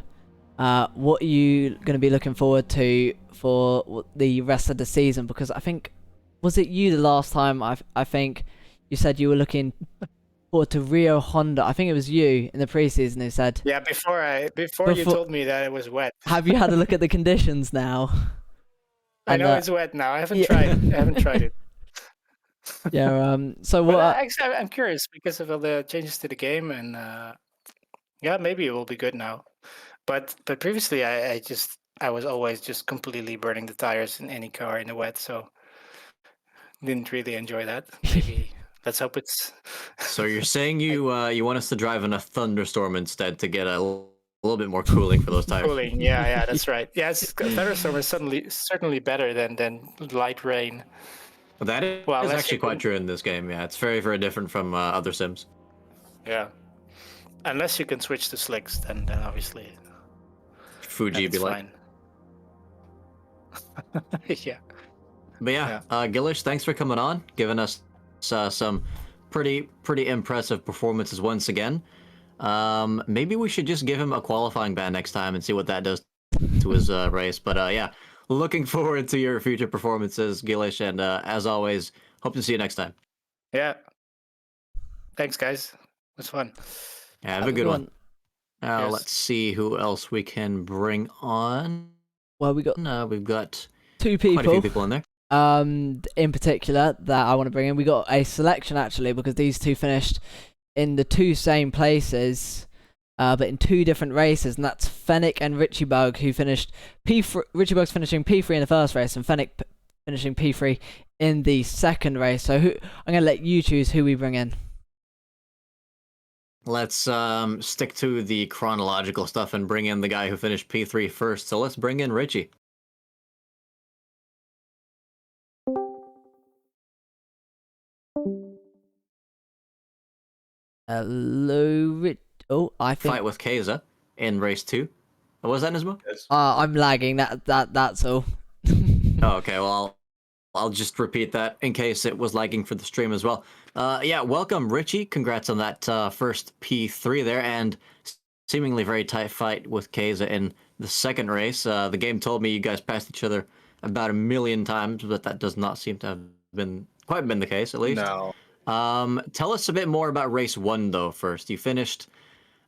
what are you going to be looking forward to for the rest of the season? Because I think, was it you the last time? I think you said you were looking forward to Rio Honda. I think it was you in the preseason who said. Yeah, before you told me that it was wet. Have you had a look at the conditions now? I And, know it's wet now. I haven't yeah. tried it. I haven't tried it. Yeah. So But what? actually, I'm curious because of all the changes to the game, and yeah, maybe it will be good now. But previously, I was always just completely burning the tires in any car in the wet, so didn't really enjoy that. Maybe let's hope it's. So you're saying you want us to drive in a thunderstorm instead to get a little bit more cooling for those tires? Cooling, yeah, that's right. Yeah, thunderstorm is certainly better than light rain. Well, that is Well, unless actually you quite can, true in this game. Yeah, it's very, very different from other sims. yeah, unless you can switch to slicks, then obviously Fuji it's be like. fine. Yeah. But yeah, Gillish, thanks for coming on, giving us some pretty impressive performances once again. Maybe we should just give him a qualifying ban next time and see what that does to his race. But yeah, looking forward to your future performances, Gillish, and as always, hope to see you next time. Yeah. Thanks, guys. It was fun. Yeah, have a good one. Cheers. Let's see who else we can bring on. Well, we've got two people. Quite a few people in there. In particular that I want to bring in. We got a selection actually because these two finished in the two same places, but in two different races, and that's Fennec and Richie Bug, who finished P3. Richie Bug's finishing P3 in the first race, and Fennec finishing P3 in the second race. So I'm gonna let you choose who we bring in. Let's stick to the chronological stuff and bring in the guy who finished P3 first. So let's bring in Richie. Hello, Rich. Oh, I think Fight with Keza in race 2. Oh, was that Nismo? Yes. I'm lagging. That's all. Oh, okay. Well, I'll just repeat that in case it was lagging for the stream as well. Yeah, welcome, Richie. Congrats on that first P3 there, and seemingly very tight fight with Keza in the second race. The game told me you guys passed each other about 1 million times, but that does not seem to have quite been the case, at least. No. Tell us a bit more about race 1, though, first. You finished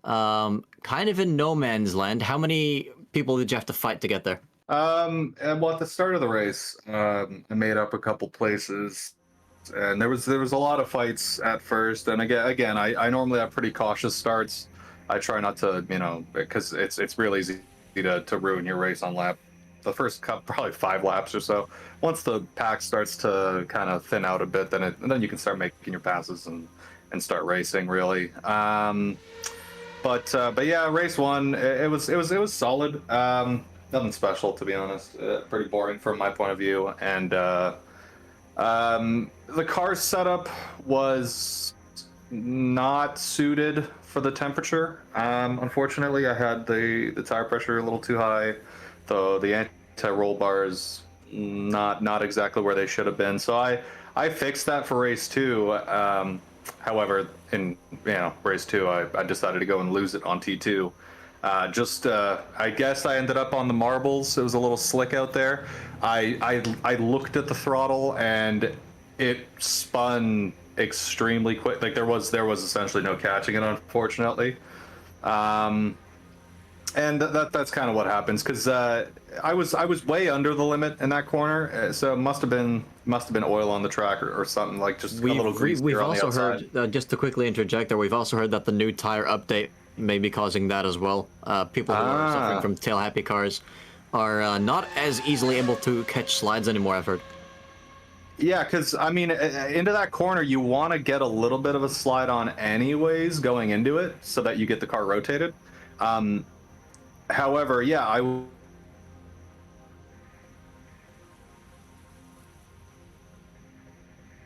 kind of in no man's land. How many people did you have to fight to get there? Well, at the start of the race, I made up a couple places, and there was a lot of fights at first. And again, I normally have pretty cautious starts. I try not to, because it's real easy to ruin your race on the first probably 5 laps or so. Once the pack starts to kind of thin out a bit, then you can start making your passes and start racing really. But yeah, race 1, it was solid. Nothing special, to be honest. Pretty boring from my point of view. And the car setup was not suited for the temperature. Unfortunately, I had the tire pressure a little too high. The anti-roll bars not exactly where they should have been. So I fixed that for race 2. However, in race 2, I decided to go and lose it on T2. I guess I ended up on the marbles. It was a little slick out there. I looked at the throttle and it spun extremely quick. Like there was essentially no catching it, unfortunately. And that's kind of what happens, because I was way under the limit in that corner, so it must have been oil on the track or something, like just a little grease. We've also heard, just to quickly interject there, we've also heard that the new tire update may be causing that as well. People who are suffering from tail happy cars are not as easily able to catch slides anymore, I've heard. Yeah, because I mean, into that corner you want to get a little bit of a slide on anyways going into it, so that you get the car rotated. However, yeah,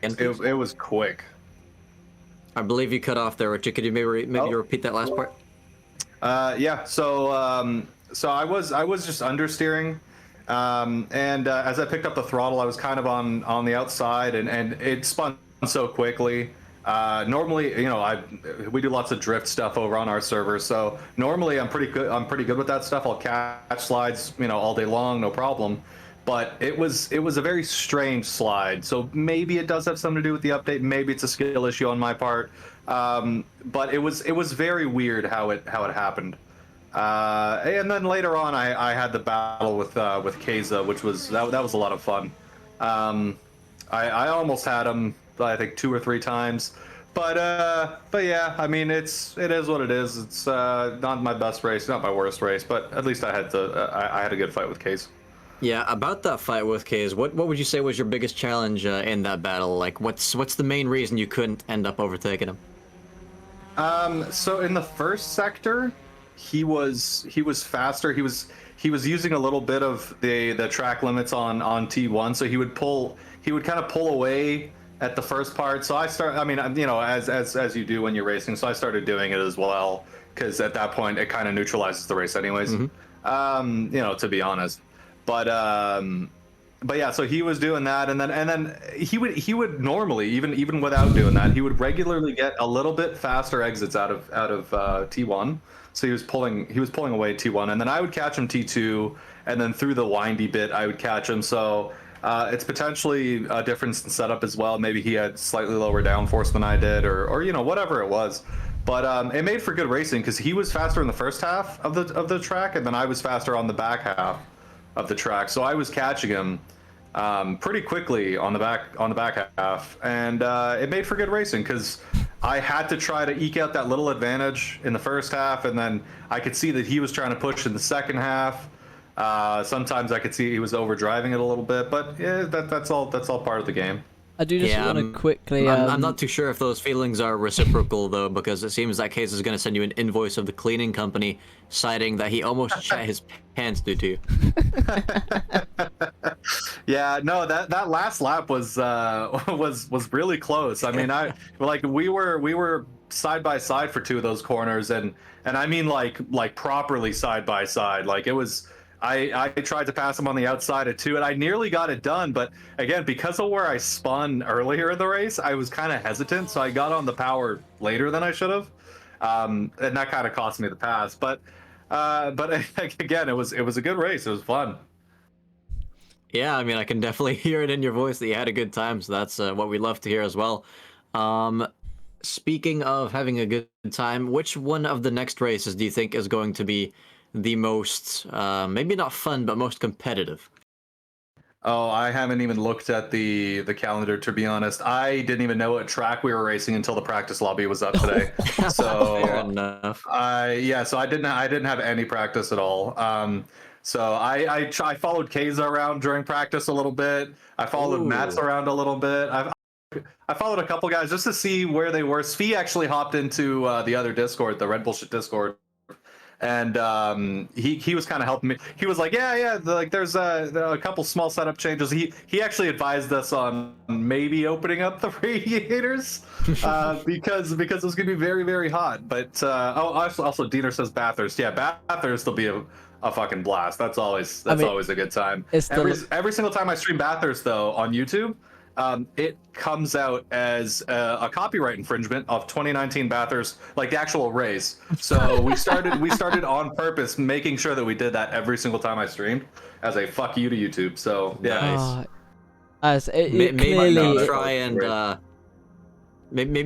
It was quick. I believe you cut off there, Richard. Could you maybe repeat that last part? Yeah. So I was just understeering, and as I picked up the throttle, I was kind of on the outside, and it spun so quickly. Normally, we do lots of drift stuff over on our server, so normally I'm pretty good with that stuff. I'll catch slides, all day long, no problem. But it was a very strange slide. So maybe it does have something to do with the update. Maybe it's a skill issue on my part. But it was very weird how it happened. And then later on, I had the battle with Keza, which was that was a lot of fun. I almost had him, I think 2 or 3 times. But yeah, I mean it is what it is. It's not my best race, not my worst race, but at least I had a good fight with Keza. Yeah, about that fight with Kaze, what would you say was your biggest challenge in that battle? Like, what's the main reason you couldn't end up overtaking him? So in the first sector, he was faster. He was using a little bit of the track limits on T1, so he would kind of pull away at the first part. So as you do when you're racing, so I started doing it as well, because at that point it kind of neutralizes the race anyways. To be honest. But yeah, so he was doing that, and then he would normally, even without doing that, he would regularly get a little bit faster exits out of T1. So he was pulling away T1, and then I would catch him T2, and then through the windy bit I would catch him. So it's potentially a difference in setup as well. Maybe he had slightly lower downforce than I did, or whatever it was. But it made for good racing because he was faster in the first half of the track, and then I was faster on the back half of the track. So I was catching him pretty quickly on the back half, and it made for good racing because I had to try to eke out that little advantage in the first half, and then I could see that he was trying to push in the second half. Sometimes I could see he was overdriving it a little bit, but yeah, that's all part of the game. I do just want to quickly... I'm not too sure if those feelings are reciprocal, though, because it seems that Case is going to send you an invoice of the cleaning company citing that he almost shat his pants due to you. Yeah, no, that last lap was really close. I mean, we were side by side for 2 of those corners, and I mean like properly side by side. Like it was... I tried to pass him on the outside of 2, and I nearly got it done, but again, because of where I spun earlier in the race, I was kind of hesitant, so I got on the power later than I should have, and that kind of cost me the pass. But again, it was a good race. It was fun. Yeah, I mean, I can definitely hear it in your voice that you had a good time, so that's what we love to hear as well. Speaking of having a good time, which one of the next races do you think is going to be the most, maybe not fun, but most competitive? Oh, I haven't even looked at the calendar, to be honest. I didn't even know what track we were racing until the practice lobby was up today. So fair enough. So I didn't have any practice at all. So I followed Keza around during practice a little bit. I followed Matt's around a little bit. I followed a couple guys just to see where they were. Svi actually hopped into the other Discord, the Red Bullshit Discord. And he was kind of helping me. He was like, yeah, like there's a couple small setup changes. He actually advised us on maybe opening up the radiators because it was gonna be very, very hot. But also Diener says Bathurst. Yeah, Bathurst will be a fucking blast. That's always a good time. Every single time I stream Bathurst though on YouTube, it comes out as a copyright infringement of 2019 Bathurst, like the actual race. So we started on purpose making sure that we did that every single time I streamed as a fuck you to YouTube. So yeah. Nice. Maybe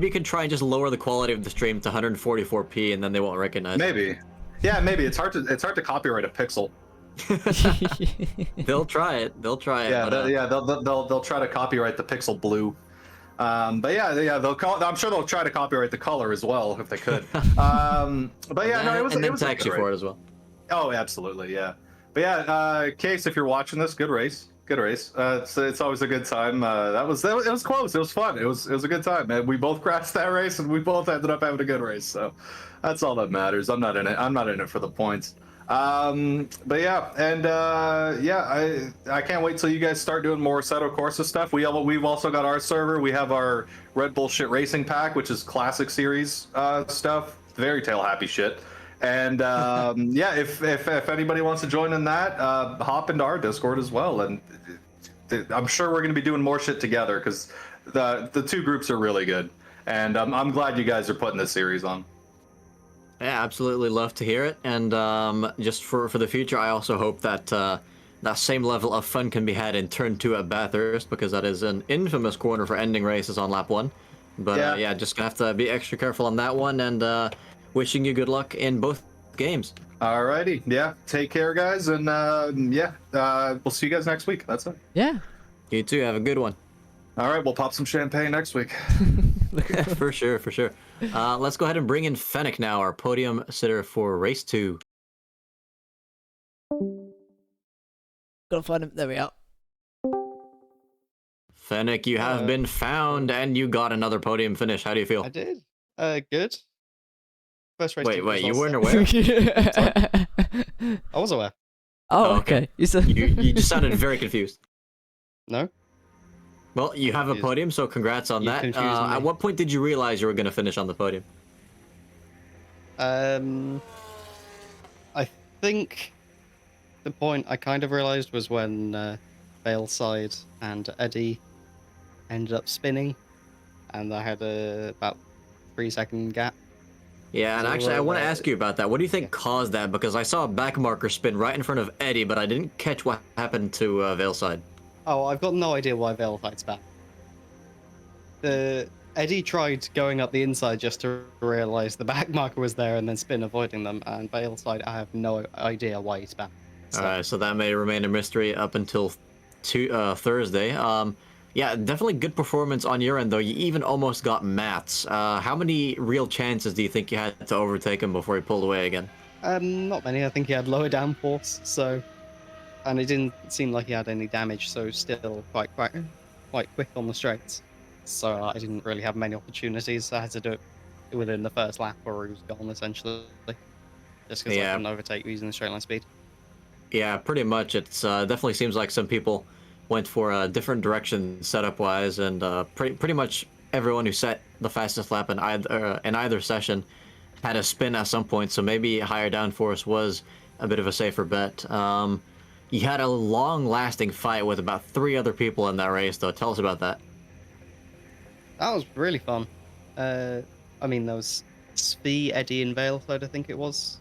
you could try and just lower the quality of the stream to 144p, and then they won't recognize it. Maybe. Yeah, maybe it's hard to copyright a pixel. They'll try it. Yeah, they'll try to copyright the pixel blue. But yeah, I'm sure they'll try to copyright the color as well if they could. But yeah, no, it was tax you for it as well. Oh, absolutely, yeah. But yeah, Case, if you're watching this, good race. It's always a good time. It was close. It was fun. It was a good time, man. We both crashed that race, and we both ended up having a good race. So that's all that matters. I'm not in it for the points. But yeah, and yeah, I can't wait till you guys start doing more Assetto Corsa stuff. We've also got our server. We have our Red Bull Shit Racing Pack, which is classic series stuff, very tail happy shit. And yeah, if anybody wants to join in that, hop into our Discord as well. And I'm sure we're going to be doing more shit together because the two groups are really good. And I'm glad you guys are putting this series on. Yeah, absolutely love to hear it. And just for the future, I also hope that that same level of fun can be had in Turn 2 at Bathurst, because that is an infamous corner for ending races on lap 1. But yeah, just gonna have to be extra careful on that one, and wishing you good luck in both games. Alrighty, yeah. Take care, guys, and yeah, we'll see you guys next week. That's it. Yeah. You too, have a good one. All right, we'll pop some champagne next week. For sure, for sure. Let's go ahead and bring in Fennec now, our podium sitter for race 2. Gotta find him. There we are. Fennec, you have been found, and you got another podium finish. How do you feel? I did. Good. First race. Wait, you weren't aware? aware? I was aware. Oh, okay. okay. You said You just sounded very confused. No. Well, you have a podium, so congrats on that. At what point did you realize you were going to finish on the podium? I think the point I kind of realized was when Veilside and Eddie ended up spinning, and I had about 3-second gap. Yeah, and So, actually, I want to ask you about that. What do you think caused that? Because I saw a back marker spin right in front of Eddie, but I didn't catch what happened to Veilside. Oh, I've got no idea why Veilside's back. Eddie tried going up the inside just to realize the back marker was there and then spin avoiding them, and Veilside, I have no idea why he's back. So. Alright, so that may remain a mystery up until Thursday. Yeah, definitely good performance on your end, though. You even almost got Mats. How many real chances do you think you had to overtake him before he pulled away again? Not many. I think he had lower downforce, so... And it didn't seem like he had any damage, so still quite quick on the straights. So I didn't really have many opportunities. I had to do it within the first lap, or he was gone, essentially. Just because I couldn't overtake using the straight line speed. Yeah, pretty much. It's definitely seems like some people went for a different direction setup-wise, and pretty much everyone who set the fastest lap in either session had a spin at some point, so maybe higher downforce was a bit of a safer bet. You had a long-lasting fight with about 3 other people in that race, though. Tell us about that. That was really fun. I mean, there was Spee, Eddie, and Veilside, I think it was.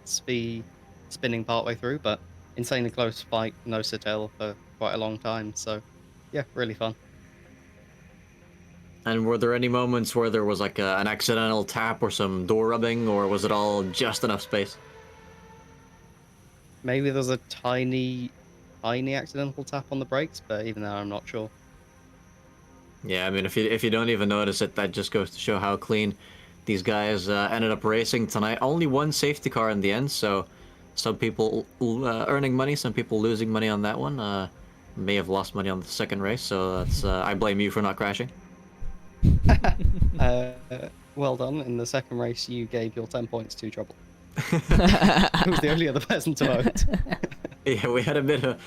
Spee spinning partway through, but insanely close fight, nose to tail for quite a long time. So, yeah, really fun. And were there any moments where there was like an accidental tap or some door rubbing, or was it all just enough space? Maybe there's a tiny accidental tap on the brakes, but even then, I'm not sure. Yeah, I mean, if you don't even notice it, that just goes to show how clean these guys ended up racing tonight. Only one safety car in the end, so some people earning money, some people losing money on that one. May have lost money on the second race, so that's I blame you for not crashing. Well done. In the second race, you gave your 10 points to Trouble. Who was the only other person to vote. Yeah, we had a bit of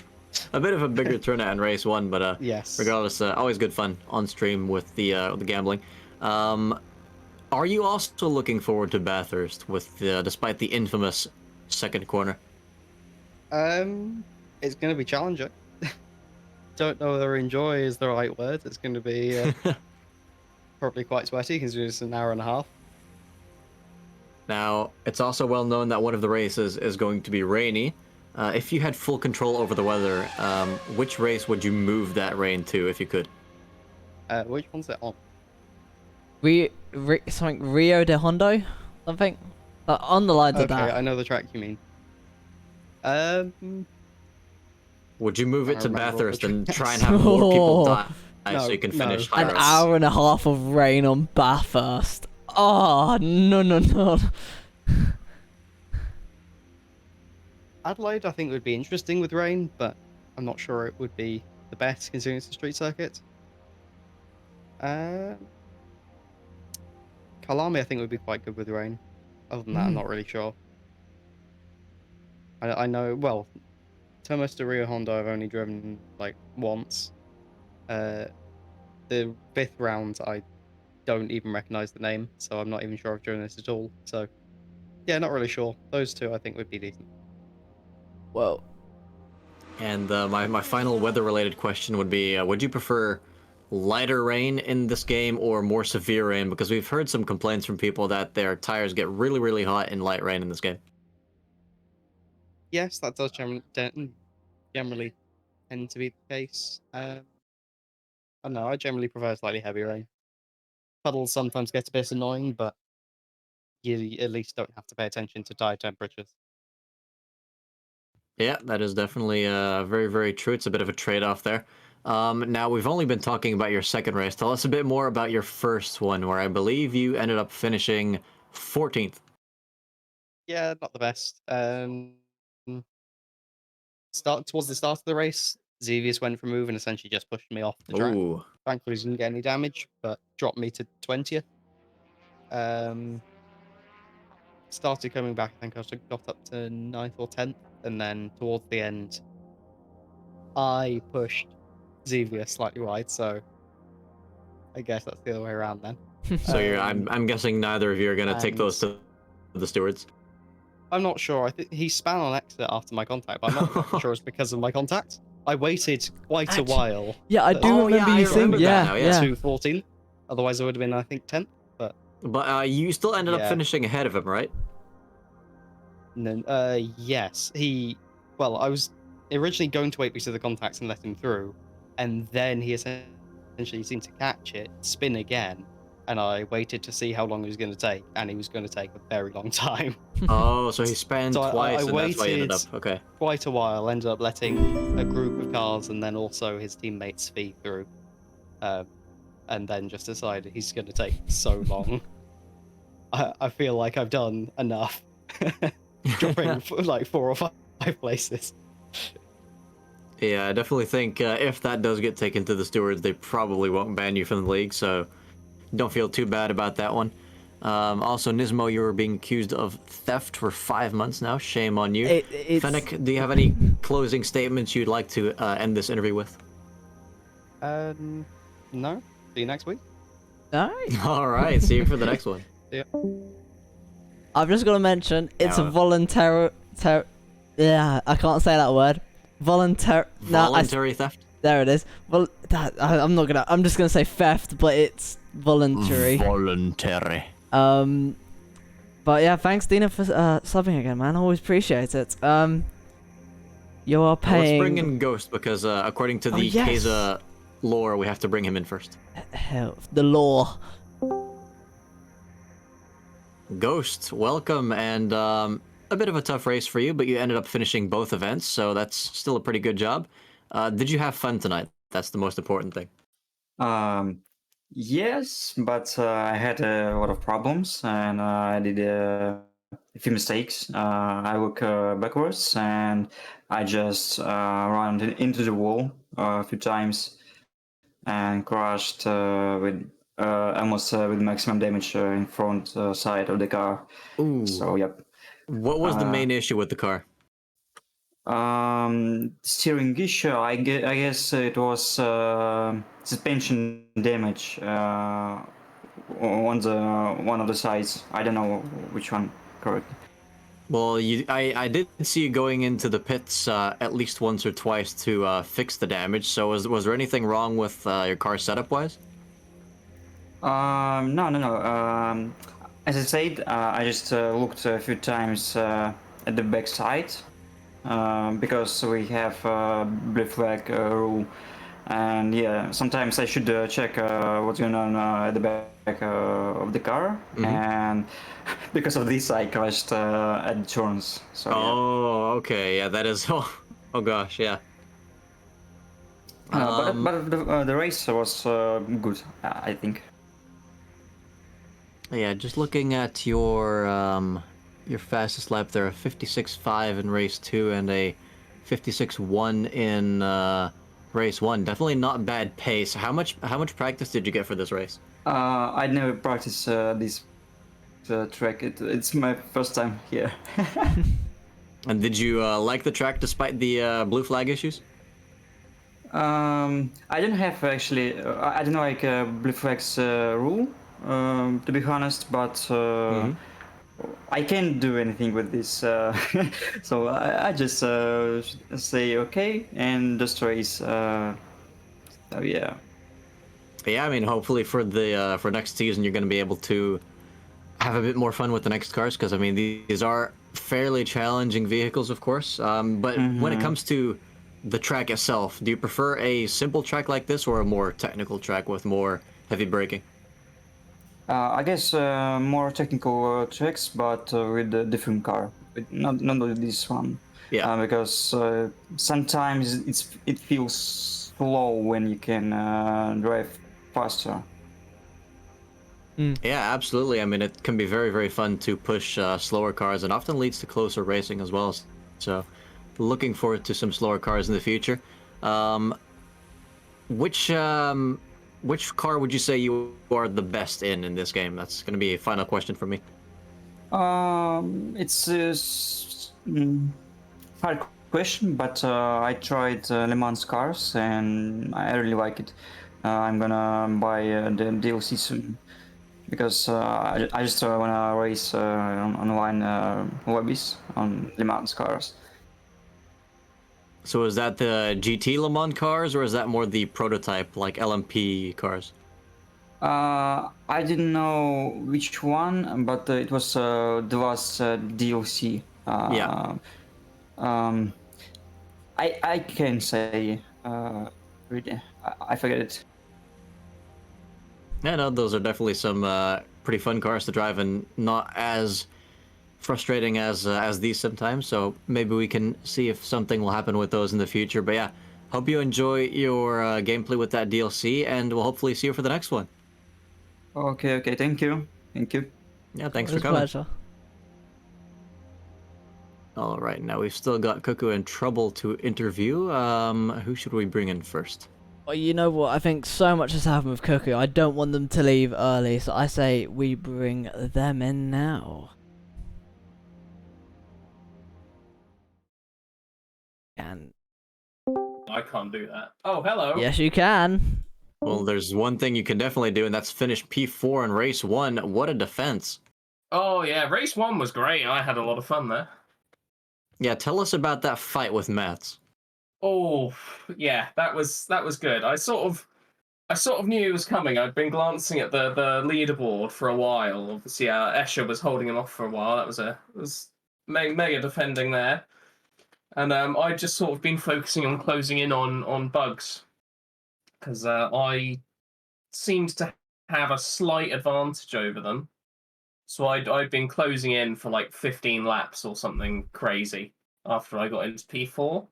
a bigger turnout in race 1, but yes. Regardless, always good fun on stream with the gambling. Are you also looking forward to Bathurst with despite the infamous second corner? It's going to be challenging. Don't know whether enjoy is the right word. It's going to be probably quite sweaty because it's an hour and a half. Now, it's also well known that one of the races is going to be rainy. If you had full control over the weather, which race would you move that rain to if you could? Which one's it on? Something Rio de Hondo, something on the lines of that. Okay, I know the track you mean. Would you move it to remember Bathurst all the and try tracks. and have more people die No, so you can no. finish An higher up? hour and a half of rain on Bathurst. Oh, no. Adelaide, I think, would be interesting with rain, but I'm not sure it would be the best considering it's a street circuit. Kalami, I think, would be quite good with rain. Other than that, I'm not really sure. I know, well, Tomos de Rio Honda I've only driven like once. The 5th round I don't even recognize the name, so I'm not even sure I've driven this at all. So yeah, not really sure. Those two I think would be decent. Whoa. And my final weather-related question would be, would you prefer lighter rain in this game or more severe rain? Because we've heard some complaints from people that their tires get really, really hot in light rain in this game. Yes, that does generally tend to be the case. I don't know, I generally prefer slightly heavier rain. Puddles sometimes get a bit annoying, but you at least don't have to pay attention to tire temperatures. Yeah, that is definitely very, very true. It's a bit of a trade-off there. Now, we've only been talking about your second race. Tell us a bit more about your first one, where I believe you ended up finishing 14th. Yeah, not the best. Towards the start of the race, Xevious went for a move and essentially just pushed me off the track. Ooh. Thankfully, he didn't get any damage, but dropped me to 20th. Started coming back, I think I got up to 9th or 10th, and then towards the end, I pushed Xevious slightly wide, so I guess that's the other way around then. So I'm guessing neither of you are gonna take those to the stewards. I'm not sure. I think he span on exit after my contact, but I'm not sure it's because of my contact. I waited quite a while. Yeah, I do remember you saying, yeah. To 14. Otherwise, I would have been, I think, 10th. But you still ended up finishing ahead of him, right? Yes. Well, I was originally going to wait because of the contacts and let him through, and then he essentially seemed to catch it, spin again, and I waited to see how long it was going to take, and it was going to take a very long time. Oh, so he span So twice, I and that's why he ended up. Okay. Quite a while, ended up letting a group of cars and then also his teammates feed through, and then just decided he's going to take so long. I feel like I've done enough, dropping like 4 or 5 places. Yeah, I definitely think if that does get taken to the stewards, they probably won't ban you from the league, so don't feel too bad about that one. Also, Nismo, you were being accused of theft for 5 months now. Shame on you. Fennec, do you have any closing statements you'd like to end this interview with? No. See you next week. Alright. Alright, see you for the next one. Yeah. I've just got to mention, it's a voluntary... Yeah, I can't say that word. Voluntary theft? There it is. Well, I'm just gonna say theft, but it's voluntary. Voluntary. But yeah, thanks Dina for subbing again, man. Always appreciate it. You are paying. Let's bring in Ghost because according to the Keza lore, we have to bring him in first. Hell, the lore. Ghost, welcome, and a bit of a tough race for you, but you ended up finishing both events, so that's still a pretty good job. Did you have fun tonight? That's the most important thing. Yes, but I had a lot of problems, and I did a few mistakes. I look backwards, and I just ran into the wall a few times, and crashed with almost with maximum damage in front side of the car. Ooh. So yep. What was the main issue with the car? Steering issue. I guess it was suspension damage on one of the sides. I don't know which one correct. Well, I did see you going into the pits at least once or twice to fix the damage. So was there anything wrong with your car setup wise? No. As I said, I just looked a few times at the back side because we have blue flag rule, and yeah, sometimes I should check what's going on at the back of the car, and because of this, I crashed at turns. So, oh, okay, yeah, that is. Oh gosh, yeah. But the race was good, I think. Yeah, just looking at your fastest lap there, a 56.5 in race 2 and a 56.1 in race 1. Definitely not bad pace. How much practice did you get for this race? I never practiced this track. It's my first time here. And did you like the track despite the blue flag issues? I don't have actually. I don't like Blue Flags rule, to be honest, but I can't do anything with this. So I just say okay and just race. So yeah. Yeah, I mean, hopefully for next season you're going to be able to have a bit more fun with the next cars, because I mean these are fairly challenging vehicles, of course. But when it comes to the track itself, do you prefer a simple track like this or a more technical track with more heavy braking? I guess more technical tracks, but with a different car. Not with this one. Yeah. Because sometimes it feels slow when you can drive faster. Yeah, absolutely. I mean, it can be very, very fun to push slower cars, and often leads to closer racing as well. So, looking forward to some slower cars in the future. Um, which car would you say you are the best in this game? That's going to be a final question for me. It's a hard question, but I tried Le Mans cars and I really like it. I'm gonna buy the DLC soon because I just wanna race on online lobbies on Le Mans cars. So is that the GT Le Mans cars, or is that more the prototype, like LMP cars? I didn't know which one, but it was the last DLC. Yeah. Um, I can say really, I forget it. Yeah, no, those are definitely some pretty fun cars to drive, and not as frustrating as these sometimes. So maybe we can see if something will happen with those in the future. But yeah, hope you enjoy your gameplay with that DLC, and we'll hopefully see you for the next one. Okay, thank you. Thank you. Yeah, It thanks for was a coming. pleasure. All right, now we've still got Cuckoo and Trouble to interview. Who should we bring in first? Well, you know what? I think so much has happened with Cuckoo. I don't want them to leave early, so I say we bring them in now. And I can't do that. Oh, hello. yes, you can. Well, there's one thing you can definitely do, and that's finish P4 in race 1. What a defense. Oh, yeah. Race 1 was great. I had a lot of fun there. Yeah, tell us about that fight with Mats. Oh, yeah. That was good. I sort of knew it was coming. I'd been glancing at the leaderboard for a while. Obviously, Escher was holding him off for a while. That was mega defending there. And I'd just sort of been focusing on closing in on bugs, because I seemed to have a slight advantage over them. So I'd been closing in for like 15 laps or something crazy after I got into P4.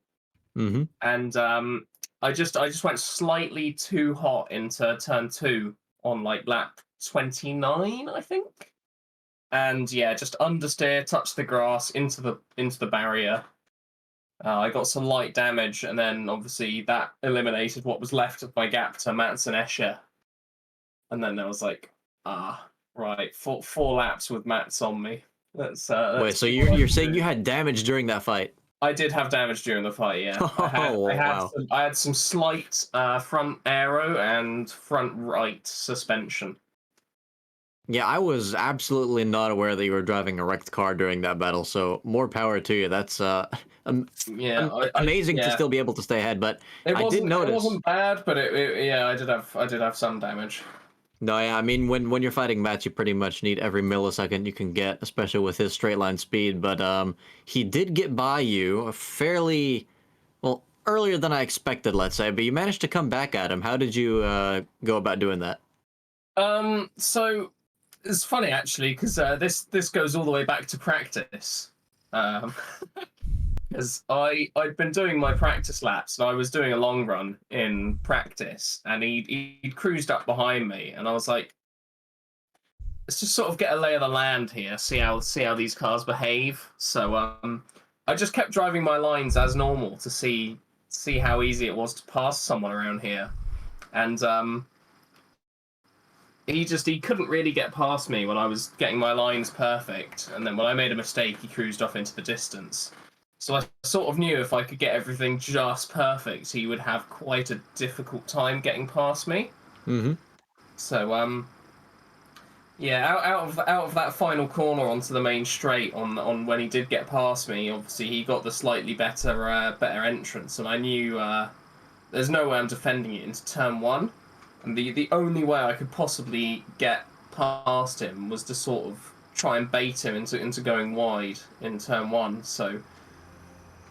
Mm-hmm. And I just went slightly too hot into turn 2 on like lap 29, I think. And yeah, just understeer, touched the grass into the barrier. I got some light damage, and then obviously that eliminated what was left of my gap to Mats and Escher. And then there was like, right, four laps with Mats on me. That's Wait, so you're saying you had damage during that fight? I did have damage during the fight, yeah. Wow. I had some slight front aero and front right suspension. Yeah, I was absolutely not aware that you were driving a wrecked car during that battle, so more power to you. That's amazing to still be able to stay ahead, but I did notice. It wasn't bad, but I did have some damage. No, yeah, I mean, when you're fighting Mats, you pretty much need every millisecond you can get, especially with his straight line speed, but he did get by you fairly, well, earlier than I expected, let's say, but you managed to come back at him. How did you go about doing that? So it's funny actually, because this goes all the way back to practice. Because I'd been doing my practice laps, and I was doing a long run in practice, and he'd cruised up behind me, and I was like, let's just sort of get a lay of the land here, see how these cars behave. So I just kept driving my lines as normal to see how easy it was to pass someone around here, and he couldn't really get past me when I was getting my lines perfect, and then when I made a mistake, he cruised off into the distance. So I sort of knew if I could get everything just perfect, he would have quite a difficult time getting past me. Mm-hmm. So yeah, out of that final corner onto the main straight on when he did get past me, obviously he got the slightly better entrance, and I knew there's no way I'm defending it into turn one, and the only way I could possibly get past him was to sort of try and bait him into going wide in turn one. So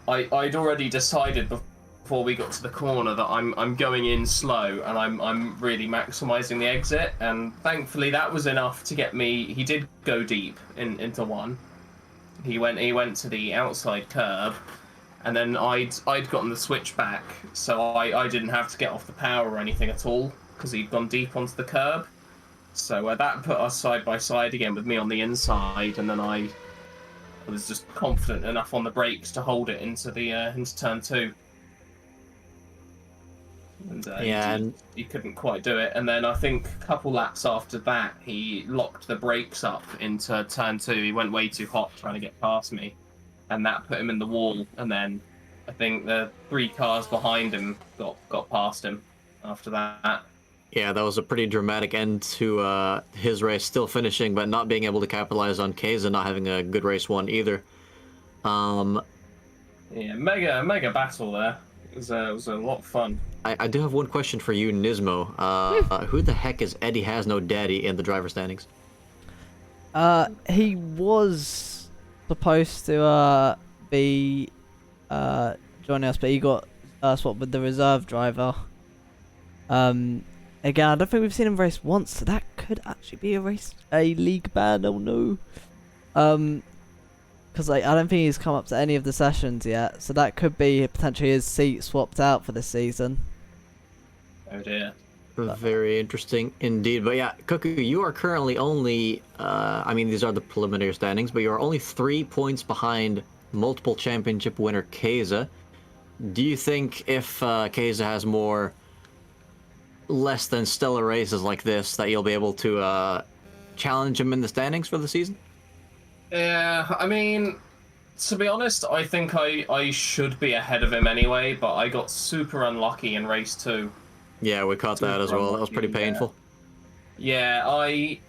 I'd already decided before we got to the corner that I'm going in slow and I'm really maximising the exit, and thankfully that was enough to get me. He did go deep into one. He went to the outside curb, and then I'd gotten the switch back, so I didn't have to get off the power or anything at all because he'd gone deep onto the curb. So that put us side by side again with me on the inside, and then I was just confident enough on the brakes to hold it into turn two. And he couldn't quite do it. And then I think a couple laps after that, he locked the brakes up into turn two. He went way too hot trying to get past me, and that put him in the wall. And then I think the 3 cars behind him got past him after that. Yeah, that was a pretty dramatic end to his race, still finishing, but not being able to capitalize on Keza not having a good race one either. Yeah, mega battle there. It was a lot of fun. I do have one question for you, Nismo. Who the heck is Eddie Has No Daddy in the driver standings? He was supposed to be joining us, but he got swapped with the reserve driver. Again, I don't think we've seen him race once, so that could actually be a league ban. Oh no. Because I don't think he's come up to any of the sessions yet, so that could be potentially his seat swapped out for this season. Oh dear. Very interesting indeed. But yeah, Cuckoo, you are currently only, I mean, these are the preliminary standings, but you are only 3 points behind multiple championship winner Keza. Do you think if Keza has less than stellar races like this, that you'll be able to challenge him in the standings for the season? Yeah, I mean, to be honest, I think I should be ahead of him anyway, but I got super unlucky in race 2. Yeah, we caught that as well. That was pretty painful. Yeah, I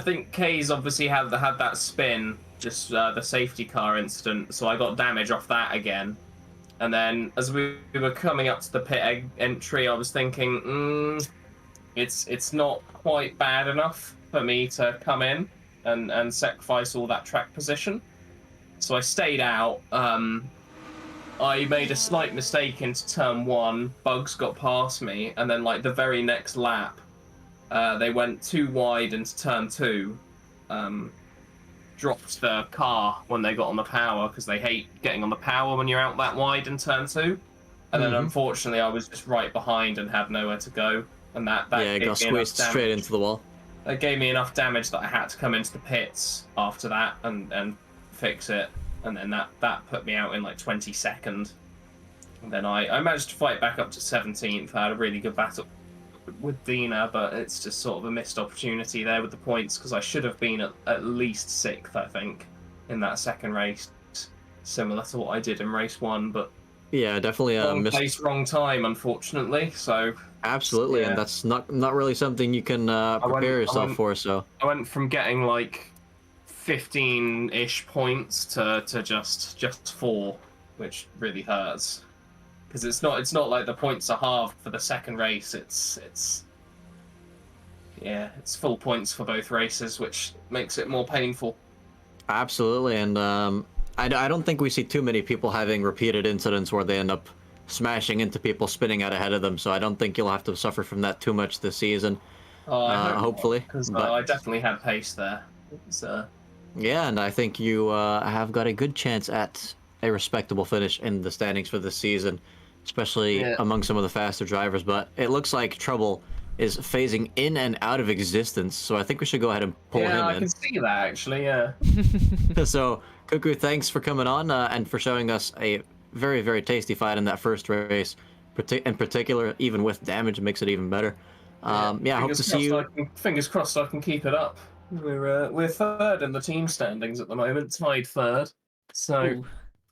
think K's obviously had that spin, just the safety car incident, so I got damage off that again. And then as we were coming up to the pit entry, I was thinking, it's not quite bad enough for me to come in and sacrifice all that track position. So I stayed out. I made a slight mistake into turn 1. Bugs got past me, and then like the very next lap, they went too wide into turn 2. Dropped the car when they got on the power because they hate getting on the power when you're out that wide in turn 2. And then unfortunately I was just right behind and had nowhere to go, and that yeah, got squeezed straight into the wall. That gave me enough damage that I had to come into the pits after that and fix it, and then that put me out in like 22nd. And then I managed to fight back up to 17th. I had a really good battle with Dina, but it's just sort of a missed opportunity there with the points, because I should have been at least 6th, I think, in that second race, similar to what I did in race 1. But yeah, definitely wrong place, wrong time, unfortunately. So absolutely, yeah. And that's not really something you can prepare yourself for. So I went from getting like 15-ish points to just 4, which really hurts. Because it's not like the points are halved for the second race. It's full points for both races, which makes it more painful. absolutely, and I don't think we see too many people having repeated incidents where they end up smashing into people spinning out ahead of them. So I don't think you'll have to suffer from that too much this season. Hopefully, because I definitely had pace there. Yeah, and I think you have got a good chance at a respectable finish in the standings for this season, especially among some of the faster drivers. But it looks like Trouble is phasing in and out of existence, so I think we should go ahead and pull him in. Yeah, I can see that, actually, yeah. So, Cuckoo, thanks for coming on and for showing us a very, very tasty fight in that first race. In particular, even with damage, it makes it even better. I hope to see you. Fingers crossed I can keep it up. We're 3rd in the team standings at the moment, tied 3rd. So Ooh.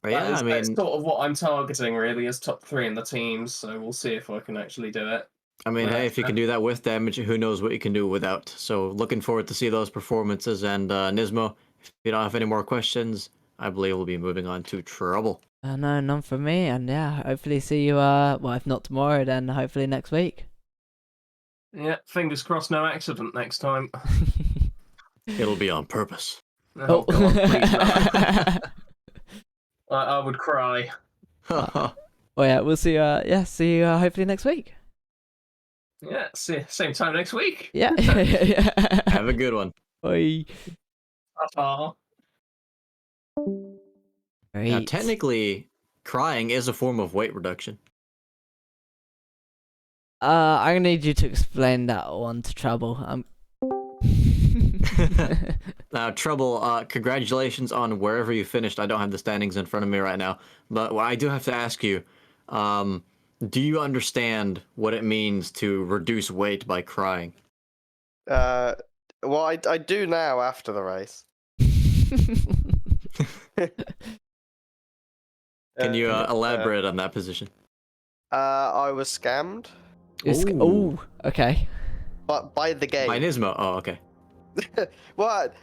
But yeah, that's I mean, sort of what I'm targeting really as top 3 in the teams. So we'll see if I can actually do it. hey, if you can do that with damage, who knows what you can do without. So looking forward to see those performances. And Nismo, if you don't have any more questions, I believe we'll be moving on to Trouble. No, none from me. And yeah, hopefully see you, well, if not tomorrow, then hopefully next week. Yeah, fingers crossed, no accident next time. It'll be on purpose. Oh, God, please no. I would cry. Well, yeah, we'll see you, see you hopefully next week. Yeah, same time next week. Yeah. Have a good one. Bye. Ta-ta. Now, Great. technically, crying is a form of weight reduction. I'm gonna need you to explain that one to Trouble. Now, Trouble, congratulations on wherever you finished. I don't have the standings in front of me right now, but I do have to ask you, do you understand what it means to reduce weight by crying? Well, I do now after the race. Can you elaborate on that position? I was scammed, Ooh, okay. but by the game. By Nismo? Oh, okay. What?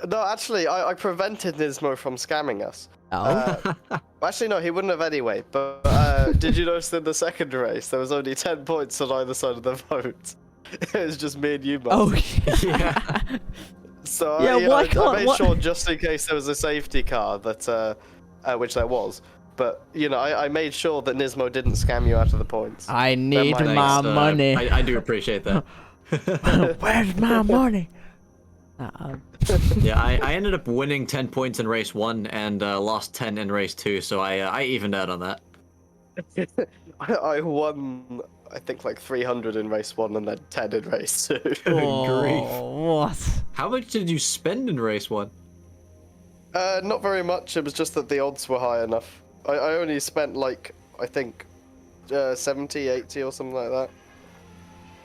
No, actually, I prevented Nismo from scamming us. Oh. Actually, no, he wouldn't have anyway. But did you notice in the second race there was only 10 points on either side of the vote? It was just me and you, Oh, Yeah. So Yeah, why can't- I made what- sure just in case there was a safety car that, which there was. But I made sure that Nismo didn't scam you out of the points. I need might- my Thanks, money. I do appreciate that. Where's my money? Yeah, I ended up winning 10 points in race 1 and lost 10 in race 2, so I evened out on that. I won, I think, like 300 in race 1 and then 10 in race 2. Oh, what? How much did you spend in race 1? Not very much. It was just that the odds were high enough. I only spent like, I think, 70, 80 or something like that.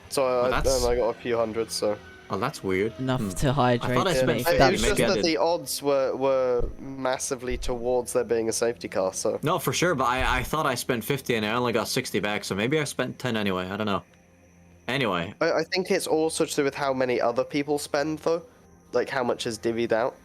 So Well, that's- and I got a few hundred, so... Oh, that's weird. Enough to hydrate. I thought I spent me. 50. It That's was just maybe I that did. the odds were massively towards there being a safety car, so... No, for sure, but I thought I spent 50 and I only got 60 back, so maybe I spent 10 anyway. I don't know. Anyway, I think it's also to do with how many other people spend, though. Like, how much is divvied out.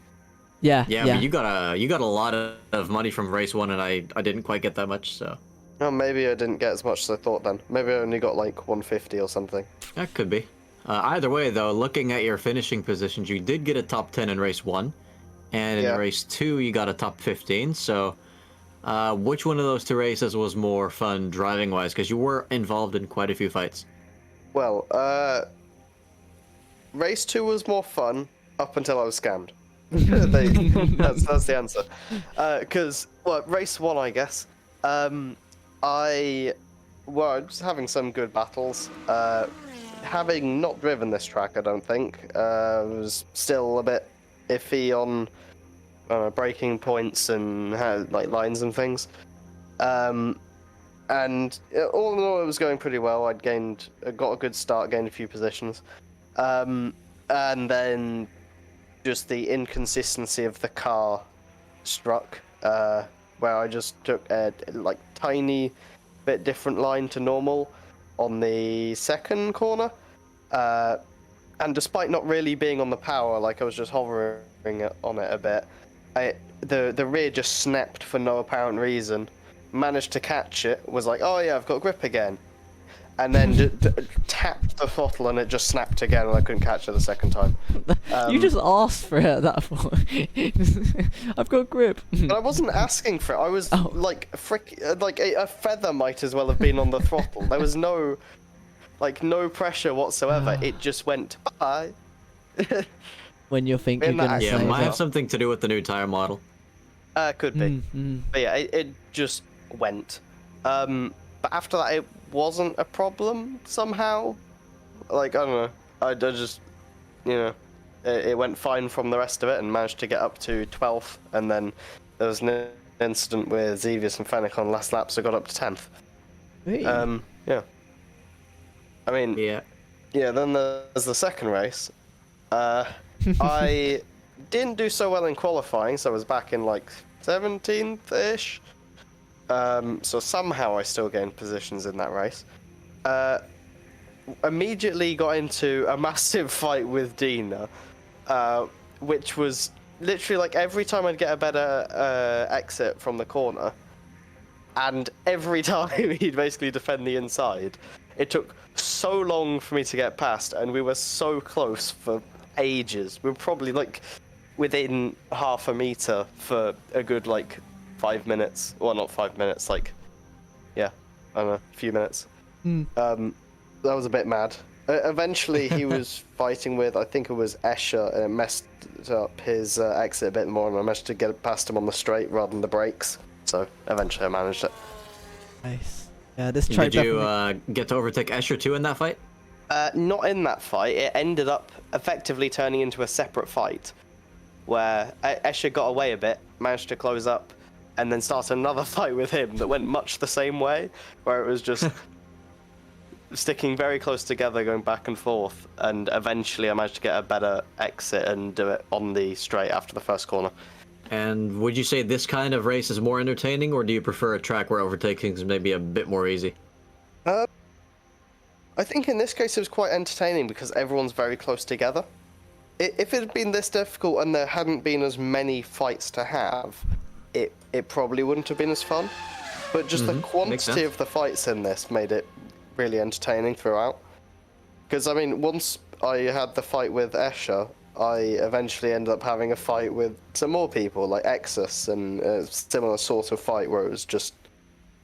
Yeah, yeah, but you got a lot of money from race 1 and I didn't quite get that much, so Oh, maybe I didn't get as much as I thought then. Maybe I only got like 150 or something. that could be. Either way, though, looking at your finishing positions, you did get a top 10 in race 1, and in Yeah. race 2 you got a top 15. So, which one of those 2 races was more fun driving-wise? Because you were involved in quite a few fights. Well, race 2 was more fun up until I was scammed. That's the answer. Because, well, race 1, I guess. I was having some good battles. Having not driven this track, I don't think, was still a bit iffy on braking points and like lines and things. And all in all, it was going pretty well. I got a good start, gained a few positions, and then just the inconsistency of the car struck, where I just took a like tiny bit different line to normal on the second corner, and despite not really being on the power, like I was just hovering on it a bit, the rear just snapped for no apparent reason. Managed to catch it, was like, oh yeah, I've got grip again, and then tapped the throttle and it just snapped again, and I couldn't catch it the second time. You just asked for it at that point. I've got grip. But I wasn't asking for it. I was like, a feather might as well have been on the throttle. There was no pressure whatsoever. It just went bye. When you think you're In that gonna Yeah, say might that. have something to do with the new tire model. Could be. But yeah, it just went. But after that, it wasn't a problem somehow. Like, I don't know. I just, it went fine from the rest of it and managed to get up to 12th. And then there was an incident with Xevious and Fennec on last lap, so got up to 10th. Hey. Yeah. I mean, Yeah. then there's the second race. I didn't do so well in qualifying, so I was back in like 17th-ish. So somehow I still gained positions in that race. Immediately got into a massive fight with Dina, which was literally like every time I'd get a better exit from the corner, and every time he'd basically defend the inside. It took so long for me to get past, and we were so close for ages. We were probably like within half a meter for a good like 5 minutes. Well, not 5 minutes, like, yeah, I don't know, a few minutes. That was a bit mad. Eventually, he was fighting with, I think it was Escher, and it messed up his exit a bit more, and I managed to get past him on the straight rather than the brakes. So eventually, I managed it. Nice. Yeah, this track Did you get to overtake Escher too in that fight? Not in that fight. It ended up effectively turning into a separate fight, where Escher got away a bit, managed to close up, and then started another fight with him that went much the same way, where it was just sticking very close together, going back and forth, and eventually I managed to get a better exit and do it on the straight after the first corner. And would you say this kind of race is more entertaining, or do you prefer a track where overtaking is maybe a bit more easy? I think in this case it was quite entertaining because everyone's very close together. If it had been this difficult and there hadn't been as many fights to have, it probably wouldn't have been as fun. But just the quantity of the fights in this made it really entertaining throughout. Because, I mean, once I had the fight with Escher, I eventually ended up having a fight with some more people, like Exus, and a similar sort of fight where it was just,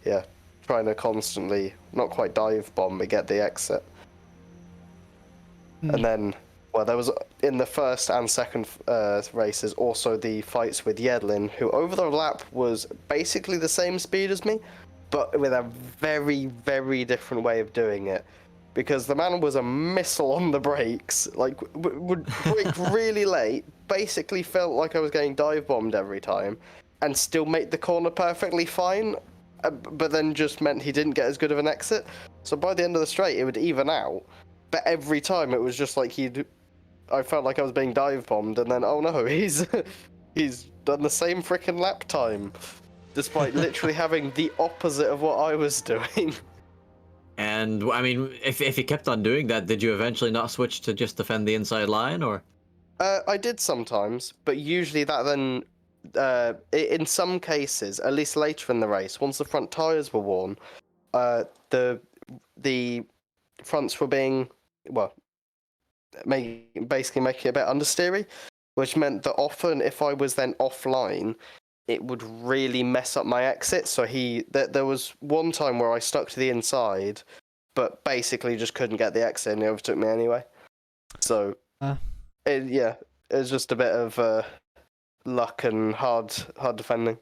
yeah, trying to constantly, not quite dive bomb, but get the exit. And then, well, there was, in the first and second races, also the fights with Yedlin, who over the lap was basically the same speed as me, but with a very, very different way of doing it. Because the man was a missile on the brakes, like, would brake really late, basically felt like I was getting dive bombed every time, and still make the corner perfectly fine, but then just meant he didn't get as good of an exit. So by the end of the straight, it would even out, but every time it was just like I felt like I was being dive bombed, and then, oh no, he's done the same freaking lap time, despite literally having the opposite of what I was doing. And, I mean, if you kept on doing that, did you eventually not switch to just defend the inside line, or? I did sometimes, but usually that then, in some cases, at least later in the race, once the front tyres were worn, the fronts were being, well, basically making it a bit understeery, which meant that often if I was then offline, it would really mess up my exit. So there was one time where I stuck to the inside, but basically just couldn't get the exit, and he overtook me anyway. So, it was just a bit of luck and hard defending.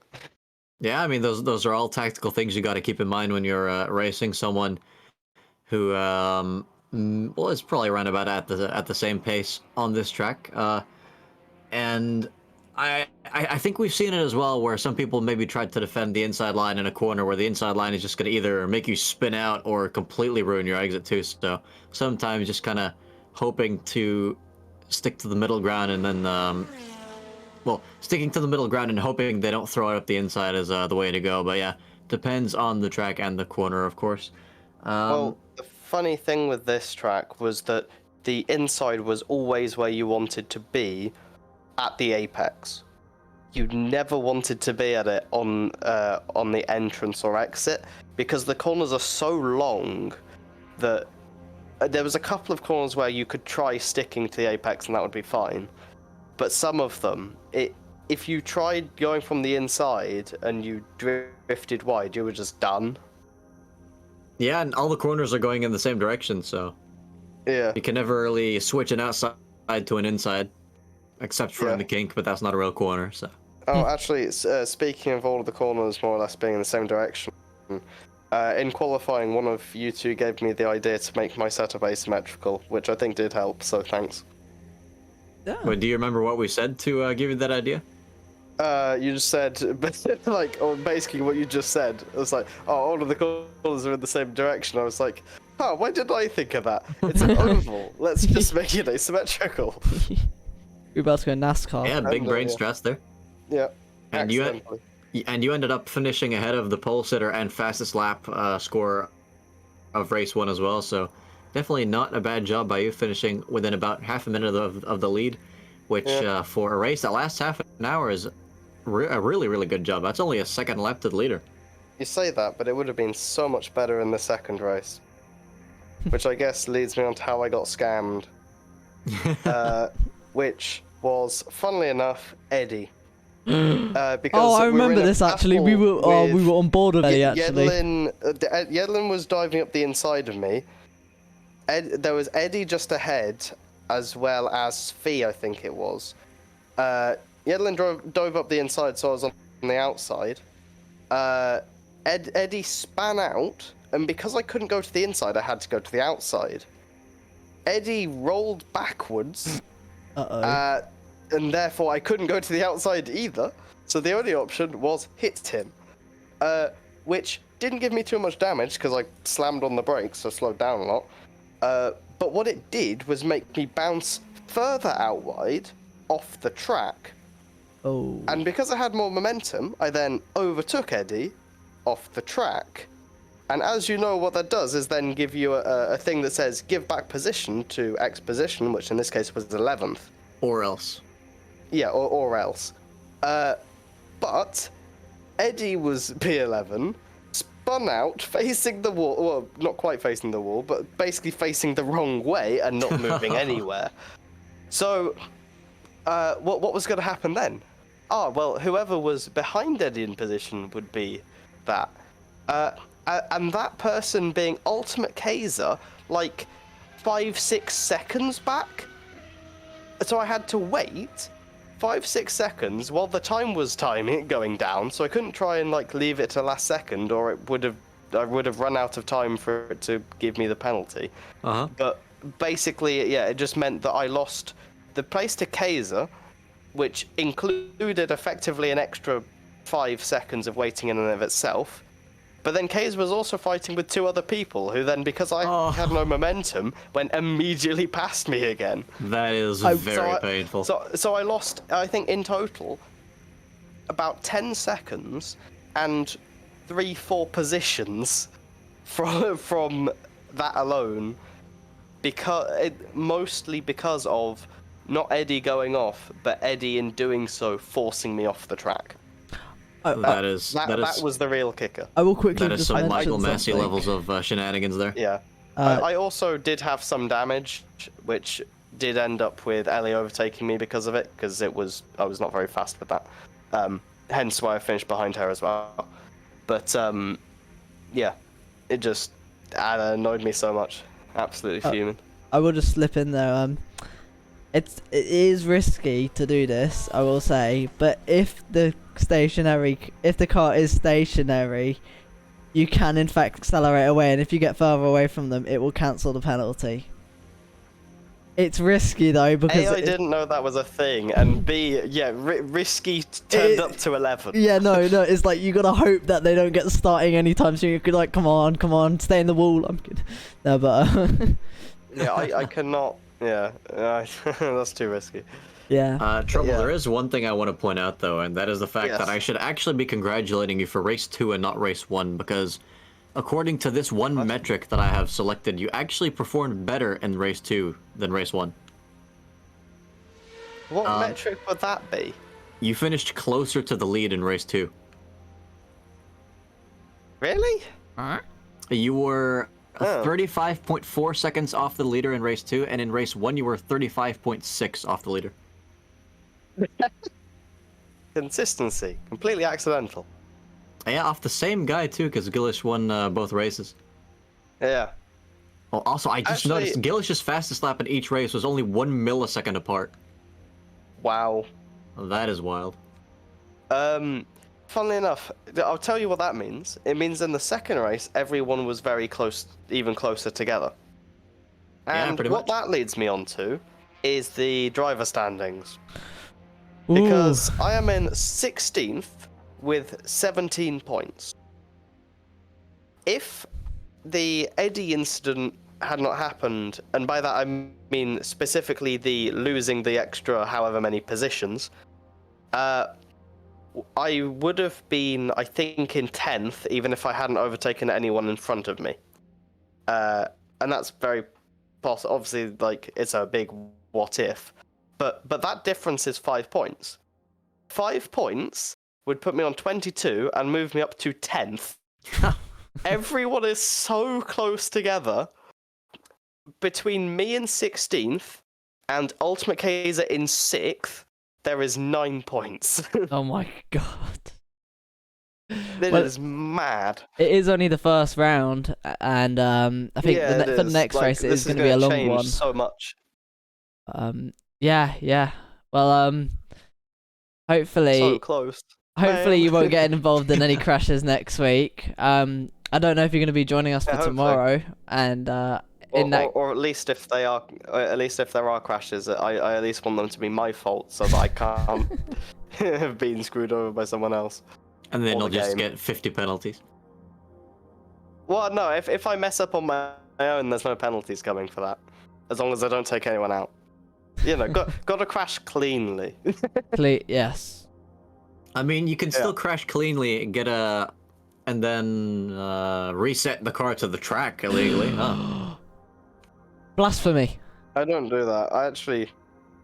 Yeah, I mean, those are all tactical things you got to keep in mind when you're racing someone who, well, is probably around about at the same pace on this track. And I think we've seen it as well, where some people maybe tried to defend the inside line in a corner where the inside line is just going to either make you spin out or completely ruin your exit too. So sometimes just kind of hoping to stick to the middle ground, and then, well, sticking to the middle ground and hoping they don't throw it up the inside is the way to go. But yeah, depends on the track and the corner, of course. Well, the funny thing with this track was that the inside was always where you wanted to be at the apex. You never wanted to be at it on the entrance or exit, because the corners are so long that there was a couple of corners where you could try sticking to the apex and that would be fine. But some of them, if you tried going from the inside and you drifted wide, you were just done. Yeah, and all the corners are going in the same direction, so yeah, you can never really switch an outside to an inside, except for in the kink, but that's not a real corner. So. Oh, actually, speaking of all of the corners more or less being in the same direction, in qualifying, one of you two gave me the idea to make my setup asymmetrical, which I think did help. So thanks. Yeah. Wait, do you remember what we said to give you that idea? You just said, like, or basically what you just said. It was like, oh, all of the corners are in the same direction. I was like, oh, why didn't I think of that? It's an oval. Let's just make it asymmetrical. We're about to go NASCAR. Yeah, big brain stress there. Yeah. And you accidentally. ended up finishing ahead of the pole sitter and fastest lap score of race 1 as well. So definitely not a bad job by you, finishing within about half a minute of the lead, which Yeah. for a race that lasts half an hour is a really, really good job. That's only a second lap to the leader. You say that, but it would have been so much better in the second race. Which I guess leads me on to how I got scammed. Which was, funnily enough, Eddie. Because Oh, I we were remember in a this actually. We were battle on board with Eddie with actually. Yedlin was diving up the inside of me. There was Eddie just ahead, as well as Fee, I think it was. Yedlin dove up the inside, so I was on the outside. Eddie span out, and because I couldn't go to the inside, I had to go to the outside. Eddie rolled backwards, and therefore I couldn't go to the outside either. So the only option was hit him, which didn't give me too much damage because I slammed on the brakes, so slowed down a lot. But what it did was make me bounce further out wide off the track. Oh. And because I had more momentum, I then overtook Eddie off the track. And as you know, what that does is then give you a thing that says give back position to X position, which in this case was 11th. Or else. Yeah, or else. But Eddie was P11, spun out, facing the wall. Well, not quite facing the wall, but basically facing the wrong way and not moving anywhere. So, what was going to happen then? Oh, well, whoever was behind Eddie in position would be that. And that person being Ultimate Kaiser, like 5-6 seconds back. So I had to wait 5-6 seconds while the time was going down. So I couldn't try and like leave it to last second, or I would have run out of time for it to give me the penalty. But basically, yeah, it just meant that I lost the place to Kaiser, which included effectively an extra 5 seconds of waiting in and of itself. But then Kaiser was also fighting with 2 other people who then, because I had no momentum, went immediately past me again. That is very painful. So I lost, I think in total, about 10 seconds and 3-4 positions from that alone, mostly because of not Eddie going off, but Eddie in doing so forcing me off the track. That was the real kicker. I will quickly That is just some mention Michael Massey something. levels of shenanigans there. Yeah. I also did have some damage, which did end up with Ellie overtaking me because of it, because I was not very fast with that. Hence why I finished behind her as well. But yeah, it just annoyed me so much. Absolutely fuming. I will just slip in there. It is risky to do this, I will say, but if the car is stationary, you can in fact accelerate away, and if you get further away from them, it will cancel the penalty. It's risky though, because A, I didn't know that was a thing, and B, yeah, risky turned up to 11. Yeah, no, it's like you gotta hope that they don't get starting anytime soon. You could like, come on, stay in the wall. I'm good. No, but Yeah, I cannot. Yeah, that's too risky. yeah. Trouble, Yeah. there is one thing I want to point out, though, and that is the fact that I should actually be congratulating you for race 2 and not race 1, because according to this one metric that I have selected, you actually performed better in race 2 than race 1. What metric would that be? You finished closer to the lead in race 2. Really? You were Oh. 35.4 seconds off the leader in race 2, and in race 1 you were 35.6 off the leader. Consistency. Completely accidental. Yeah, off the same guy too, because Gillish won both races. Yeah. Oh, also, I just noticed Gillish's fastest lap in each race was only 1 millisecond apart. Wow. That is wild. Funnily enough, I'll tell you what that means. It means in the second race, everyone was very close, even closer together. Yeah, And pretty what much. that leads me on to is the driver standings. Because I am in 16th with 17 points. If the Eddie incident had not happened, and by that I mean specifically the losing the extra however many positions, I would have been, I think, in 10th, even if I hadn't overtaken anyone in front of me. And that's very possible. Obviously, like, it's a big what if. But that difference is 5 points. 5 points would put me on 22 and move me up to 10th. Everyone is so close together. Between me in 16th and Ultimate Kaiser in 6th, there is 9 points. Oh my god. This Well, is mad. it is only the first round, and I think Yeah, for the next race it is going to be a long change one. so much. Yeah. Well, hopefully, So close. hopefully Man. you won't get involved in any crashes next week. I don't know if you're going to be joining us for hopefully. tomorrow, and Or at least if they are, at least if there are crashes, I at least want them to be my fault, so that I can't have been screwed over by someone else. And then Or you'll the just game. get 50 penalties. Well, no, if I mess up on my own, there's no penalties coming for that, as long as I don't take anyone out. You know, got to crash cleanly. yes. I mean, you can still crash cleanly and get a, and then reset the car to the track illegally. Huh? Blasphemy. I don't do that. I actually,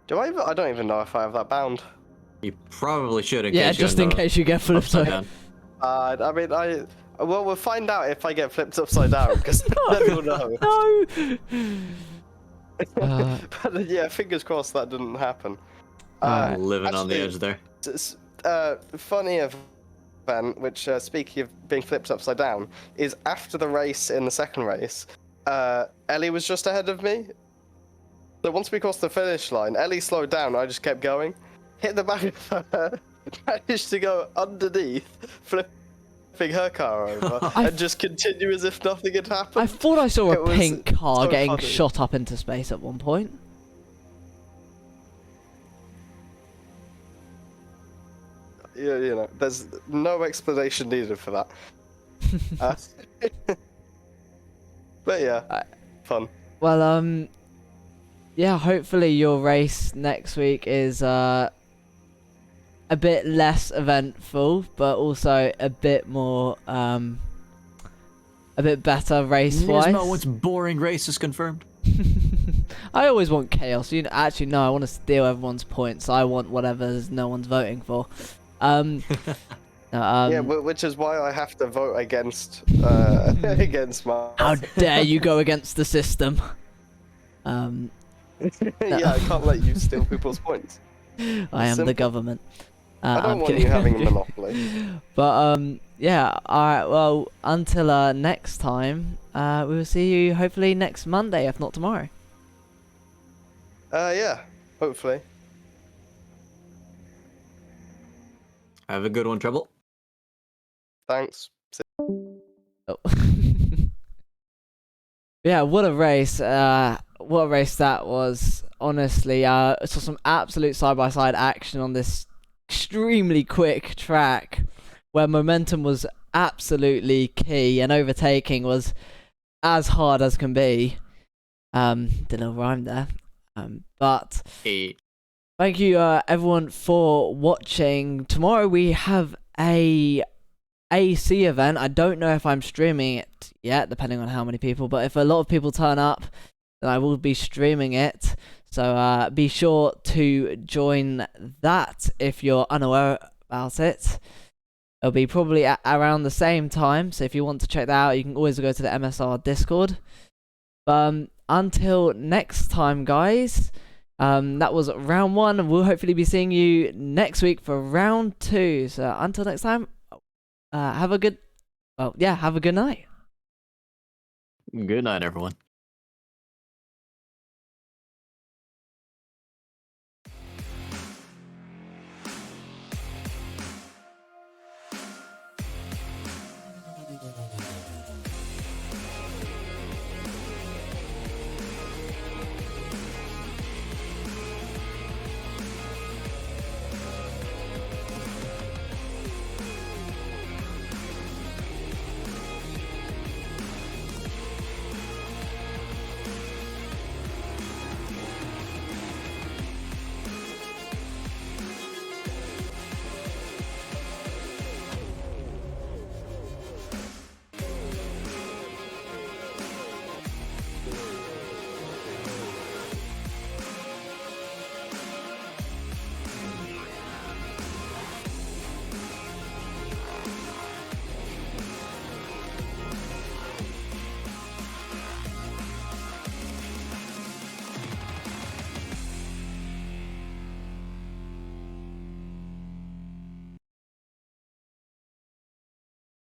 I don't even know if I have that bound. You probably should. In Yeah, case you just end in up case you get flipped upside over. down. I mean, well, we'll find out if I get flipped upside down, because then we'll know. No. But yeah, fingers crossed that didn't happen. Living on the edge there. Funny event, which speaking of being flipped upside down, is after the race in the second race, Ellie was just ahead of me. So once we crossed the finish line, Ellie slowed down. I just kept going, hit the back of her, managed to go underneath, flipping her car over, and just continue as if nothing had happened. I thought I saw It a was pink car so getting funny. shot up into space at one point. Yeah, you know, there's no explanation needed for that. But yeah, fun. Well, yeah, hopefully your race next week is a bit less eventful, but also a bit more, a bit better race-wise. Nismo, boring race is confirmed. I always want chaos. Actually, no, I want to steal everyone's points. I want whatever no one's voting for. Yeah, which is why I have to vote against against my. How dare you go against the system? Yeah, I can't let you steal people's points. I am the Simple. government. I don't I'm want kidding. you having a monopoly. But yeah. All right. Well, until next time, we will see you hopefully next Monday, if not tomorrow. Yeah, hopefully. Have a good one, Trouble. Thanks. Oh. Yeah, what a race! What a race that was. Honestly, saw some absolute side-by-side action on this extremely quick track, where momentum was absolutely key and overtaking was as hard as can be. Did a little rhyme there. But thank you everyone for watching. Tomorrow we have a AC event. I don't know if I'm streaming it yet, depending on how many people, but if a lot of people turn up, then I will be streaming it. So be sure to join that if you're unaware about it. It'll be probably at around the same time, so if you want to check that out, you can always go to the MSR Discord. Until next time, guys, that was round 1, and we'll hopefully be seeing you next week for round 2. So until next time, have a good night. Good night, everyone.